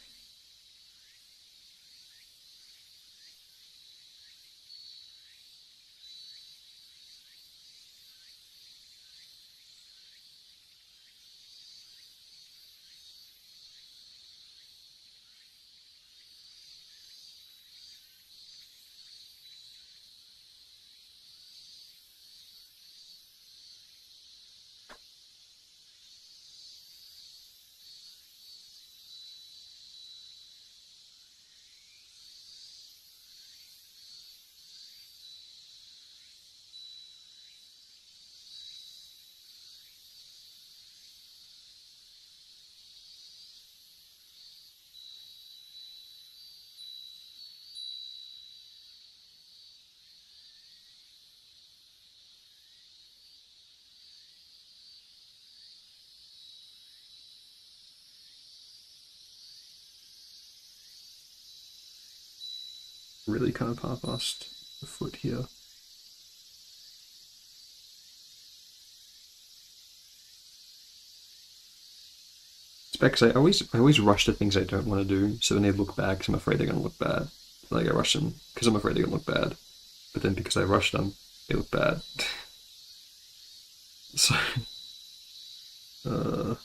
Really kind of half-assed the foot here. It's bad because I always rush to things I don't want to do, so then they look bad because I'm afraid they're gonna look bad. Like I rush them because I'm afraid they're gonna look bad, but then because I rush them, they look bad. So, uh,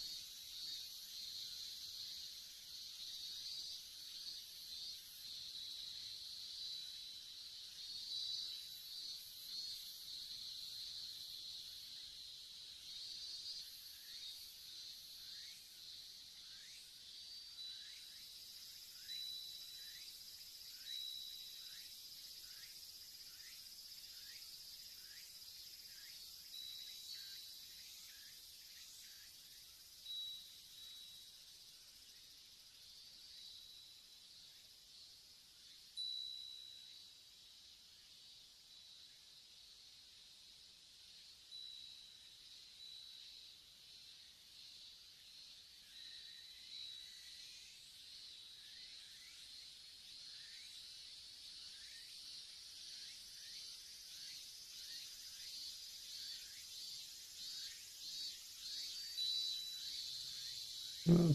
uh,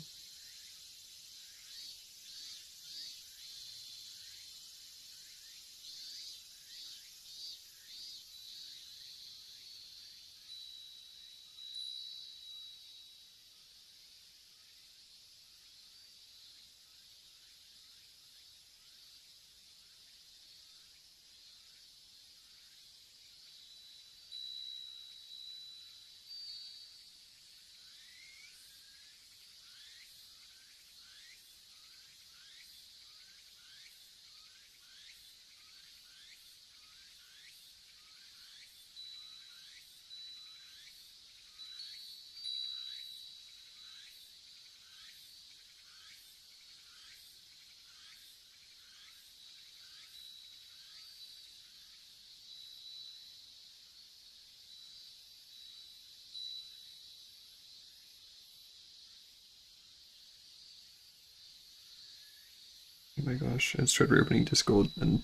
Oh my gosh, I just tried reopening Discord and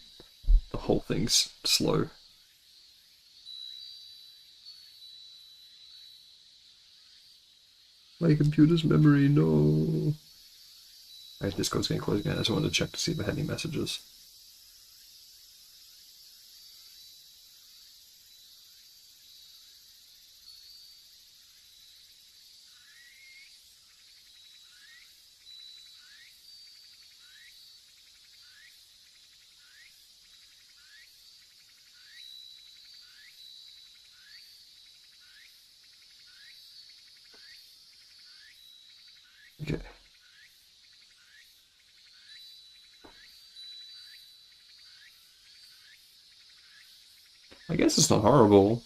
the whole thing's slow. My computer's memory, no. Alright, Discord's getting closed again. I just wanted to check to see if I had any messages. Okay. I guess it's not horrible.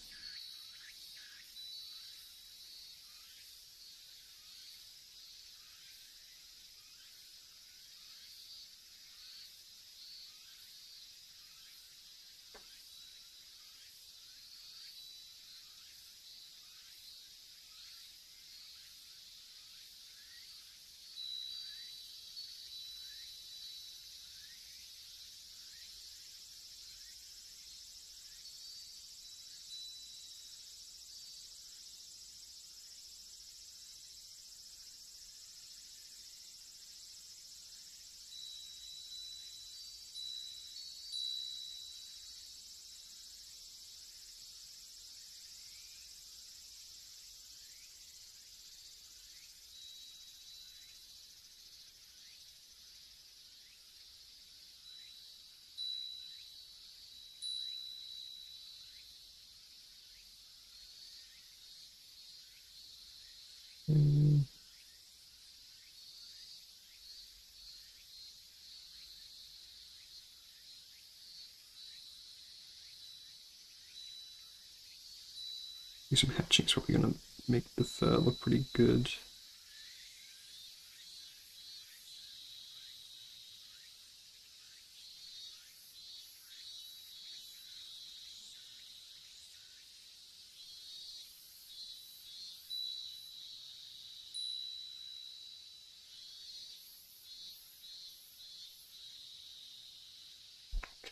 Some hatching's probably gonna make the fur look pretty good.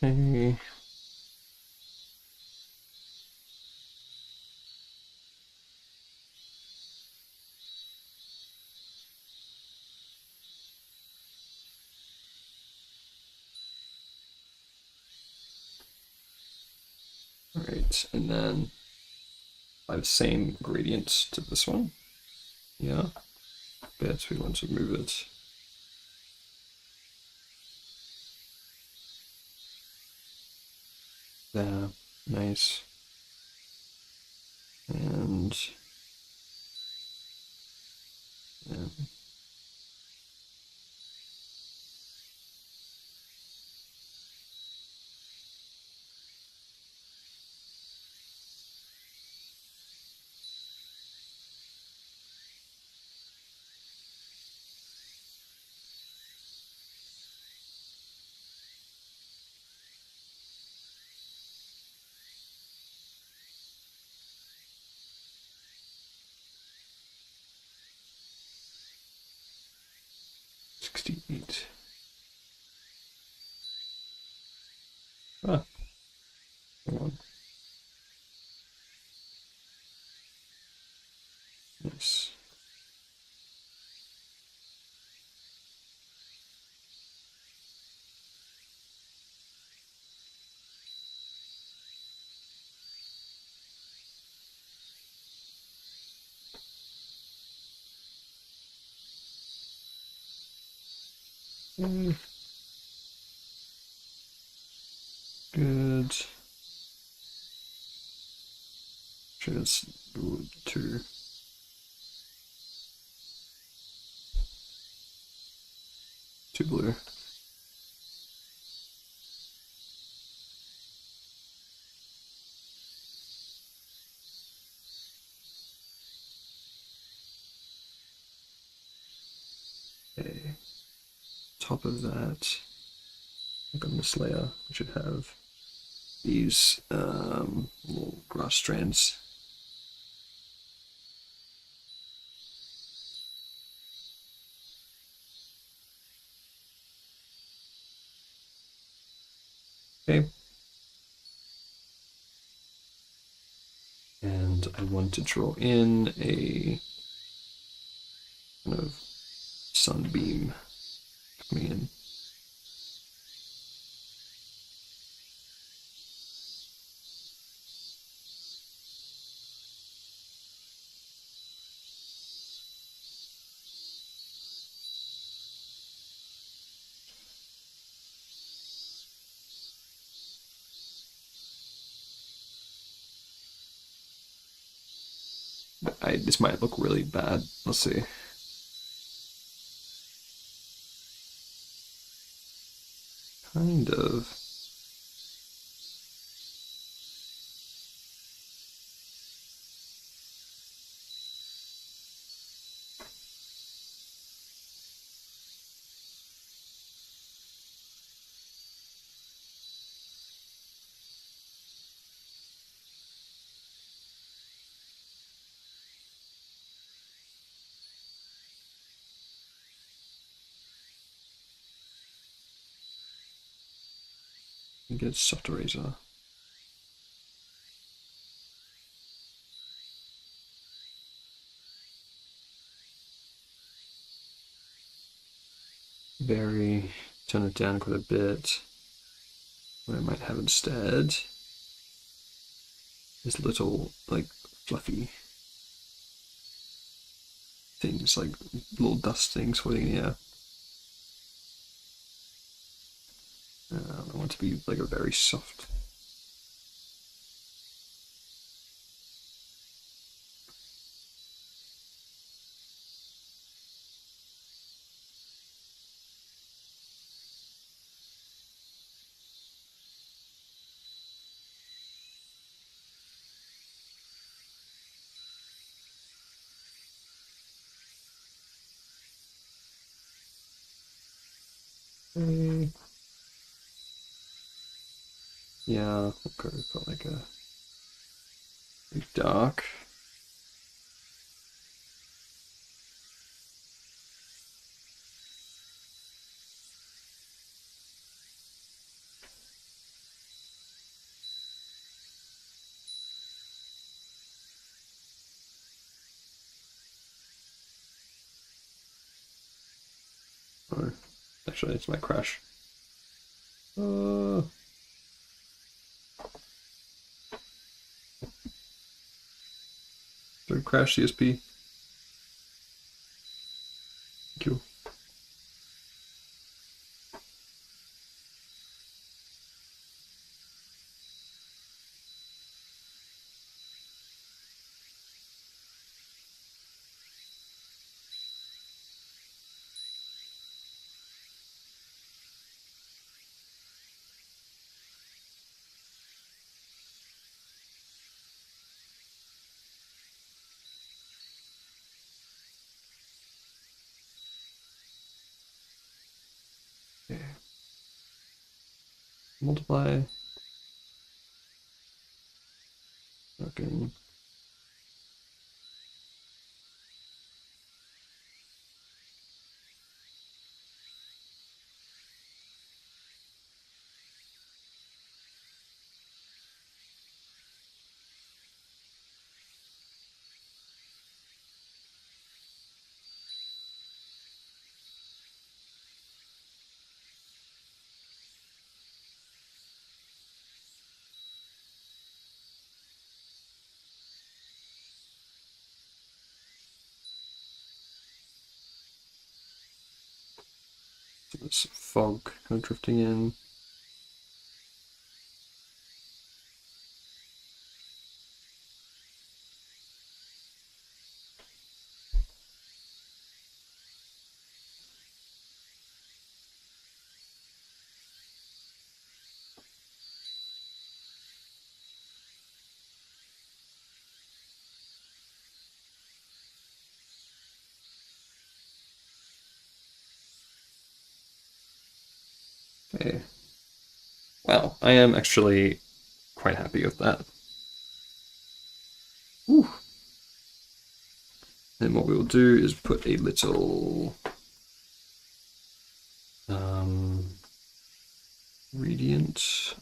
Okay. Alright, and then apply the same ingredients to this one. Yeah. Bet we want to move it. There. Nice. And yeah. 68. Ah, hang on. Nice. Good. Actually, let's do two. Two blue. Okay. Top of that, like on this layer, we should have these little grass strands. Okay. And I want to draw in a kind of sunbeam coming in. This might look really bad. Let's see. Kind of. Get soft eraser. Turn it down quite a bit. What I might have instead is little, like, fluffy things, like little dust things floating in the air. I want it to be like a very soft. Yeah, okay, got like a dark. Oh, actually, it's my crash. Don't crash CSP. Thank you. Okay. Multiply. Okay. So there's fog kind of drifting in. Okay. Wow, I am actually quite happy with that. Whew. Then what we will do is put a little gradient.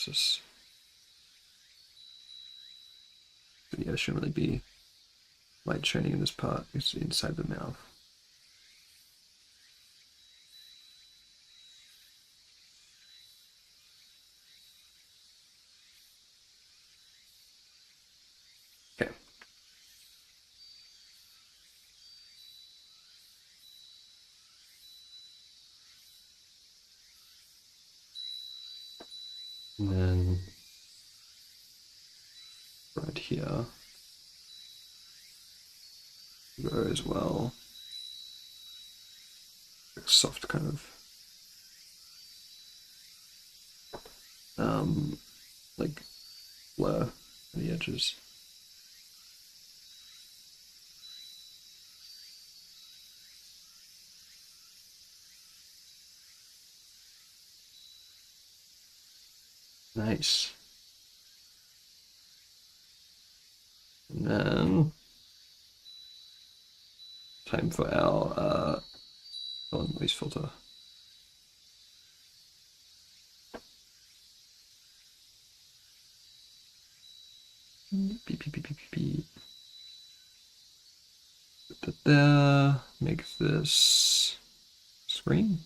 This. But yeah, there shouldn't really be light shining in this part. It's inside the mouth. Okay. And then right here go as well. Soft kind of like blur at the edges. Nice. And then time for our noise filter. Beep, beep, beep, beep, beep. Put that there. Make this screen.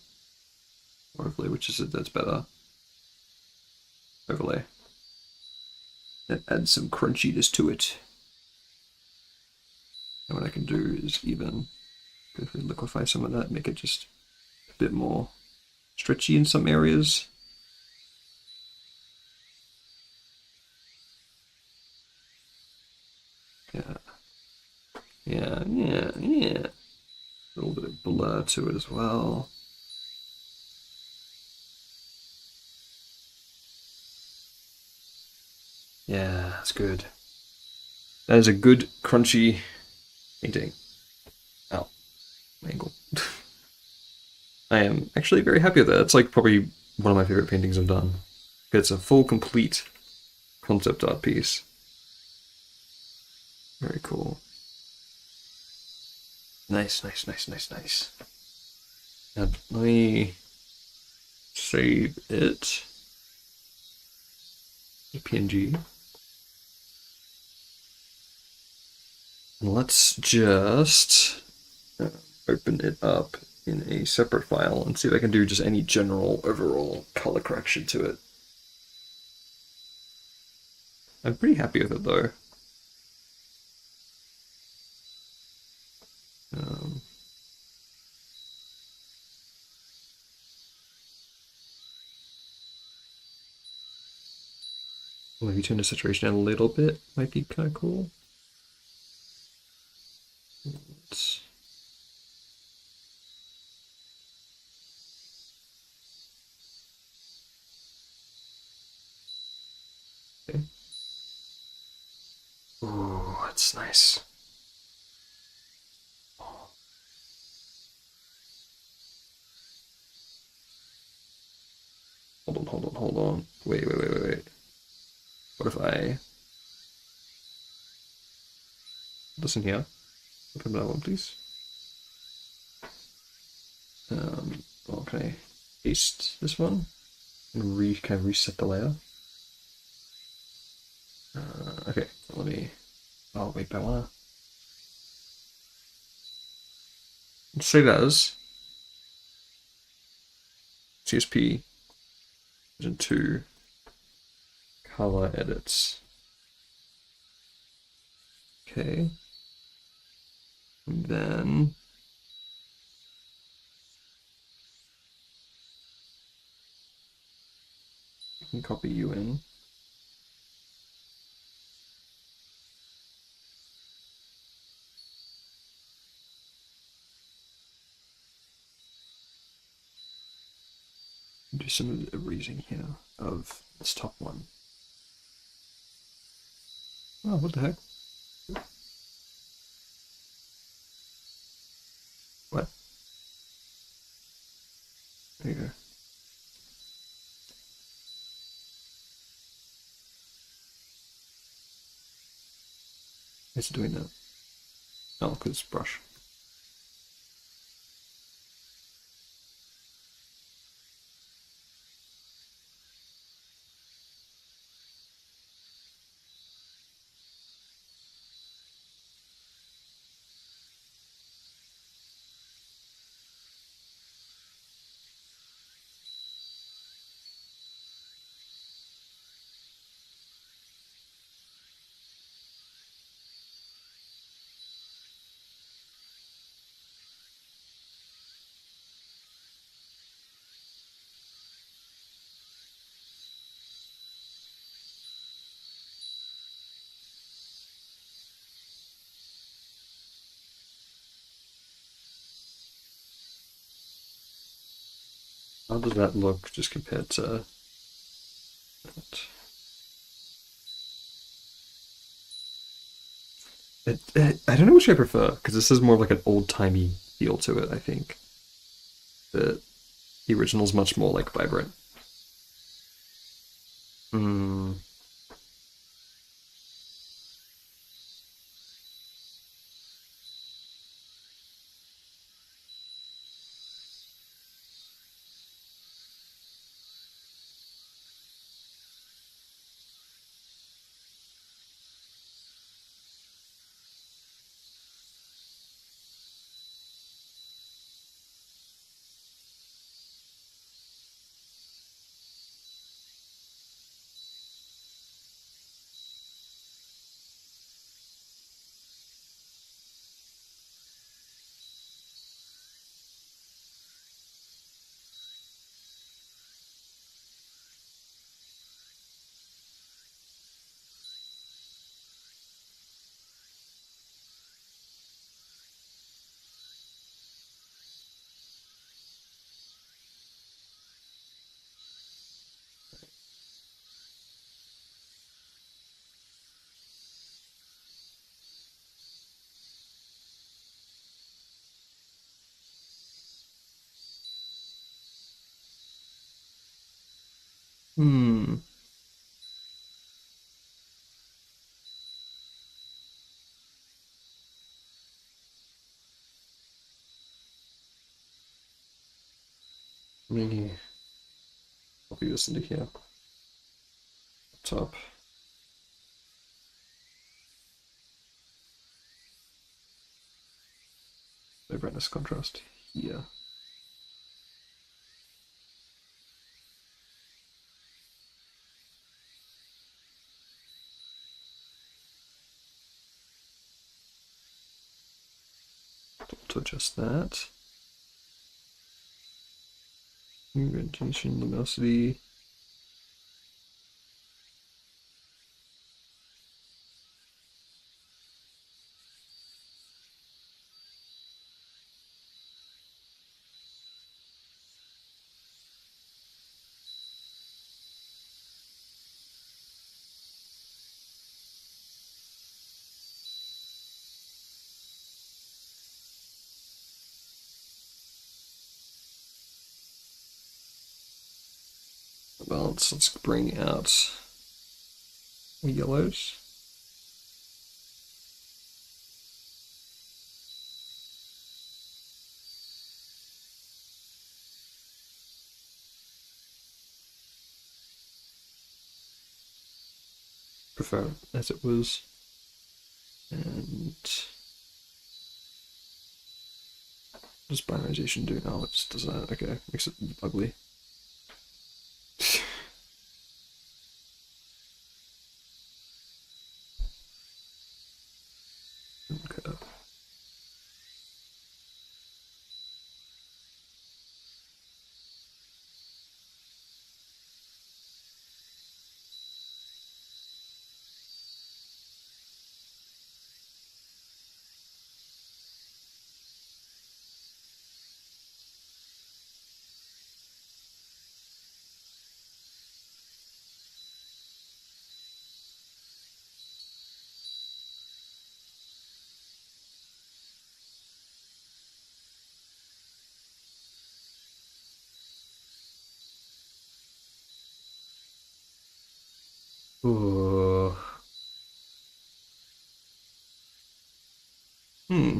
Overlay, which is it? That's better. Overlay. That adds some crunchiness to it. And what I can do is even if we liquefy some of that, make it just a bit more stretchy in some areas. Yeah. Yeah, yeah, yeah. A little bit of blur to it as well. Yeah, that's good. That is a good, crunchy painting. Ow, angle. I am actually very happy with that. It's like probably one of my favorite paintings I've done. It's a full, complete concept art piece. Very cool. Nice, nice, nice, nice, nice. Now, let me save it. PNG. And let's just open it up in a separate file and see if I can do just any general overall color correction to it. I'm pretty happy with it though. Maybe turn the saturation down a little bit, might be kind of cool. Let's... Okay. Ooh, that's nice. Hold on, hold on, hold on. Wait, wait, wait, wait, wait. What if I listen here? Open that one, please. Well, can I paste this one and kind of reset the layer? Okay, let me. Oh wait, I wanna save as CSP version 2 color edits. Okay, and then I can copy you in. Do some of the erasing here of this top one. Oh, what the heck? What? There you go. It's doing that. Oh, because brush. How does that look just compared to that? I don't know which I prefer, because this is more of like an old-timey feel to it, I think. The original's much more like vibrant. Hmm. Hmm. Let me copy this into here. Top. The brightness contrast here. To adjust that. Orientation, luminosity. Balance. Let's bring out yellows. Prefer as it was. And what does binarization do now? It does that. Okay, makes it ugly. Okay. Ooh. Hmm.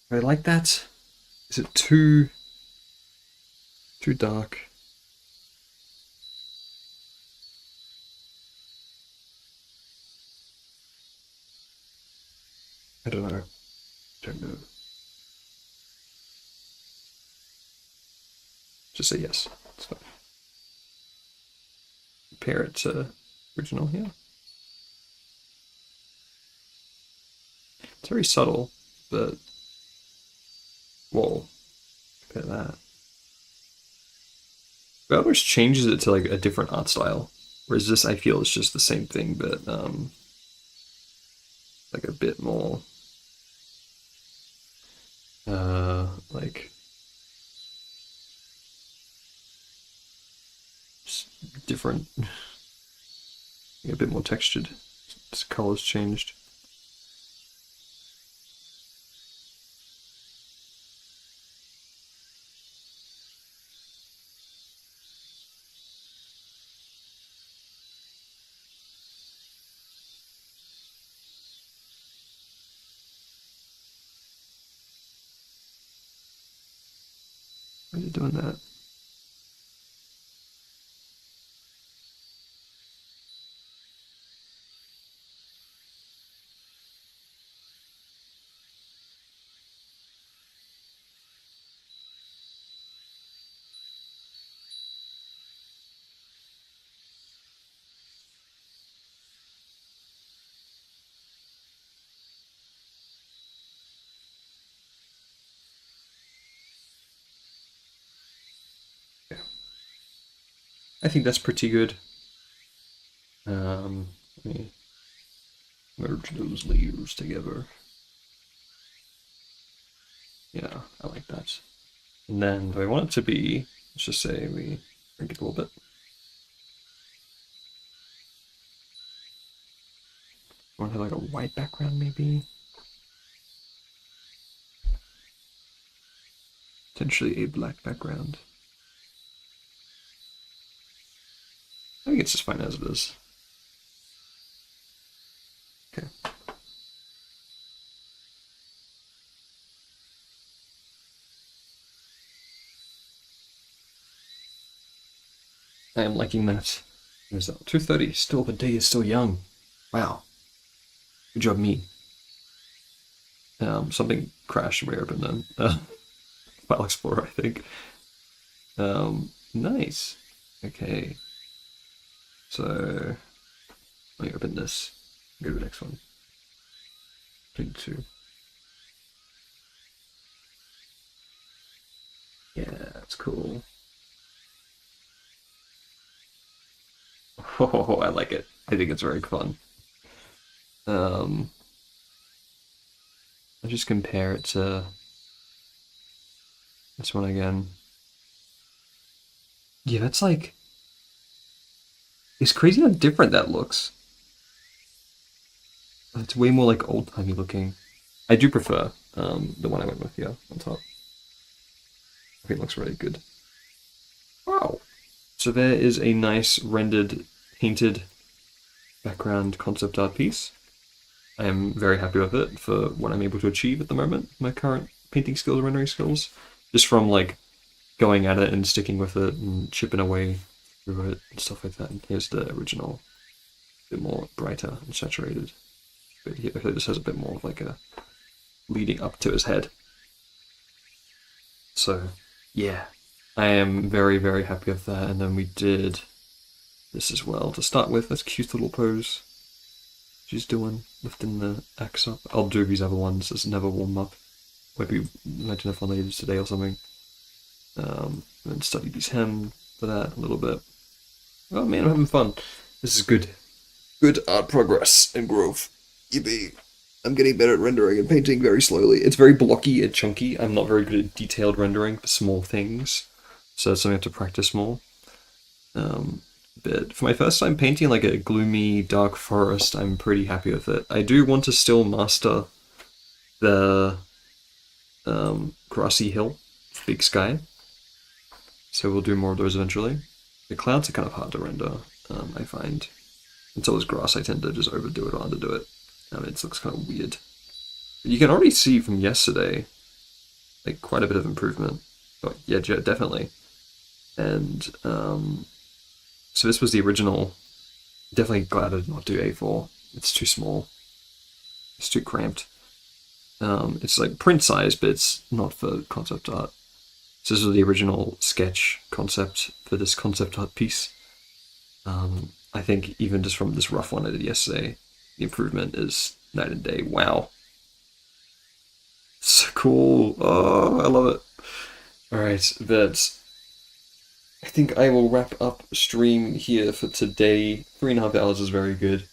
I like that. Is it too dark? I don't know. Don't know. Just say yes. It's fine. Compare it to original here. It's very subtle, but whoa, compare that. But almost changes it to like a different art style. Whereas this, I feel, is just the same thing, but like a bit more like different, a bit more textured. Its color's changed. Why are you doing that? Yeah. I think that's pretty good. Let me merge those layers together. Yeah, I like that. And then, do I want it to be, let's just say we shrink it a little bit. I want to have like a white background maybe? Potentially a black background. I think it's just fine as it is. Okay. I am liking that. There's 2:30. Still, the day is still young. Wow. Good job, me. Something crashed and reopened then. File Explorer, I think. Nice. Okay. So, let me open this. Go to the next one. 22. Yeah, that's cool. Oh, I like it. I think it's very fun. I'll just compare it to this one again. Yeah, that's like... It's crazy how different that looks. It's way more like old-timey looking. I do prefer the one I went with here on top. I think it looks really good. Wow. So there is a nice rendered, painted background concept art piece. I am very happy with it for what I'm able to achieve at the moment, my current painting skills, rendering skills. Just from like going at it and sticking with it and chipping away through it and stuff like that. And here's the original, a bit more brighter and saturated. But here this has a bit more of like a leading up to his head. So yeah, I am very, very happy with that. And then we did this as well to start with. This cute little pose she's doing, lifting the axe up. I'll do these other ones as never warm up. Maybe imagine if I later today or something. And study these hem for that a little bit. Oh man, I'm having fun. This is good. Good art progress and growth. Yippee. I'm getting better at rendering and painting very slowly. It's very blocky and chunky. I'm not very good at detailed rendering for small things. So it's something I have to practice more. But for my first time painting like a gloomy, dark forest, I'm pretty happy with it. I do want to still master the grassy hill, big sky. So we'll do more of those eventually. The clouds are kind of hard to render, I find. Until it's grass, I tend to just overdo it or underdo it. It looks kind of weird. But you can already see from yesterday, like quite a bit of improvement. Oh, yeah, definitely. And so this was the original. Definitely glad I did not do A4. It's too small. It's too cramped. It's like print size, but it's not for concept art. So this was the original sketch concept for this concept art piece. I think even just from this rough one I did yesterday, the improvement is night and day. Wow. So cool. Oh, I love it. Alright, but I think I will wrap up stream here for today. 3.5 hours is very good.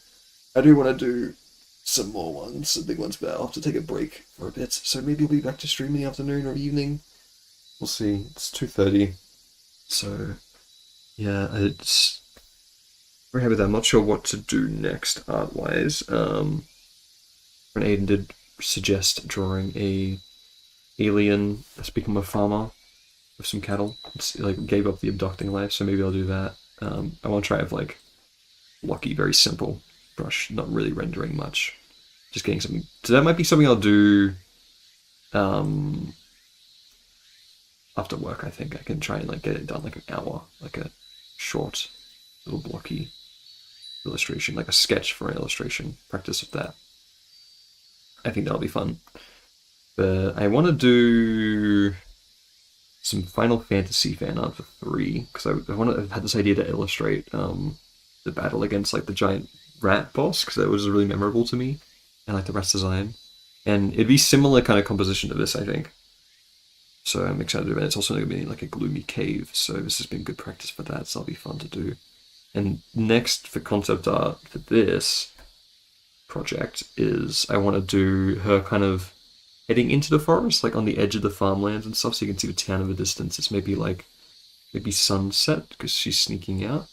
I do want to do some more ones, some big ones, but I'll have to take a break for a bit. So maybe I'll be back to stream in the afternoon or evening. We'll see. It's 2:30. So, yeah, Very happy with that. I'm not sure what to do next art-wise. And Aiden did suggest drawing a alien that's become a farmer with some cattle. It's like gave up the abducting life, so maybe I'll do that. I want to try with like blocky, very simple brush, not really rendering much. Just getting something. So that might be something I'll do after work. I think I can try and like get it done like an hour, like a short, little blocky illustration, like a sketch for an illustration. Practice with that. I think that'll be fun. But I want to do some Final Fantasy fan art for 3 because I had this idea to illustrate the battle against like the giant rat boss because that was really memorable to me. I like the rat's design, and it'd be similar kind of composition to this, I think. So I'm excited about it. It's also going to be like a gloomy cave, so this has been good practice for that. So that'll be fun to do. And next for concept art for this project is I want to do her kind of heading into the forest, like on the edge of the farmlands and stuff, so you can see the town in the distance. It's maybe sunset because she's sneaking out.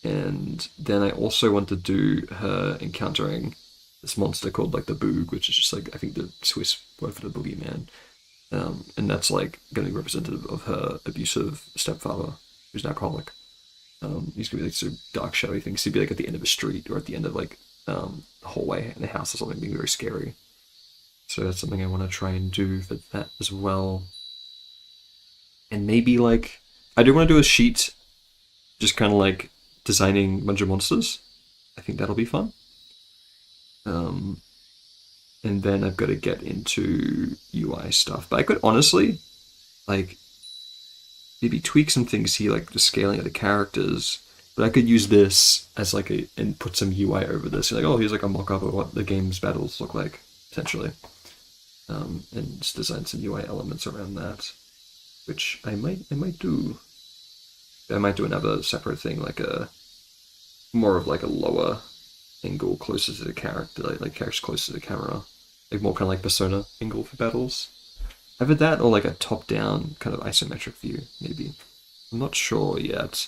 And then I also want to do her encountering this monster called like the Boog, which is just like I think the Swiss word for the boogeyman. And that's like going to be representative of her abusive stepfather, who's an alcoholic. He's going to be like sort of dark, shadowy things. He'd be like at the end of a street or at the end of like a hallway in a house or something, being very scary. So that's something I want to try and do for that as well. And maybe like I do want to do a sheet, just kind of like designing a bunch of monsters. I think that'll be fun. And then I've got to get into UI stuff. But I could honestly, like, maybe tweak some things here, like the scaling of the characters. But I could use this as like and put some UI over this. Like, oh, here's like a mock-up of what the game's battles look like, potentially. And just design some UI elements around that, which I might do. I might do another separate thing, like more of like a lower angle closer to the character, like characters closer to the camera, like more kind of like Persona angle for battles. Either that or like a top-down kind of isometric view, maybe. I'm not sure yet.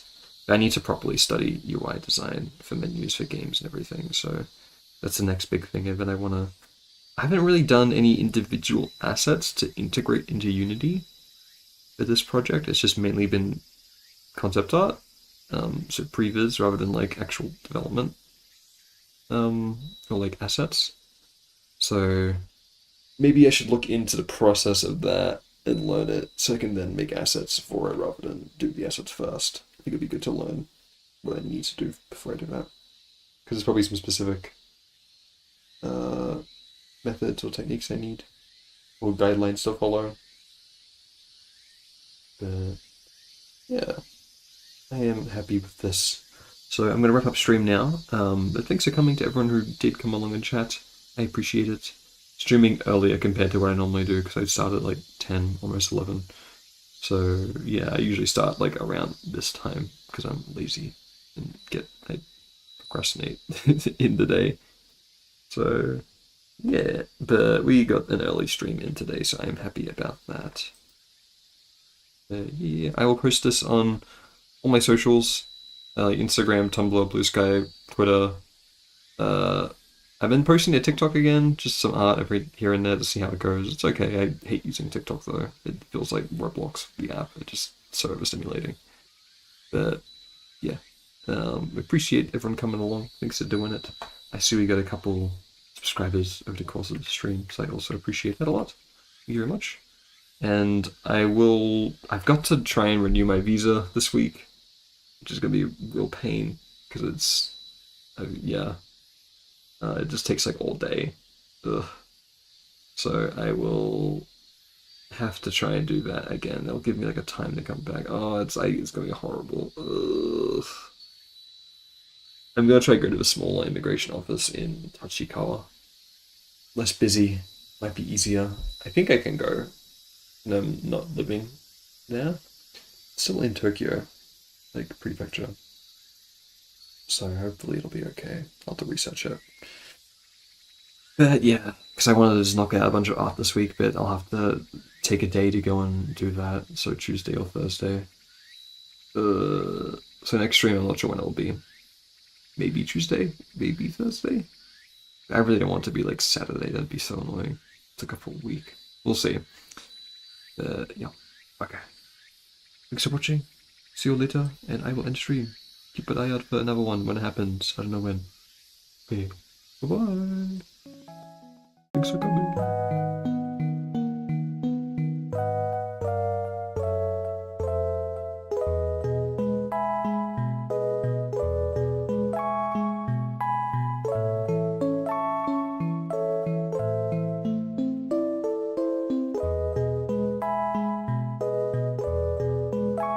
I need to properly study UI design for menus for games and everything, so that's the next big thing. And then I haven't really done any individual assets to integrate into Unity for this project. It's just mainly been concept art, so previs rather than like actual development, or like assets. So maybe I should look into the process of that and learn it so I can then make assets for it rather than do the assets first. I think it'd be good to learn what I need to do before I do that. Because there's probably some specific methods or techniques I need, or guidelines to follow. But yeah, I am happy with this. So I'm going to wrap up stream now. But thanks for coming to everyone who did come along and chat. I appreciate it. Streaming earlier compared to what I normally do because I start at like 10, almost 11. So yeah, I usually start like around this time because I'm lazy and I procrastinate in the day. So yeah, but we got an early stream in today, so I am happy about that. Yeah, I will post this on all my socials, like Instagram, Tumblr, Blue Sky, Twitter. I've been posting to TikTok again, just some art every here and there to see how it goes. It's okay. I hate using TikTok though. It feels like Roblox, the app. It's just so overstimulating. But yeah, appreciate everyone coming along. Thanks for doing it. I see we got a couple subscribers over the course of the stream, so I also appreciate that a lot. Thank you very much. And I've got to try and renew my visa this week, which is going to be a real pain because it's, it just takes like all day. Ugh. So I will have to try and do that again. They'll give me like a time to come back. Oh, it's going to be horrible. Ugh. I'm going to try to go to the smaller immigration office in Tachikawa. Less busy, might be easier. I think I can go. And I'm not living there. Still in Tokyo, like prefecture. So hopefully it'll be okay. I'll have to research it. But yeah, because I wanted to just knock out a bunch of art this week, but I'll have to take a day to go and do that. So Tuesday or Thursday. So next stream, I'm not sure when it will be. Maybe Tuesday, maybe Thursday. I really don't want to be like Saturday. That'd be so annoying. It's like a full week. We'll see. Yeah. Okay. Thanks for watching. See you later, and I will end stream. Keep an eye out for another one when it happens. I don't know when. Okay. Bye bye. Thanks for coming.